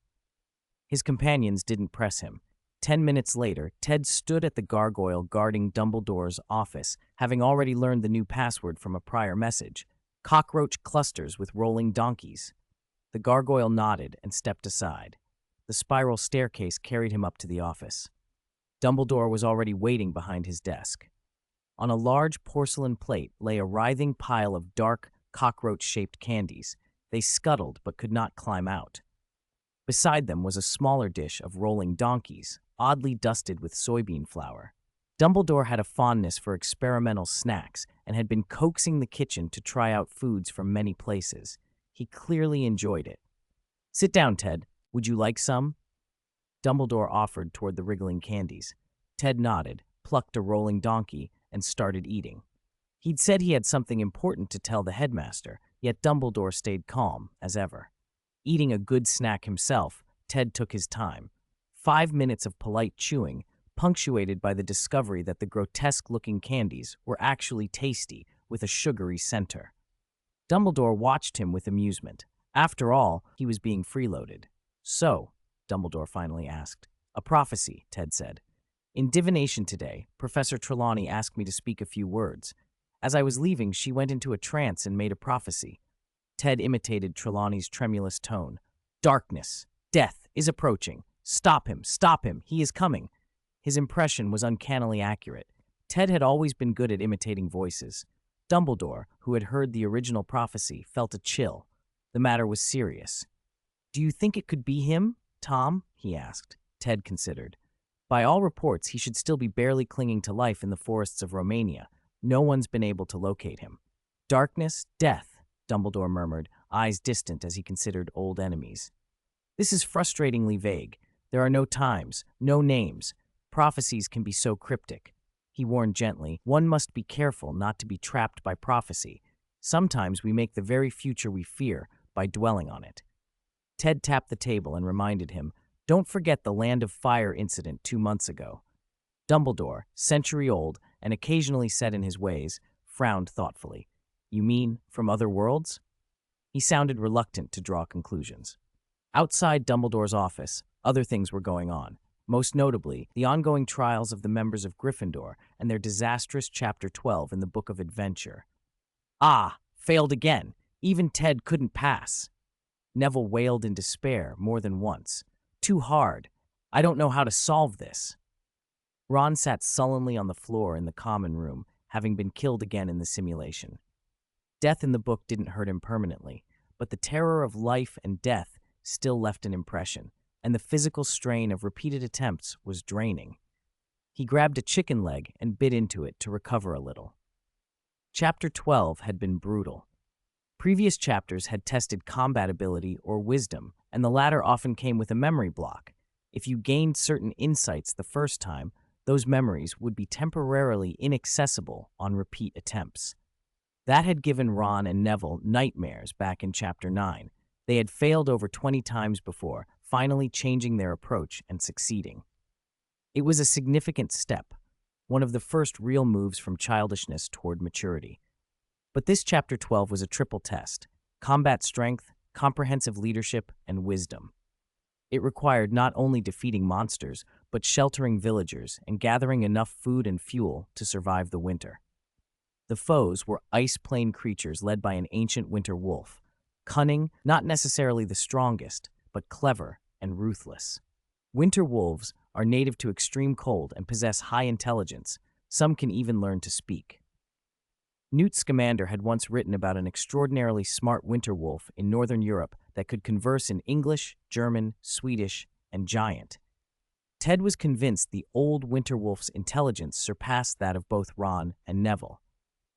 His companions didn't press him. 10 minutes later, Ted stood at the gargoyle guarding Dumbledore's office, having already learned the new password from a prior message: cockroach clusters with rolling donkeys. The gargoyle nodded and stepped aside. The spiral staircase carried him up to the office. Dumbledore was already waiting behind his desk. On a large porcelain plate lay a writhing pile of dark, cockroach-shaped candies. They scuttled but could not climb out. Beside them was a smaller dish of rolling donkeys, oddly dusted with soybean flour. Dumbledore had a fondness for experimental snacks and had been coaxing the kitchen to try out foods from many places. He clearly enjoyed it. "Sit down, Ted. Would you like some?" Dumbledore offered toward the wriggling candies. Ted nodded, plucked a rolling donkey, and started eating. He'd said he had something important to tell the headmaster, yet Dumbledore stayed calm, as ever. Eating a good snack himself, Ted took his time. 5 minutes of polite chewing, punctuated by the discovery that the grotesque-looking candies were actually tasty, with a sugary center. Dumbledore watched him with amusement. After all, he was being freeloaded. "So," Dumbledore finally asked. "A prophecy," Ted said. "In divination today, Professor Trelawney asked me to speak a few words. As I was leaving, she went into a trance and made a prophecy." Ted imitated Trelawney's tremulous tone. "Darkness, death, is approaching. Stop him, he is coming." His impression was uncannily accurate. Ted had always been good at imitating voices. Dumbledore, who had heard the original prophecy, felt a chill. The matter was serious. "Do you think it could be him, Tom?" he asked. Ted considered. By all reports, he should still be barely clinging to life in the forests of Romania. No one's been able to locate him. "Darkness, death," Dumbledore murmured, eyes distant as he considered old enemies. "This is frustratingly vague. There are no times, no names. Prophecies can be so cryptic." He warned gently, "One must be careful not to be trapped by prophecy. Sometimes we make the very future we fear by dwelling on it." Ted tapped the table and reminded him, "Don't forget the Land of Fire incident 2 months ago." Dumbledore, century-old and occasionally set in his ways, frowned thoughtfully. "You mean from other worlds?" He sounded reluctant to draw conclusions. Outside Dumbledore's office, other things were going on. Most notably, the ongoing trials of the members of Gryffindor and their disastrous Chapter 12 in the Book of Adventure. "Ah, failed again. Even Ted couldn't pass." Neville wailed in despair more than once. "Too hard. I don't know how to solve this." Ron sat sullenly on the floor in the common room, having been killed again in the simulation. Death in the book didn't hurt him permanently, but the terror of life and death still left an impression, and the physical strain of repeated attempts was draining. He grabbed a chicken leg and bit into it to recover a little. Chapter 12 had been brutal. Previous chapters had tested combat ability or wisdom, and the latter often came with a memory block. If you gained certain insights the first time, those memories would be temporarily inaccessible on repeat attempts. That had given Ron and Neville nightmares back in Chapter 9. They had failed over 20 times before, finally changing their approach and succeeding. It was a significant step, one of the first real moves from childishness toward maturity. But this Chapter 12 was a triple test: combat strength, comprehensive leadership, and wisdom. It required not only defeating monsters, but sheltering villagers and gathering enough food and fuel to survive the winter. The foes were ice-plane creatures led by an ancient winter wolf. Cunning, not necessarily the strongest, but clever and ruthless. Winter wolves are native to extreme cold and possess high intelligence. Some can even learn to speak. Newt Scamander had once written about an extraordinarily smart winter wolf in northern Europe that could converse in English, German, Swedish, and Giant. Ted was convinced the old winter wolf's intelligence surpassed that of both Ron and Neville.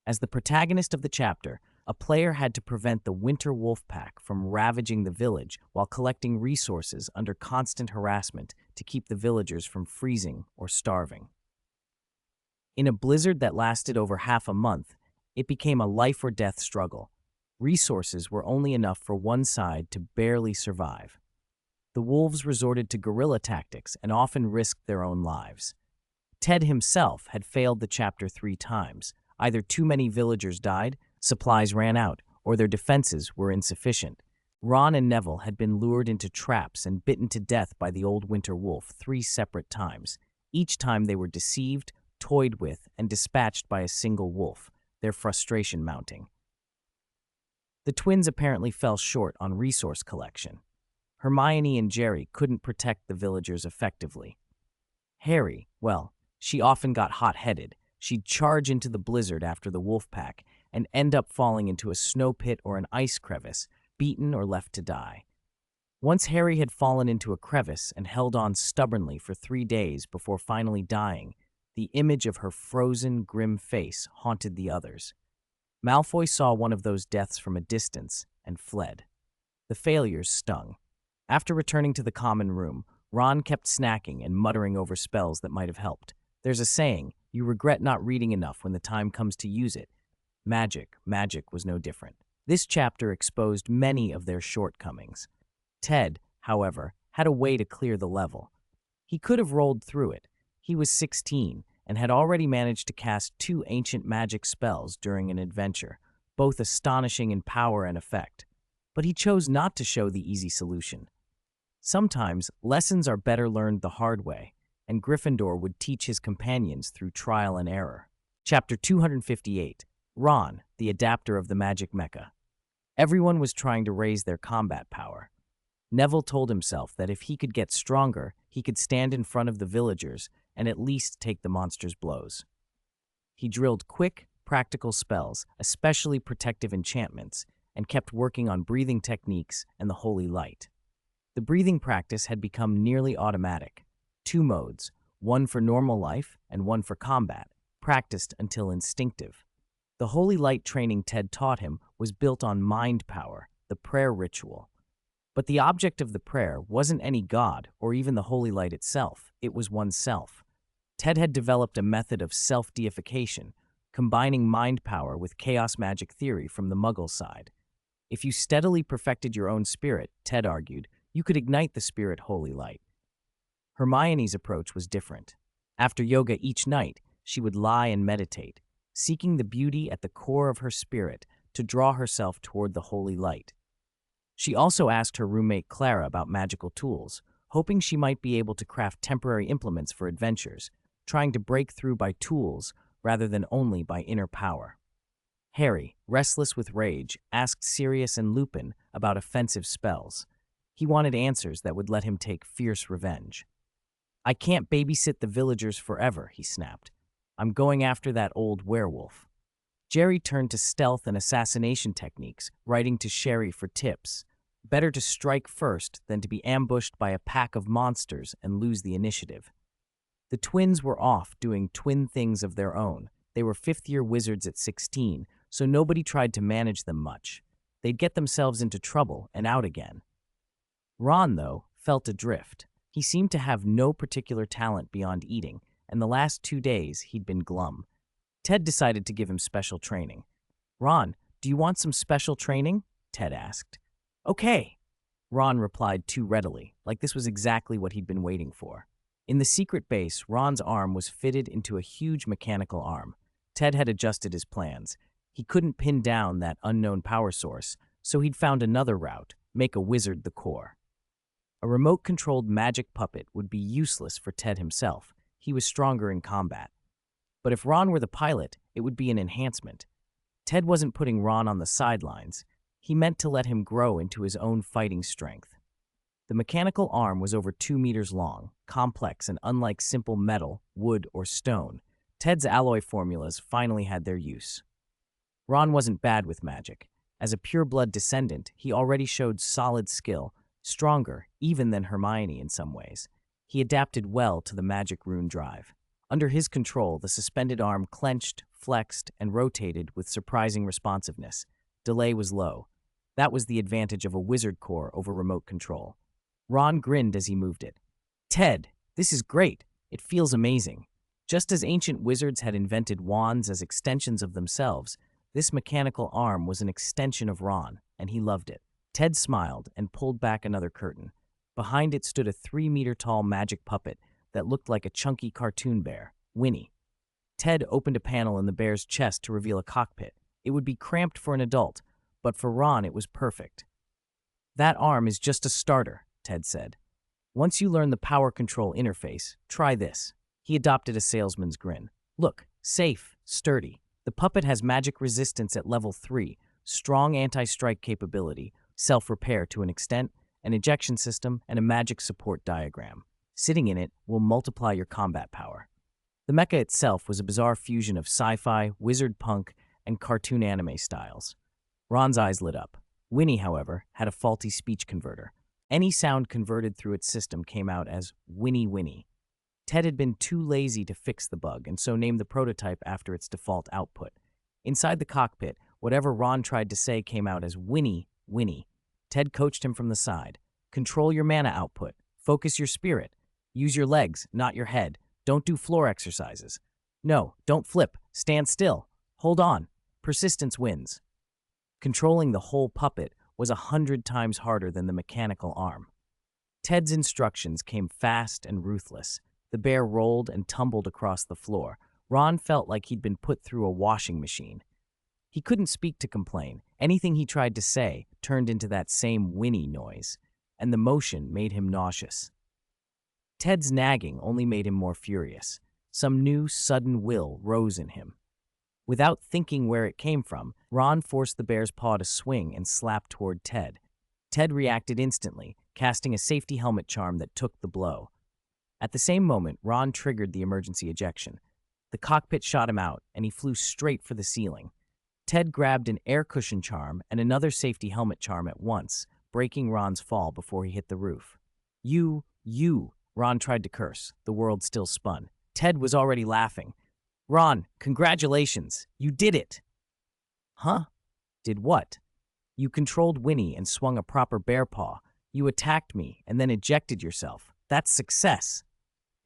As the protagonist of the chapter, a player had to prevent the winter wolf pack from ravaging the village while collecting resources under constant harassment to keep the villagers from freezing or starving. In a blizzard that lasted over half a month, it became a life-or-death struggle. Resources were only enough for one side to barely survive. The wolves resorted to guerrilla tactics and often risked their own lives. Ted himself had failed the chapter 3 times. Either too many villagers died, supplies ran out, or their defenses were insufficient. Ron and Neville had been lured into traps and bitten to death by the old winter wolf 3 separate times. Each time they were deceived, toyed with, and dispatched by a single wolf, their frustration mounting. The twins apparently fell short on resource collection. Hermione and Jerry couldn't protect the villagers effectively. Harry, well, she often got hot-headed. She'd charge into the blizzard after the wolf pack and end up falling into a snow pit or an ice crevice, beaten or left to die. Once Harry had fallen into a crevice and held on stubbornly for 3 days before finally dying, the image of her frozen, grim face haunted the others. Malfoy saw one of those deaths from a distance and fled. The failures stung. After returning to the common room, Ron kept snacking and muttering over spells that might have helped. There's a saying, you regret not reading enough when the time comes to use it. Magic was no different. This chapter exposed many of their shortcomings. Ted, however, had a way to clear the level. He could have rolled through it. He was 16 and had already managed to cast 2 ancient magic spells during an adventure, both astonishing in power and effect. But he chose not to show the easy solution. Sometimes, lessons are better learned the hard way, and Gryffindor would teach his companions through trial and error. Chapter 258, Ron, the Adapter of the Magic Mecha. Everyone was trying to raise their combat power. Neville told himself that if he could get stronger, he could stand in front of the villagers and at least take the monster's blows. He drilled quick, practical spells, especially protective enchantments, and kept working on breathing techniques and the holy light. The breathing practice had become nearly automatic. 2 modes, one for normal life and one for combat, practiced until instinctive. The holy light training Ted taught him was built on mind power, the prayer ritual. But the object of the prayer wasn't any god or even the holy light itself, it was oneself. Ted had developed a method of self-deification, combining mind power with chaos magic theory from the Muggle side. If you steadily perfected your own spirit, Ted argued, you could ignite the spirit holy light. Hermione's approach was different. After yoga each night, she would lie and meditate, seeking the beauty at the core of her spirit to draw herself toward the holy light. She also asked her roommate Clara about magical tools, hoping she might be able to craft temporary implements for adventures, trying to break through by tools rather than only by inner power. Harry, restless with rage, asked Sirius and Lupin about offensive spells. He wanted answers that would let him take fierce revenge. I can't babysit the villagers forever, he snapped. I'm going after that old werewolf. Jerry turned to stealth and assassination techniques, writing to Sherry for tips. Better to strike first than to be ambushed by a pack of monsters and lose the initiative. The twins were off doing twin things of their own. They were 5th-year wizards at 16, so nobody tried to manage them much. They'd get themselves into trouble and out again. Ron, though, felt adrift. He seemed to have no particular talent beyond eating, and the last 2 days he'd been glum. Ted decided to give him special training. Ron, do you want some special training? Ted asked. Okay, Ron replied too readily, like this was exactly what he'd been waiting for. In the secret base, Ron's arm was fitted into a huge mechanical arm. Ted had adjusted his plans. He couldn't pin down that unknown power source, so he'd found another route, make a wizard the core. A remote-controlled magic puppet would be useless for Ted himself. He was stronger in combat. But if Ron were the pilot, it would be an enhancement. Ted wasn't putting Ron on the sidelines. He meant to let him grow into his own fighting strength. The mechanical arm was over 2 meters long, complex and unlike simple metal, wood, or stone. Ted's alloy formulas finally had their use. Ron wasn't bad with magic. As a pure-blood descendant, he already showed solid skill, stronger even than Hermione in some ways. He adapted well to the magic rune drive. Under his control, the suspended arm clenched, flexed, and rotated with surprising responsiveness. Delay was low. That was the advantage of a wizard core over remote control. Ron grinned as he moved it. Ted, this is great. It feels amazing. Just as ancient wizards had invented wands as extensions of themselves, this mechanical arm was an extension of Ron, and he loved it. Ted smiled and pulled back another curtain. Behind it stood a 3-meter-tall magic puppet that looked like a chunky cartoon bear, Winnie. Ted opened a panel in the bear's chest to reveal a cockpit. It would be cramped for an adult, but for Ron it was perfect. That arm is just a starter, Ted said. Once you learn the power control interface, try this. He adopted a salesman's grin. Look, safe, sturdy. The puppet has magic resistance at level 3, strong anti-strike capability, self-repair to an extent, an ejection system, and a magic support diagram. Sitting in it will multiply your combat power. The mecha itself was a bizarre fusion of sci-fi, wizard punk, and cartoon anime styles. Ron's eyes lit up. Winnie, however, had a faulty speech converter. Any sound converted through its system came out as Winnie Winnie. Ted had been too lazy to fix the bug and so named the prototype after its default output. Inside the cockpit, whatever Ron tried to say came out as Winnie Winnie. Ted coached him from the side. Control your mana output. Focus your spirit. Use your legs, not your head. Don't do floor exercises. No, don't flip. Stand still. Hold on. Persistence wins. Controlling the whole puppet was 100 times harder than the mechanical arm. Ted's instructions came fast and ruthless. The bear rolled and tumbled across the floor. Ron felt like he'd been put through a washing machine. He couldn't speak to complain. Anything he tried to say turned into that same whinny noise, and the motion made him nauseous. Ted's nagging only made him more furious. Some new, sudden will rose in him. Without thinking where it came from, Ron forced the bear's paw to swing and slap toward Ted. Ted reacted instantly, casting a safety helmet charm that took the blow. At the same moment, Ron triggered the emergency ejection. The cockpit shot him out, and he flew straight for the ceiling. Ted grabbed an air cushion charm and another safety helmet charm at once, breaking Ron's fall before he hit the roof. You, Ron tried to curse. The world still spun. Ted was already laughing. Ron, congratulations. You did it. Huh? Did what? You controlled Winnie and swung a proper bear paw. You attacked me and then ejected yourself. That's success.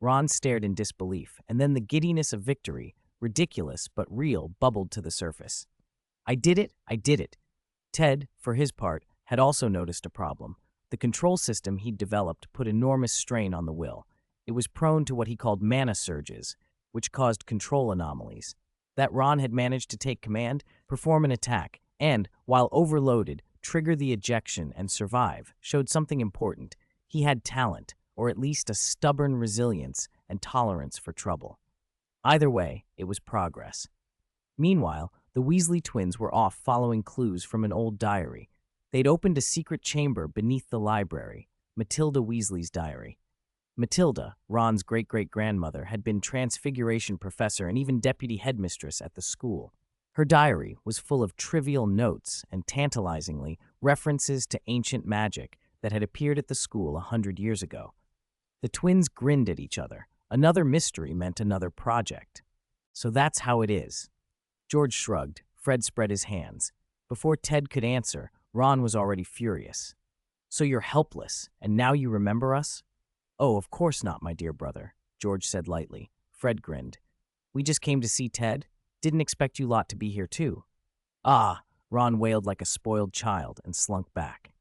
Ron stared in disbelief, and then the giddiness of victory, ridiculous but real, bubbled to the surface. I did it. Ted, for his part, had also noticed a problem. The control system he'd developed put enormous strain on the will. It was prone to what he called mana surges, which caused control anomalies. That Ron had managed to take command, perform an attack, and, while overloaded, trigger the ejection and survive showed something important. He had talent, or at least a stubborn resilience and tolerance for trouble. Either way, it was progress. Meanwhile, the Weasley twins were off following clues from an old diary. They'd opened a secret chamber beneath the library, Matilda Weasley's diary. Matilda, Ron's great-great-grandmother, had been transfiguration professor and even deputy headmistress at the school. Her diary was full of trivial notes and, tantalizingly, references to ancient magic that had appeared at the school 100 years ago. The twins grinned at each other. Another mystery meant another project. So that's how it is. George shrugged. Fred spread his hands. Before Ted could answer, Ron was already furious. So you're helpless, and now you remember us? Oh, of course not, my dear brother, George said lightly. Fred grinned. We just came to see Ted. Didn't expect you lot to be here too. Ah, Ron wailed like a spoiled child and slunk back.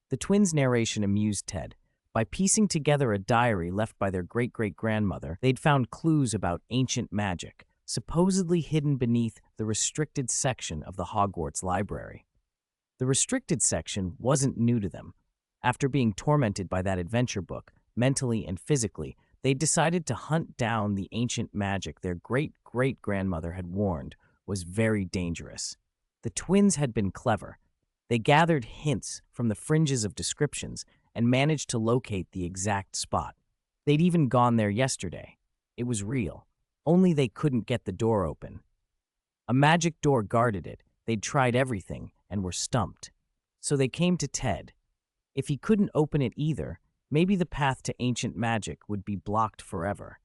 The twins' narration amused Ted. By piecing together a diary left by their great-great-grandmother, they'd found clues about ancient magic, supposedly hidden beneath the restricted section of the Hogwarts library. The restricted section wasn't new to them. After being tormented by that adventure book, mentally and physically, they'd decided to hunt down the ancient magic their great-great-grandmother had warned was very dangerous. The twins had been clever. They gathered hints from the fringes of descriptions and managed to locate the exact spot. They'd even gone there yesterday. It was real. Only they couldn't get the door open. A magic door guarded it. They'd tried everything and were stumped. So they came to Ted. If he couldn't open it either, maybe the path to ancient magic would be blocked forever.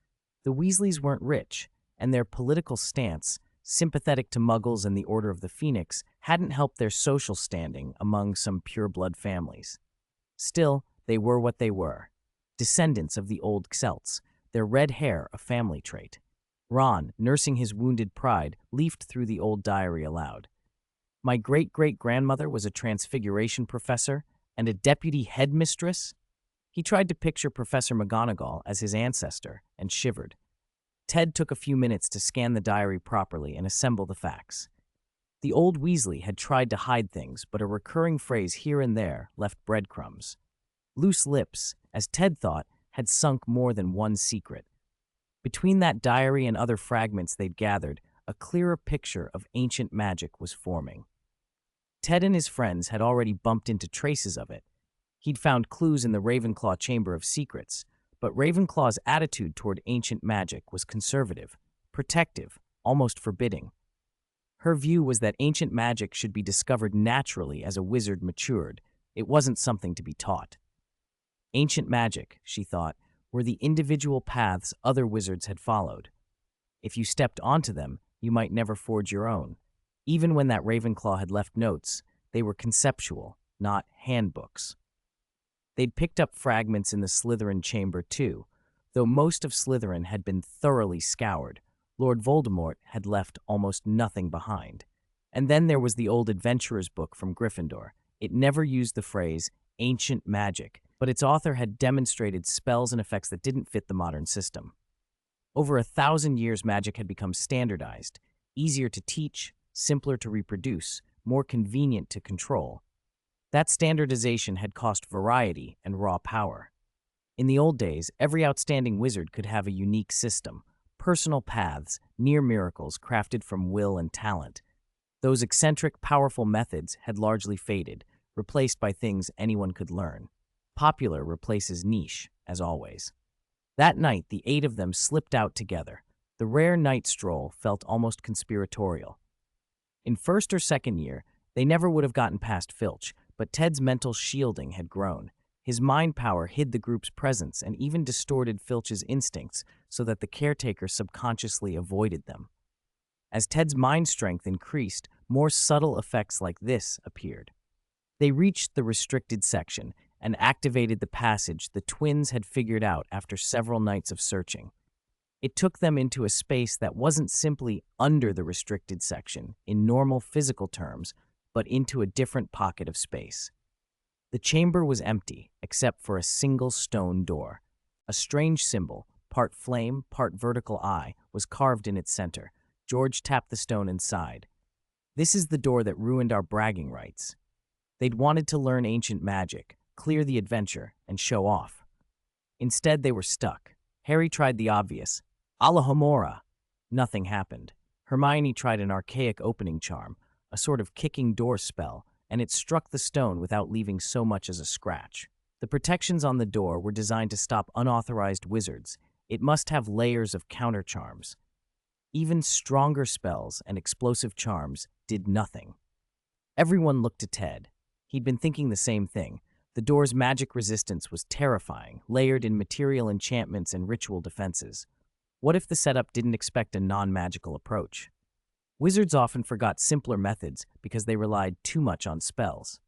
The Weasleys weren't rich, and their political stance, sympathetic to Muggles and the Order of the Phoenix, hadn't helped their social standing among some pure-blood families. Still, they were what they were. Descendants of the old Celts, their red hair a family trait. Ron, nursing his wounded pride, leafed through the old diary aloud. My great-great-grandmother was a transfiguration professor and a deputy headmistress? He tried to picture Professor McGonagall as his ancestor and shivered. Ted took a few minutes to scan the diary properly and assemble the facts. The old Weasley had tried to hide things, but a recurring phrase here and there left breadcrumbs. Loose lips, as Ted thought, had sunk more than one secret. Between that diary and other fragments they'd gathered, a clearer picture of ancient magic was forming. Ted and his friends had already bumped into traces of it. He'd found clues in the Ravenclaw Chamber of Secrets, but Ravenclaw's attitude toward ancient magic was conservative, protective, almost forbidding. Her view was that ancient magic should be discovered naturally as a wizard matured. It wasn't something to be taught. Ancient magic, she thought, were the individual paths other wizards had followed. If you stepped onto them, you might never forge your own. Even when that Ravenclaw had left notes, they were conceptual, not handbooks. They'd picked up fragments in the Slytherin chamber too. Though most of Slytherin had been thoroughly scoured, Lord Voldemort had left almost nothing behind. And then there was the old adventurer's book from Gryffindor. It never used the phrase ancient magic, but its author had demonstrated spells and effects that didn't fit the modern system. Over 1,000 years, magic had become standardized, easier to teach, simpler to reproduce, more convenient to control. That standardization had cost variety and raw power. In the old days, every outstanding wizard could have a unique system, personal paths, near miracles crafted from will and talent. Those eccentric, powerful methods had largely faded, replaced by things anyone could learn. Popular replaces niche, as always. That night, the 8 of them slipped out together. The rare night stroll felt almost conspiratorial. In first or second year, they never would have gotten past Filch, but Ted's mental shielding had grown. His mind power hid the group's presence and even distorted Filch's instincts so that the caretaker subconsciously avoided them. As Ted's mind strength increased, more subtle effects like this appeared. They reached the restricted section and activated the passage the twins had figured out after several nights of searching. It took them into a space that wasn't simply under the restricted section in normal physical terms, but into a different pocket of space. The chamber was empty, except for a single stone door. A strange symbol, part flame, part vertical eye, was carved in its center. George tapped the stone inside. "This is the door that ruined our bragging rights." They'd wanted to learn ancient magic, clear the adventure, and show off. Instead, they were stuck. Harry tried the obvious, Alohomora. Nothing happened. Hermione tried an archaic opening charm, a sort of kicking door spell, and it struck the stone without leaving so much as a scratch. The protections on the door were designed to stop unauthorized wizards. It must have layers of counter charms. Even stronger spells and explosive charms did nothing. Everyone looked to Ted. He'd been thinking the same thing. The door's magic resistance was terrifying, layered in material enchantments and ritual defenses. What if the setup didn't expect a non-magical approach? Wizards often forgot simpler methods because they relied too much on spells.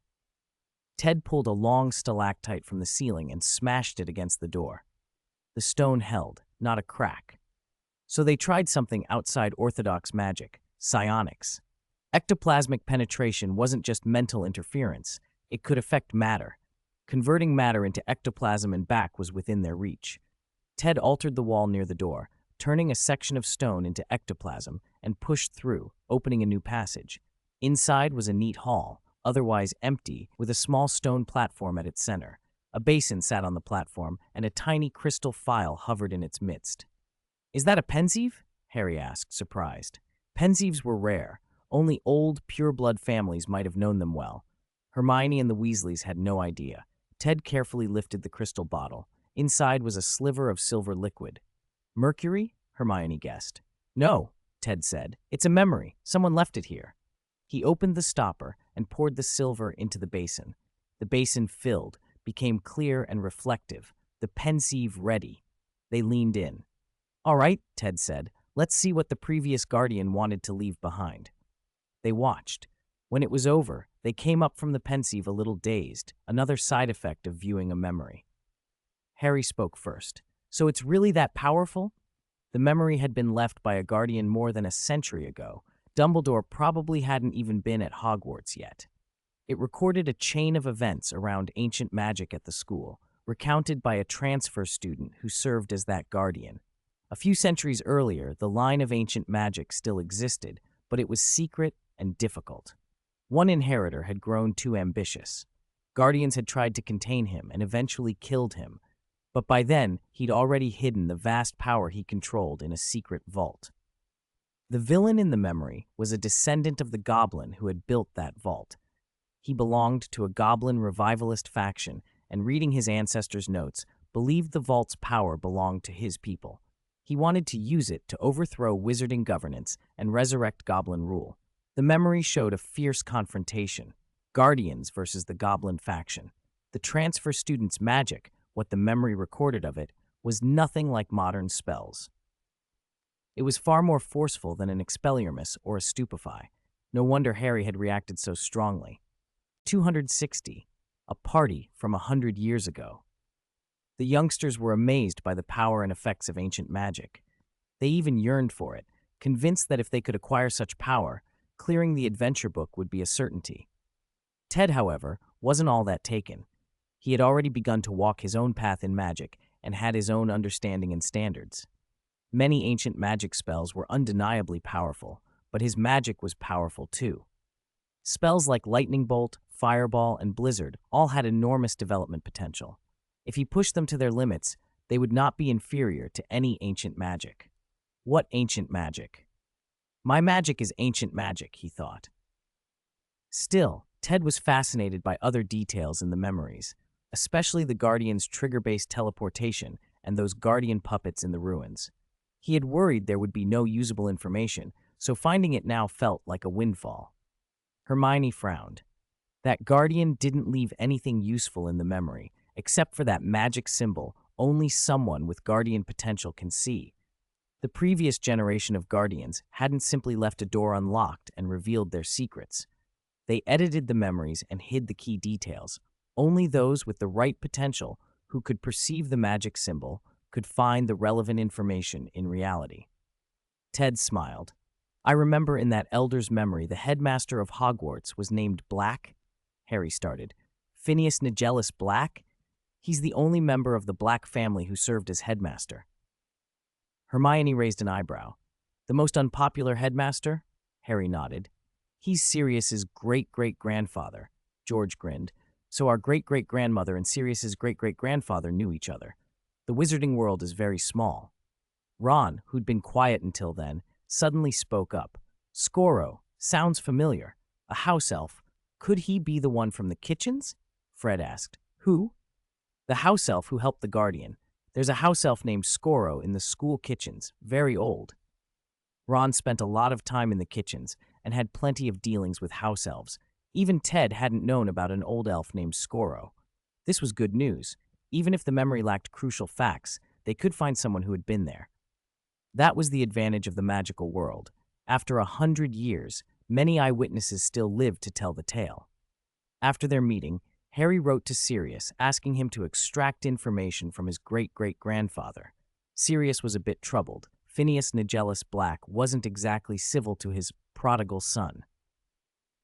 Ted pulled a long stalactite from the ceiling and smashed it against the door. The stone held, not a crack. So they tried something outside orthodox magic, psionics. Ectoplasmic penetration wasn't just mental interference, it could affect matter. Converting matter into ectoplasm and back was within their reach. Ted altered the wall near the door, turning a section of stone into ectoplasm, and pushed through, opening a new passage. Inside was a neat hall, otherwise empty, with a small stone platform at its center. A basin sat on the platform, and a tiny crystal phial hovered in its midst. "Is that a pensieve?" Harry asked, surprised. Pensieves were rare. Only old, pure-blood families might have known them well. Hermione and the Weasleys had no idea. Ted carefully lifted the crystal bottle. Inside was a sliver of silver liquid. "Mercury?" Hermione guessed. "No," Ted said. "It's a memory. Someone left it here." He opened the stopper and poured the silver into the basin. The basin filled, became clear and reflective, the pensieve ready. They leaned in. "All right," Ted said. "Let's see what the previous guardian wanted to leave behind." They watched. When it was over, they came up from the pensieve a little dazed, another side effect of viewing a memory. Harry spoke first. "So it's really that powerful?" The memory had been left by a guardian more than a century ago. Dumbledore probably hadn't even been at Hogwarts yet. It recorded a chain of events around ancient magic at the school, recounted by a transfer student who served as that guardian. A few centuries earlier, the line of ancient magic still existed, but it was secret, and difficult. One inheritor had grown too ambitious. Guardians had tried to contain him and eventually killed him, but by then he'd already hidden the vast power he controlled in a secret vault. The villain in the memory was a descendant of the goblin who had built that vault. He belonged to a goblin revivalist faction, and reading his ancestors' notes, believed the vault's power belonged to his people. He wanted to use it to overthrow wizarding governance and resurrect goblin rule. The memory showed a fierce confrontation, Guardians versus the goblin faction. The transfer student's magic, what the memory recorded of it, was nothing like modern spells. It was far more forceful than an expelliarmus or a stupefy. No wonder Harry had reacted so strongly. 260, a party from 100 years ago. The youngsters were amazed by the power and effects of ancient magic. They even yearned for it, convinced that if they could acquire such power, clearing the adventure book would be a certainty. Ted, however, wasn't all that taken. He had already begun to walk his own path in magic and had his own understanding and standards. Many ancient magic spells were undeniably powerful, but his magic was powerful too. Spells like Lightning Bolt, Fireball, and Blizzard all had enormous development potential. If he pushed them to their limits, they would not be inferior to any ancient magic. What ancient magic? My magic is ancient magic, he thought. Still, Ted was fascinated by other details in the memories, especially the Guardian's trigger-based teleportation and those Guardian puppets in the ruins. He had worried there would be no usable information, so finding it now felt like a windfall. Hermione frowned. That Guardian didn't leave anything useful in the memory, except for that magic symbol only someone with Guardian potential can see. The previous generation of Guardians hadn't simply left a door unlocked and revealed their secrets. They edited the memories and hid the key details. Only those with the right potential, who could perceive the magic symbol, could find the relevant information in reality. Ted smiled. I remember in that elder's memory the headmaster of Hogwarts was named Black. Harry started. Phineas Nigellus Black? He's the only member of the Black family who served as headmaster. Hermione raised an eyebrow. The most unpopular headmaster? Harry nodded. He's Sirius's great-great-grandfather. George grinned. So our great-great-grandmother and Sirius's great-great-grandfather knew each other. The wizarding world is very small. Ron, who'd been quiet until then, suddenly spoke up. Scoro, sounds familiar. A house elf. Could he be the one from the kitchens? Fred asked. Who? The house elf who helped the Guardian. There's a house elf named Scoro in the school kitchens, very old. Ron spent a lot of time in the kitchens and had plenty of dealings with house elves. Even Ted hadn't known about an old elf named Scoro. This was good news. Even if the memory lacked crucial facts, they could find someone who had been there. That was the advantage of the magical world. After 100 years, many eyewitnesses still lived to tell the tale. After their meeting, Harry wrote to Sirius, asking him to extract information from his great-great-grandfather. Sirius was a bit troubled. Phineas Nigellus Black wasn't exactly civil to his prodigal son.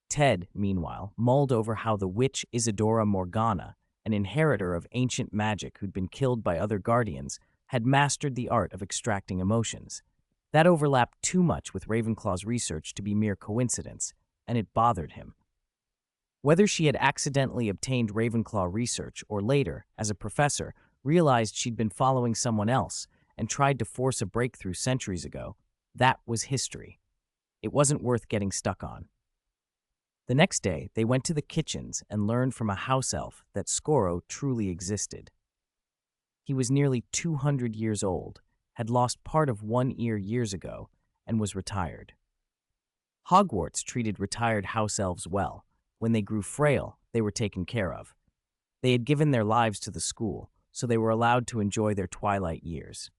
Ted, meanwhile, mulled over how the witch Isadora Morgana, an inheritor of ancient magic who'd been killed by other Guardians, had mastered the art of extracting emotions. That overlapped too much with Ravenclaw's research to be mere coincidence, and it bothered him. Whether she had accidentally obtained Ravenclaw research or later, as a professor, realized she'd been following someone else and tried to force a breakthrough centuries ago, that was history. It wasn't worth getting stuck on. The next day, they went to the kitchens and learned from a house elf that Scoro truly existed. He was nearly 200 years old, had lost part of one ear years ago, and was retired. Hogwarts treated retired house elves well. When they grew frail, they were taken care of. They had given their lives to the school, so they were allowed to enjoy their twilight years.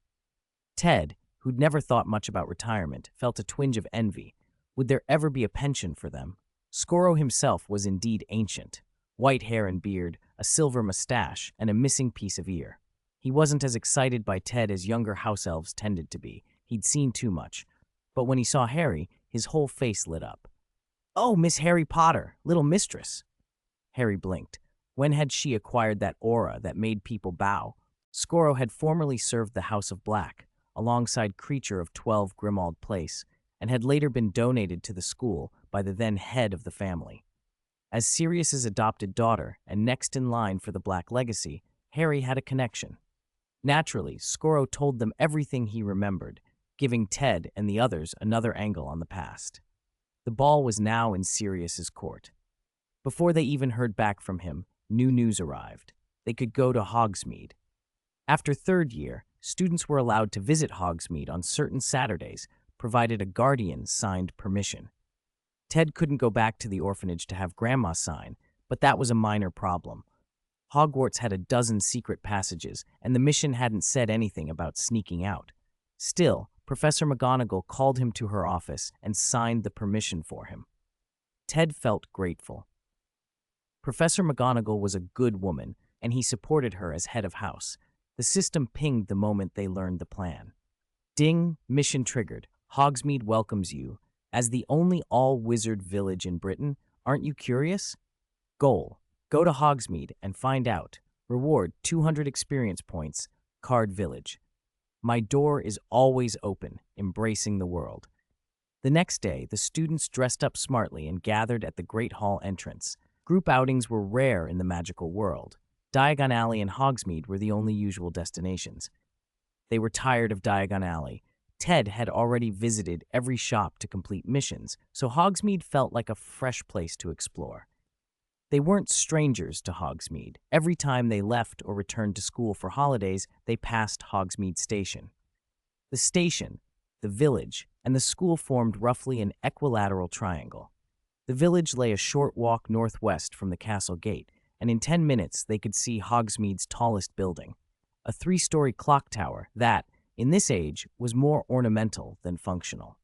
Ted, who'd never thought much about retirement, felt a twinge of envy. Would there ever be a pension for them? Scoro himself was indeed ancient. White hair and beard, a silver mustache, and a missing piece of ear. He wasn't as excited by Ted as younger house elves tended to be. He'd seen too much. But when he saw Harry, his whole face lit up. "Oh, Miss Harry Potter, little mistress." Harry blinked. When had she acquired that aura that made people bow? Scoro had formerly served the House of Black, alongside Creature of 12 Grimmauld Place, and had later been donated to the school by the then head of the family. As Sirius's adopted daughter and next in line for the Black Legacy, Harry had a connection. Naturally, Scoro told them everything he remembered, giving Ted and the others another angle on the past. The ball was now in Sirius's court. Before they even heard back from him, new news arrived. They could go to Hogsmeade. After third year, students were allowed to visit Hogsmeade on certain Saturdays, provided a guardian signed permission. Ted couldn't go back to the orphanage to have Grandma sign, but that was a minor problem. Hogwarts had a dozen secret passages, and the mission hadn't said anything about sneaking out. Still, Professor McGonagall called him to her office and signed the permission for him. Ted felt grateful. Professor McGonagall was a good woman, and he supported her as head of house. The system pinged the moment they learned the plan. Ding, mission triggered. Hogsmeade welcomes you. As the only all-wizard village in Britain, aren't you curious? Goal: go to Hogsmeade and find out. Reward: 200 experience points. Card Village. My door is always open, embracing the world. The next day, the students dressed up smartly and gathered at the Great Hall entrance. Group outings were rare in the magical world. Diagon Alley and Hogsmeade were the only usual destinations. They were tired of Diagon Alley. Ted had already visited every shop to complete missions, so Hogsmeade felt like a fresh place to explore. They weren't strangers to Hogsmeade. Every time they left or returned to school for holidays, they passed Hogsmeade Station. The station, the village, and the school formed roughly an equilateral triangle. The village lay a short walk northwest from the castle gate, and in 10 minutes they could see Hogsmeade's tallest building, a 3-story clock tower that, in this age, was more ornamental than functional.